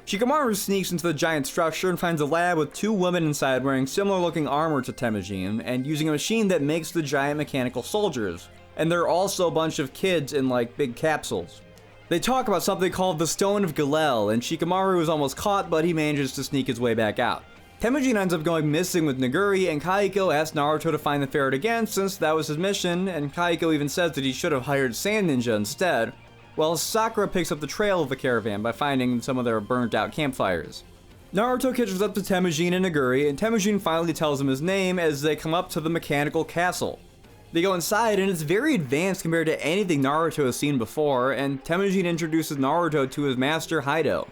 Shikamaru sneaks into the giant structure and finds a lab with 2 women inside wearing similar looking armor to Temujin, and using a machine that makes the giant mechanical soldiers. And there are also a bunch of kids in like big capsules. They talk about something called the Stone of Galel, and Shikamaru is almost caught, but he manages to sneak his way back out. Temujin ends up going missing with Niguri, and Kaiko asks Naruto to find the ferret again since that was his mission, and Kaiko even says that he should have hired Sand Ninja instead, while Sakura picks up the trail of the caravan by finding some of their burnt out campfires. Naruto catches up to Temujin and Niguri, and Temujin finally tells him his name as they come up to the mechanical castle. They go inside, and it's very advanced compared to anything Naruto has seen before, and Temujin introduces Naruto to his master Haido.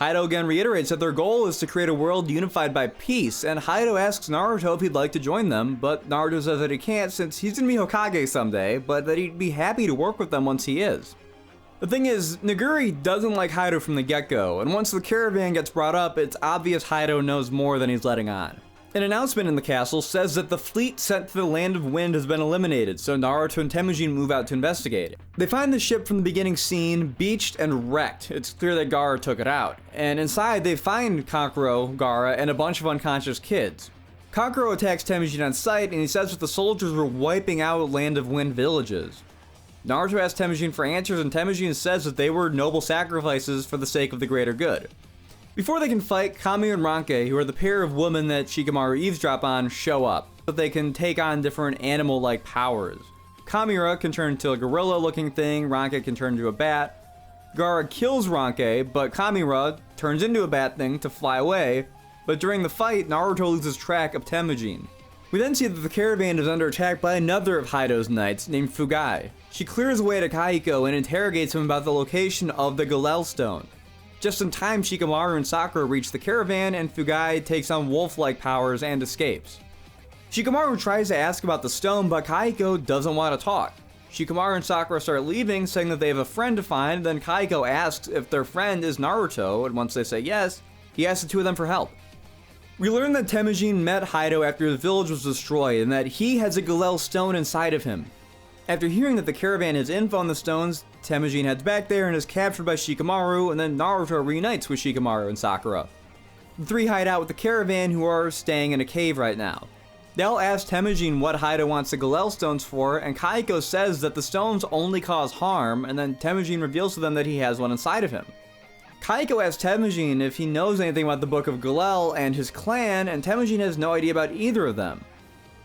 Haido again reiterates that their goal is to create a world unified by peace, and Haido asks Naruto if he'd like to join them, but Naruto says that he can't since he's gonna be Hokage someday, but that he'd be happy to work with them once he is. The thing is, Naguri doesn't like Haido from the get-go, and once the caravan gets brought up, it's obvious Haido knows more than he's letting on. An announcement in the castle says that the fleet sent to the Land of Wind has been eliminated, so Naruto and Temujin move out to investigate. They find the ship from the beginning scene beached and wrecked. It's clear that Gaara took it out. And inside they find Kankuro, Gaara, and a bunch of unconscious kids. Kankuro attacks Temujin on sight, and he says that the soldiers were wiping out Land of Wind villages. Naruto asks Temujin for answers, and Temujin says that they were noble sacrifices for the sake of the greater good. Before they can fight, Kami and Ranke, who are the pair of women that Shikamaru eavesdrop on, show up, but they can take on different animal-like powers. Kamira can turn into a gorilla-looking thing, Ranke can turn into a bat. Gaara kills Ranke, but Kamira turns into a bat thing to fly away, but during the fight, Naruto loses track of Temujin. We then see that the caravan is under attack by another of Haido's knights, named Fugai. She clears away to Kaiko and interrogates him about the location of the Galel Stone. Just in time, Shikamaru and Sakura reach the caravan, and Fugai takes on wolf-like powers and escapes. Shikamaru tries to ask about the stone, but Kaiko doesn't want to talk. Shikamaru and Sakura start leaving, saying that they have a friend to find, then Kaiko asks if their friend is Naruto, and once they say yes, he asks the two of them for help. We learn that Temujin met Haido after the village was destroyed, and that he has a Galel stone inside of him. After hearing that the caravan has info on the stones, Temujin heads back there and is captured by Shikamaru, and then Naruto reunites with Shikamaru and Sakura. The three hide out with the caravan, who are staying in a cave right now. They all ask Temujin what Haido wants the Galel stones for, and Kaiko says that the stones only cause harm, and then Temujin reveals to them that he has one inside of him. Kaiko asks Temujin if he knows anything about the Book of Galel and his clan, and Temujin has no idea about either of them.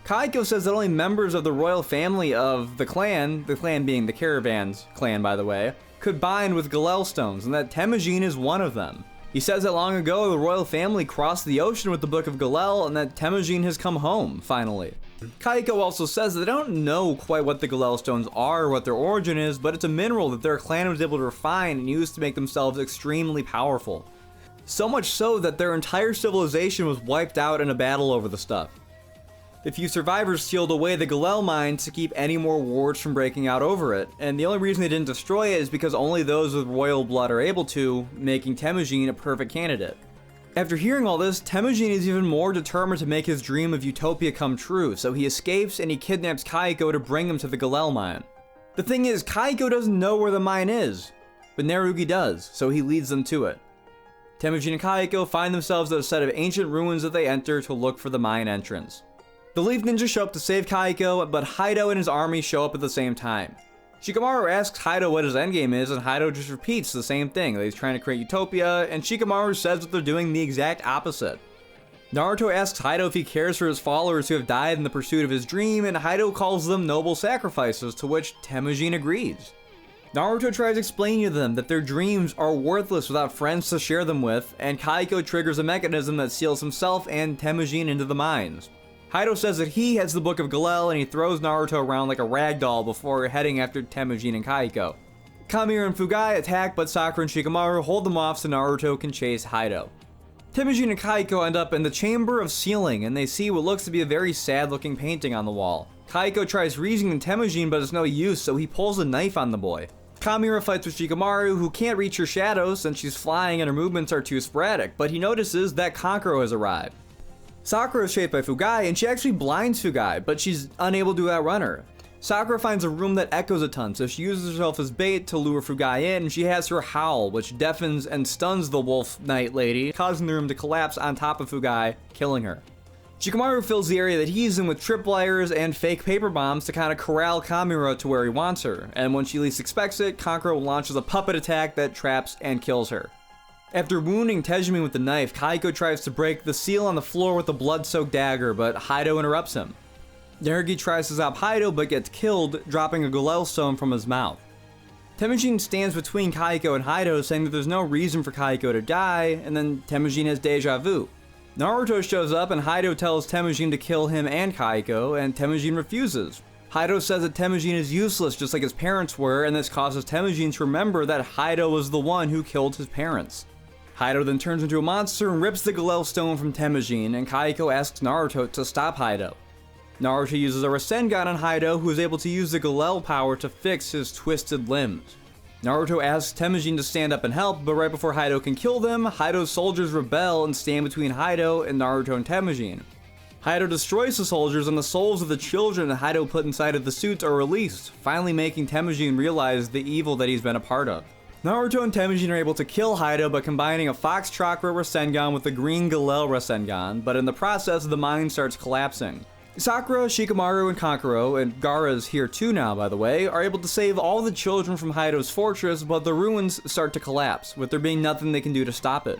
Kaiko says that only members of the royal family of the clan being the caravan's clan by the way, could bind with Galel stones, and that Temujin is one of them. He says that long ago the royal family crossed the ocean with the Book of Galel, and that Temujin has come home, finally. Kaiko also says that they don't know quite what the Galel stones are or what their origin is, but it's a mineral that their clan was able to refine and use to make themselves extremely powerful. So much so that their entire civilization was wiped out in a battle over the stuff. The few survivors sealed away the Galel mine to keep any more wars from breaking out over it, and the only reason they didn't destroy it is because only those with royal blood are able to, making Temujin a perfect candidate. After hearing all this, Temujin is even more determined to make his dream of utopia come true, so he escapes and he kidnaps Kaiko to bring him to the Galel mine. The thing is, Kaiko doesn't know where the mine is, but Narugi does, so he leads them to it. Temujin and Kaiko find themselves at a set of ancient ruins that they enter to look for the mine entrance. The Leaf Ninjas show up to save Kaiko, but Haido and his army show up at the same time. Shikamaru asks Haido what his endgame is, and Haido just repeats the same thing, that he's trying to create utopia, and Shikamaru says that they're doing the exact opposite. Naruto asks Haido if he cares for his followers who have died in the pursuit of his dream, and Haido calls them noble sacrifices, to which Temujin agrees. Naruto tries explaining to them that their dreams are worthless without friends to share them with, and Kaiko triggers a mechanism that seals himself and Temujin into the mines. Haido says that he has the Book of Galel, and he throws Naruto around like a ragdoll before heading after Temujin and Kaiko. Kamira and Fugai attack, but Sakura and Shikamaru hold them off so Naruto can chase Haido. Temujin and Kaiko end up in the Chamber of Sealing, and they see what looks to be a very sad-looking painting on the wall. Kaiko tries reasoning Temujin, but it's no use, so he pulls a knife on the boy. Kamira fights with Shikamaru, who can't reach her shadow since she's flying and her movements are too sporadic, but he notices that Kankuro has arrived. Sakura is shaped by Fugai, and she actually blinds Fugai, but she's unable to outrun her. Sakura finds a room that echoes a ton, so she uses herself as bait to lure Fugai in, and she has her howl, which deafens and stuns the wolf knight lady, causing the room to collapse on top of Fugai, killing her. Shikamaru fills the area that he's in with tripwires and fake paper bombs to kind of corral Kamira to where he wants her, and when she least expects it, Kankuro launches a puppet attack that traps and kills her. After wounding Tejimin with the knife, Kaiko tries to break the seal on the floor with a blood-soaked dagger, but Haido interrupts him. Narugi tries to stop Haido but gets killed, dropping a Galel stone from his mouth. Temujin stands between Kaiko and Haido, saying that there's no reason for Kaiko to die, and then Temujin has deja vu. Naruto shows up and Haido tells Temujin to kill him and Kaiko, and Temujin refuses. Haido says that Temujin is useless just like his parents were, and this causes Temujin to remember that Haido was the one who killed his parents. Haido then turns into a monster and rips the Galel stone from Temujin, and Kaiko asks Naruto to stop Haido. Naruto uses a Rasengan on Haido, who is able to use the Galel power to fix his twisted limbs. Naruto asks Temujin to stand up and help, but right before Haido can kill them, Haido's soldiers rebel and stand between Haido and Naruto and Temujin. Haido destroys the soldiers, and the souls of the children that Haido put inside of the suits are released, finally making Temujin realize the evil that he's been a part of. Naruto and Temujin are able to kill Haido by combining a Fox Chakra Rasengan with the Green Galel Rasengan, but in the process, the mind starts collapsing. Sakura, Shikamaru, and Kankuro, and Gaara's here too now by the way, are able to save all the children from Haido's fortress, but the ruins start to collapse, with there being nothing they can do to stop it.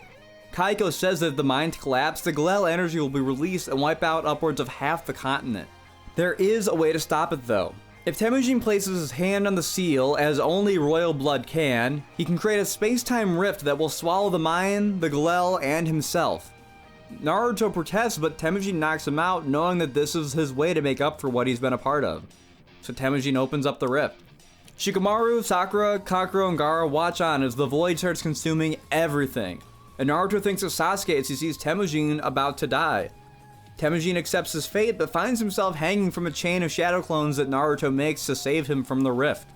Kaiko says that if the mind collapses, the Galel energy will be released and wipe out upwards of half the continent. There is a way to stop it though. If Temujin places his hand on the seal, as only royal blood can, he can create a space-time rift that will swallow the mind, the Galel, and himself. Naruto protests, but Temujin knocks him out, knowing that this is his way to make up for what he's been a part of. So Temujin opens up the rift. Shikamaru, Sakura, Kankuro, and Gaara watch on as the void starts consuming everything. And Naruto thinks of Sasuke as he sees Temujin about to die. Temujin accepts his fate, but finds himself hanging from a chain of shadow clones that Naruto makes to save him from the rift.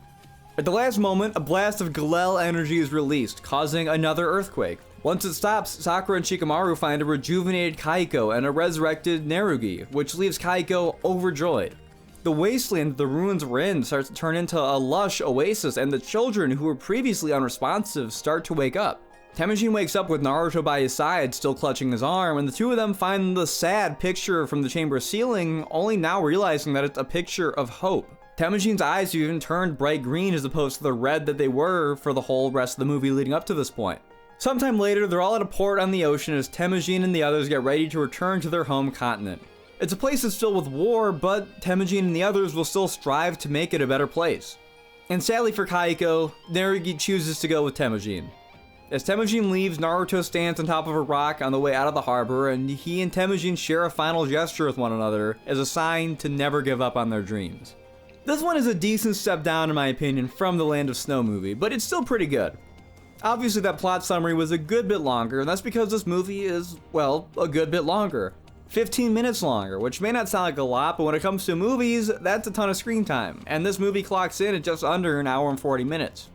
At the last moment, a blast of Galel energy is released, causing another earthquake. Once it stops, Sakura and Shikamaru find a rejuvenated Kaiko and a resurrected Nerugi, which leaves Kaiko overjoyed. The wasteland the ruins were in starts to turn into a lush oasis, and the children who were previously unresponsive start to wake up. Temujin wakes up with Naruto by his side, still clutching his arm, and the two of them find the sad picture from the chamber ceiling, only now realizing that it's a picture of hope. Temujin's eyes have even turned bright green as opposed to the red that they were for the whole rest of the movie leading up to this point. Sometime later, they're all at a port on the ocean as Temujin and the others get ready to return to their home continent. It's a place that's filled with war, but Temujin and the others will still strive to make it a better place. And sadly for Kaiko, Nerugi chooses to go with Temujin. As Temujin leaves, Naruto stands on top of a rock on the way out of the harbor, and he and Temujin share a final gesture with one another as a sign to never give up on their dreams. This one is a decent step down in my opinion from the Land of Snow movie, but it's still pretty good. Obviously that plot summary was a good bit longer, and that's because this movie is, well, a good bit longer. 15 minutes longer, which may not sound like a lot, but when it comes to movies, that's a ton of screen time, and this movie clocks in at just under an hour and 40 minutes.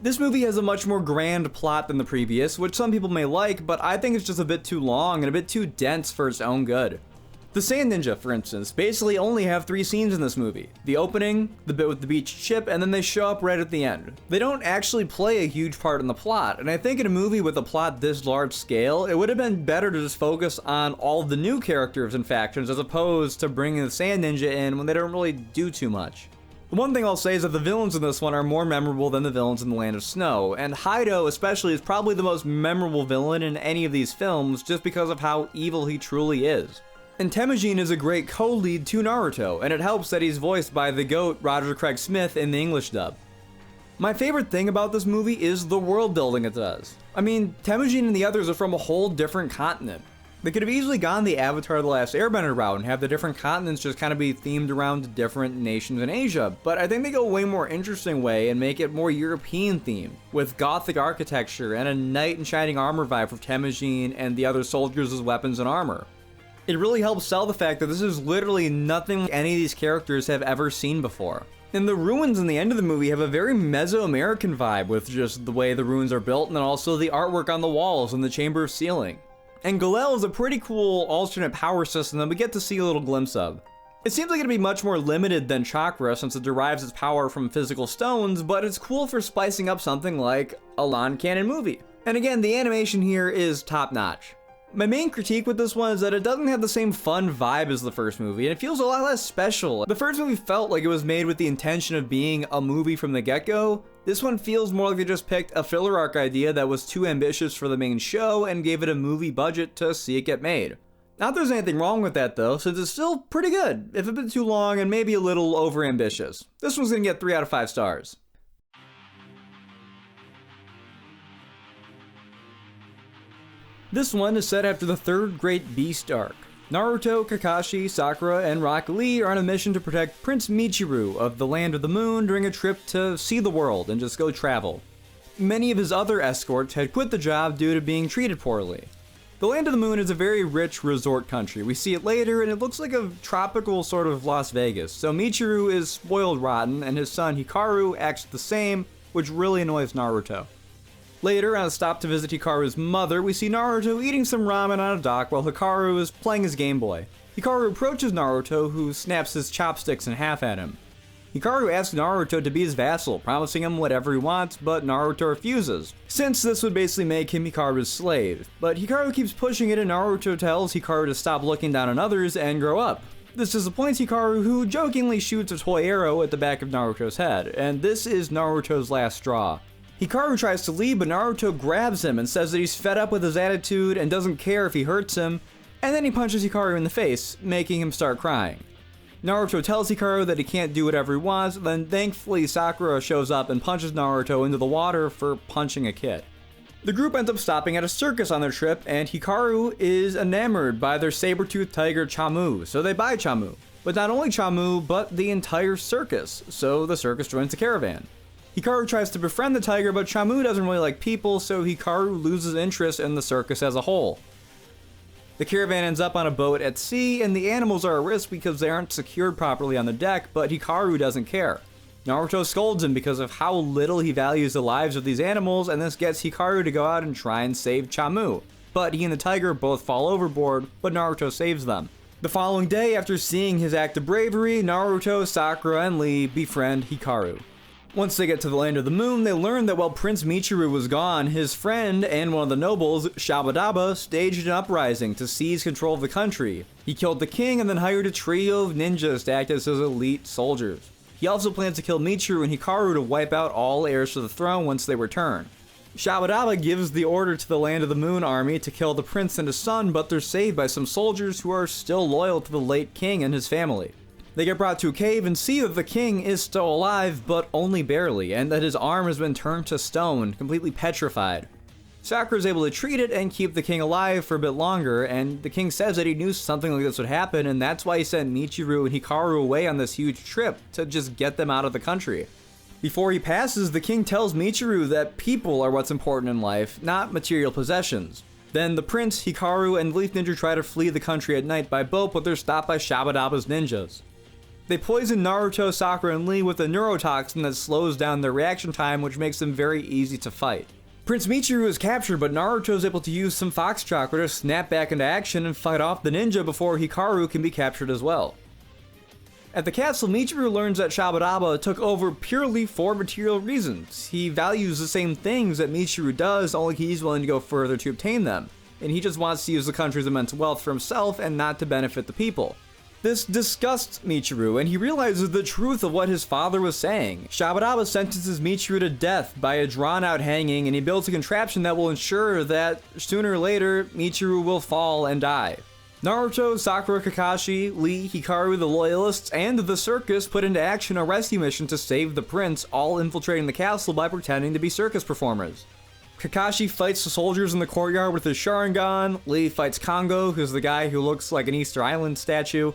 This movie has a much more grand plot than the previous, which some people may like, but I think it's just a bit too long and a bit too dense for its own good. The Sand Ninja, for instance, basically only have 3 scenes in this movie. The opening, the bit with the beach ship, and then they show up right at the end. They don't actually play a huge part in the plot, and I think in a movie with a plot this large scale, it would have been better to just focus on all the new characters and factions as opposed to bringing the Sand Ninja in when they don't really do too much. The one thing I'll say is that the villains in this one are more memorable than the villains in the Land of Snow, and Haido especially is probably the most memorable villain in any of these films just because of how evil he truly is. And Temujin is a great co-lead to Naruto, and it helps that he's voiced by the GOAT Roger Craig Smith in the English dub. My favorite thing about this movie is the world building it does. I mean, Temujin and the others are from a whole different continent. They could have easily gone the Avatar The Last Airbender route and have the different continents just kind of be themed around different nations in Asia, but I think they go a way more interesting way and make it more European themed, with gothic architecture and a knight in shining armor vibe for Temujin and the other soldiers as weapons and armor. It really helps sell the fact that this is literally nothing any of these characters have ever seen before. And the ruins in the end of the movie have a very Mesoamerican vibe with just the way the ruins are built and then also the artwork on the walls and the chamber ceiling. And Galel is a pretty cool alternate power system that we get to see a little glimpse of. It seems like it'd be much more limited than Chakra since it derives its power from physical stones, but it's cool for spicing up something like a non-canon movie. And again, the animation here is top notch. My main critique with this one is that it doesn't have the same fun vibe as the first movie, and it feels a lot less special. The first movie felt like it was made with the intention of being a movie from the get-go. This one feels more like they just picked a filler arc idea that was too ambitious for the main show and gave it a movie budget to see it get made. Not that there's anything wrong with that though, since it's still pretty good, if a bit too long and maybe a little over-ambitious. This one's gonna get 3 out of 5 stars. This one is set after the third Great Beast arc. Naruto, Kakashi, Sakura, and Rock Lee are on a mission to protect Prince Michiru of the Land of the Moon during a trip to see the world and just go travel. Many of his other escorts had quit the job due to being treated poorly. The Land of the Moon is a very rich resort country. We see it later and it looks like a tropical sort of Las Vegas. So Michiru is spoiled rotten and his son Hikaru acts the same, which really annoys Naruto. Later, on a stop to visit Hikaru's mother, we see Naruto eating some ramen on a dock while Hikaru is playing his Game Boy. Hikaru approaches Naruto, who snaps his chopsticks in half at him. Hikaru asks Naruto to be his vassal, promising him whatever he wants, but Naruto refuses, since this would basically make him Hikaru's slave. But Hikaru keeps pushing it and Naruto tells Hikaru to stop looking down on others and grow up. This disappoints Hikaru, who jokingly shoots a toy arrow at the back of Naruto's head, and this is Naruto's last straw. Hikaru tries to leave, but Naruto grabs him and says that he's fed up with his attitude and doesn't care if he hurts him, and then he punches Hikaru in the face, making him start crying. Naruto tells Hikaru that he can't do whatever he wants, then thankfully Sakura shows up and punches Naruto into the water for punching a kid. The group ends up stopping at a circus on their trip, and Hikaru is enamored by their saber-toothed tiger Chamu, so they buy Chamu. But not only Chamu, but the entire circus, so the circus joins the caravan. Hikaru tries to befriend the tiger, but Chamu doesn't really like people, so Hikaru loses interest in the circus as a whole. The caravan ends up on a boat at sea, and the animals are at risk because they aren't secured properly on the deck, but Hikaru doesn't care. Naruto scolds him because of how little he values the lives of these animals, and this gets Hikaru to go out and try and save Chamu. But he and the tiger both fall overboard, but Naruto saves them. The following day, after seeing his act of bravery, Naruto, Sakura, and Lee befriend Hikaru. Once they get to the land of the moon, they learn that while Prince Michiru was gone, his friend and one of the nobles, Shabadaba, staged an uprising to seize control of the country. He killed the king and then hired a trio of ninjas to act as his elite soldiers. He also plans to kill Michiru and Hikaru to wipe out all heirs to the throne once they return. Shabadaba gives the order to the Land of the Moon army to kill the prince and his son, but they're saved by some soldiers who are still loyal to the late king and his family. They get brought to a cave and see that the king is still alive, but only barely, and that his arm has been turned to stone, completely petrified. Sakura is able to treat it and keep the king alive for a bit longer, and the king says that he knew something like this would happen, and that's why he sent Michiru and Hikaru away on this huge trip, to just get them out of the country. Before he passes, the king tells Michiru that people are what's important in life, not material possessions. Then the prince, Hikaru, and Leaf Ninja try to flee the country at night by boat, but they're stopped by Shabadaba's ninjas. They poison Naruto, Sakura, and Lee with a neurotoxin that slows down their reaction time, which makes them very easy to fight. Prince Michiru is captured, but Naruto is able to use some fox chakra to snap back into action and fight off the ninja before Hikaru can be captured as well. At the castle, Michiru learns that Shabadaba took over purely for material reasons. He values the same things that Michiru does, only he's willing to go further to obtain them, and he just wants to use the country's immense wealth for himself and not to benefit the people. This disgusts Michiru, and he realizes the truth of what his father was saying. Shabadaba sentences Michiru to death by a drawn-out hanging, and he builds a contraption that will ensure that, sooner or later, Michiru will fall and die. Naruto, Sakura, Kakashi, Lee, Hikaru, the Loyalists, and the circus put into action a rescue mission to save the prince, all infiltrating the castle by pretending to be circus performers. Kakashi fights the soldiers in the courtyard with his Sharingan, Lee fights Kongo, who's the guy who looks like an Easter Island statue.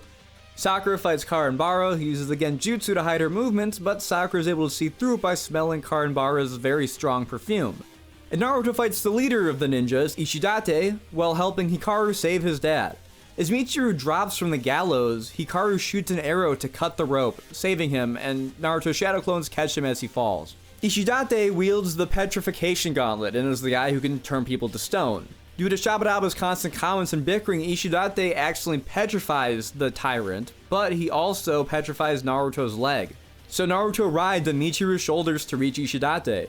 Sakura fights Karenbara, who uses the genjutsu to hide her movements, but Sakura is able to see through it by smelling Karenbara's very strong perfume. And Naruto fights the leader of the ninjas, Ishidate, while helping Hikaru save his dad. As Michiru drops from the gallows, Hikaru shoots an arrow to cut the rope, saving him, and Naruto's shadow clones catch him as he falls. Ishidate wields the petrification gauntlet and is the guy who can turn people to stone. Due to Shabadaba's constant comments and bickering, Ishidate accidentally petrifies the tyrant, but he also petrifies Naruto's leg. So Naruto rides on Michiru's shoulders to reach Ishidate.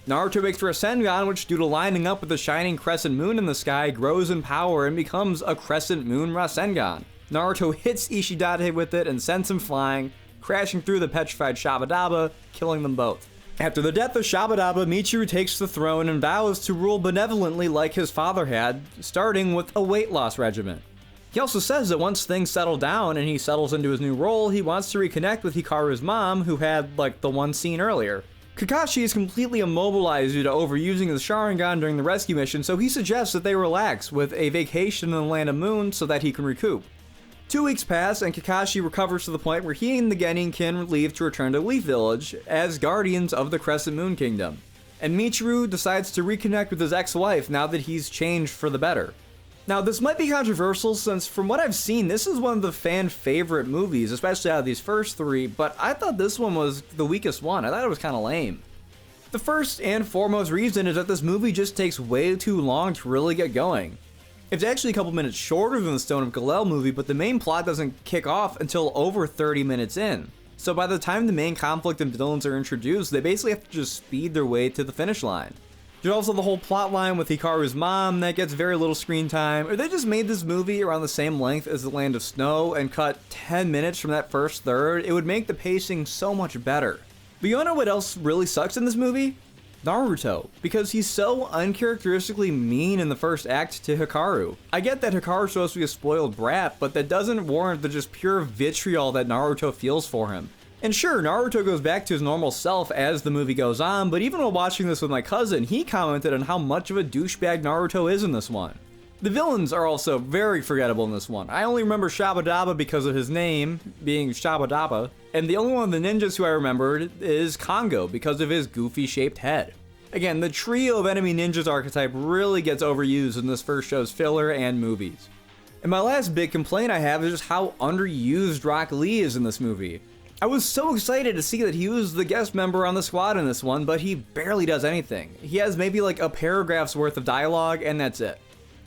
Naruto makes for a Rasengan, which due to lining up with the shining crescent moon in the sky, grows in power and becomes a crescent moon Rasengan. Naruto hits Ishidate with it and sends him flying, crashing through the petrified Shabadaba, killing them both. After the death of Shabadaba, Michiru takes the throne and vows to rule benevolently like his father had, starting with a weight loss regimen. He also says that once things settle down and he settles into his new role, he wants to reconnect with Hikaru's mom, who had, like, the one scene earlier. Kakashi is completely immobilized due to overusing his Sharingan during the rescue mission, so he suggests that they relax with a vacation in the Land of Moon so that he can recoup. 2 weeks pass, and Kakashi recovers to the point where he and the Genin can leave to return to Leaf Village as guardians of the Crescent Moon Kingdom. And Michiru decides to reconnect with his ex-wife now that he's changed for the better. Now, this might be controversial since, from what I've seen, this is one of the fan-favorite movies, especially out of these first three, but I thought this one was the weakest one. I thought it was kind of lame. The first and foremost reason is that this movie just takes way too long to really get going. It's actually a couple minutes shorter than the Stone of Galel movie, but the main plot doesn't kick off until over 30 minutes in. So by the time the main conflict and villains are introduced, they basically have to just speed their way to the finish line. There's also the whole plot line with Hikaru's mom that gets very little screen time, or they just made this movie around the same length as The Land of Snow and cut 10 minutes from that first third. It would make the pacing so much better. But you wanna know what else really sucks in this movie? Naruto, because he's so uncharacteristically mean in the first act to Hikaru. I get that Hikaru's supposed to be a spoiled brat, but that doesn't warrant the just pure vitriol that Naruto feels for him. And sure, Naruto goes back to his normal self as the movie goes on, but even while watching this with my cousin, he commented on how much of a douchebag Naruto is in this one. The villains are also very forgettable in this one. I only remember Shabadaba because of his name being Shabadaba, and the only one of the ninjas who I remembered is Kongo because of his goofy shaped head. Again, the trio of enemy ninjas archetype really gets overused in this first show's filler and movies. And my last big complaint I have is just how underused Rock Lee is in this movie. I was so excited to see that he was the guest member on the squad in this one, but he barely does anything. He has maybe like a paragraph's worth of dialogue, and that's it.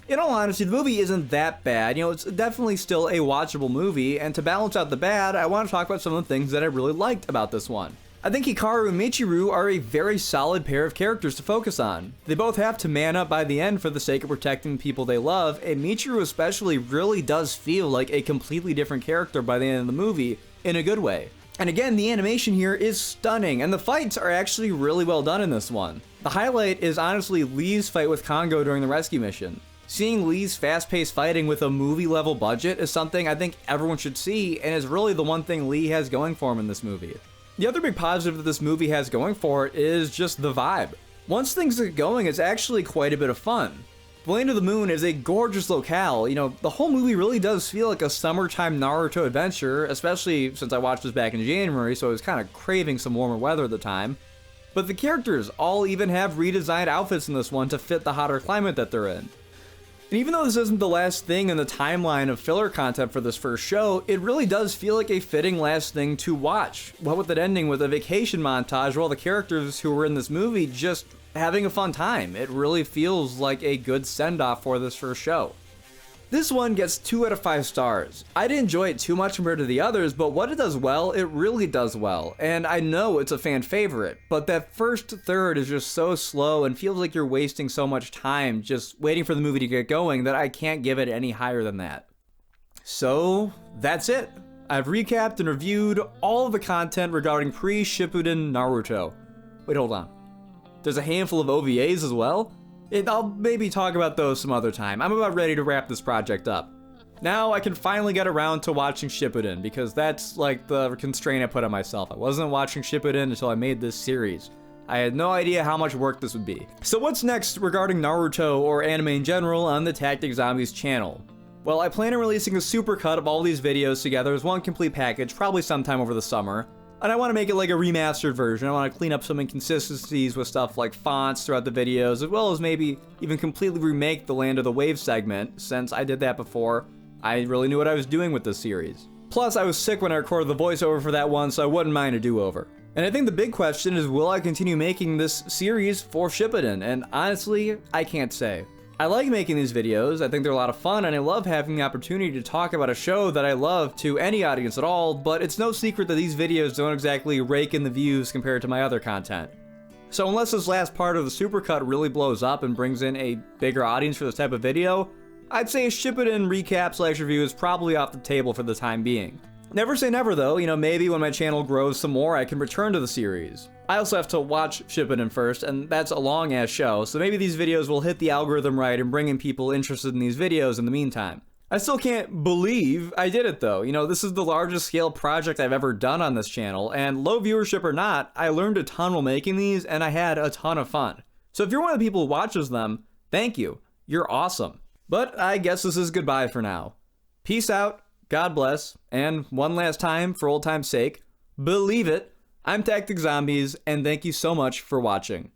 In all honesty, the movie isn't that bad. It's definitely still a watchable movie, and to balance out the bad, I want to talk about some of the things that I really liked about this one. I think Hikaru and Michiru are a very solid pair of characters to focus on. They both have to man up by the end for the sake of protecting the people they love, and Michiru especially really does feel like a completely different character by the end of the movie, in a good way. And again, the animation here is stunning, and the fights are actually really well done in this one. The highlight is honestly Lee's fight with Kongo during the rescue mission. Seeing Lee's fast-paced fighting with a movie-level budget is something I think everyone should see, and is really the one thing Lee has going for him in this movie. The other big positive that this movie has going for it is just the vibe. Once things get going, it's actually quite a bit of fun. The Land of the Moon is a gorgeous locale. The whole movie really does feel like a summertime Naruto adventure, especially since I watched this back in January, so I was kind of craving some warmer weather at the time. But the characters all even have redesigned outfits in this one to fit the hotter climate that they're in. And even though this isn't the last thing in the timeline of filler content for this first show, it really does feel like a fitting last thing to watch. What with it ending with a vacation montage where all the characters who were in this movie just having a fun time. It really feels like a good send-off for this first show. This one gets 2 out of 5 stars. I didn't enjoy it too much compared to the others, but what it does well, it really does well. And I know it's a fan favorite, but that first third is just so slow and feels like you're wasting so much time just waiting for the movie to get going that I can't give it any higher than that. So that's it. I've recapped and reviewed all of the content regarding pre-Shippuden Naruto. Wait, hold on. There's a handful of OVAs as well? I'll maybe talk about those some other time. I'm about ready to wrap this project up. Now I can finally get around to watching Shippuden, because that's like the constraint I put on myself. I wasn't watching Shippuden until I made this series. I had no idea how much work this would be. So what's next regarding Naruto or anime in general on the Tactic Zombies channel? Well, I plan on releasing a supercut of all these videos together as one complete package, probably sometime over the summer. And I want to make it like a remastered version. I want to clean up some inconsistencies with stuff like fonts throughout the videos, as well as maybe even completely remake the Land of the Wave segment, since I did that before. I really knew what I was doing with this series. Plus, I was sick when I recorded the voiceover for that one, so I wouldn't mind a do-over. And I think the big question is, will I continue making this series for Shippuden? And honestly, I can't say. I like making these videos, I think they're a lot of fun, and I love having the opportunity to talk about a show that I love to any audience at all, but it's no secret that these videos don't exactly rake in the views compared to my other content. So unless this last part of the supercut really blows up and brings in a bigger audience for this type of video, I'd say a Shippuden recap/review is probably off the table for the time being. Never say never though, maybe when my channel grows some more I can return to the series. I also have to watch Shippuden first, and that's a long ass show, so maybe these videos will hit the algorithm right and bring in people interested in these videos in the meantime. I still can't believe I did it though. This is the largest scale project I've ever done on this channel, and low viewership or not, I learned a ton while making these and I had a ton of fun. So if you're one of the people who watches them, thank you. You're awesome. But I guess this is goodbye for now. Peace out. God bless, and one last time, for old time's sake, believe it, I'm Tactic Zombies, and thank you so much for watching.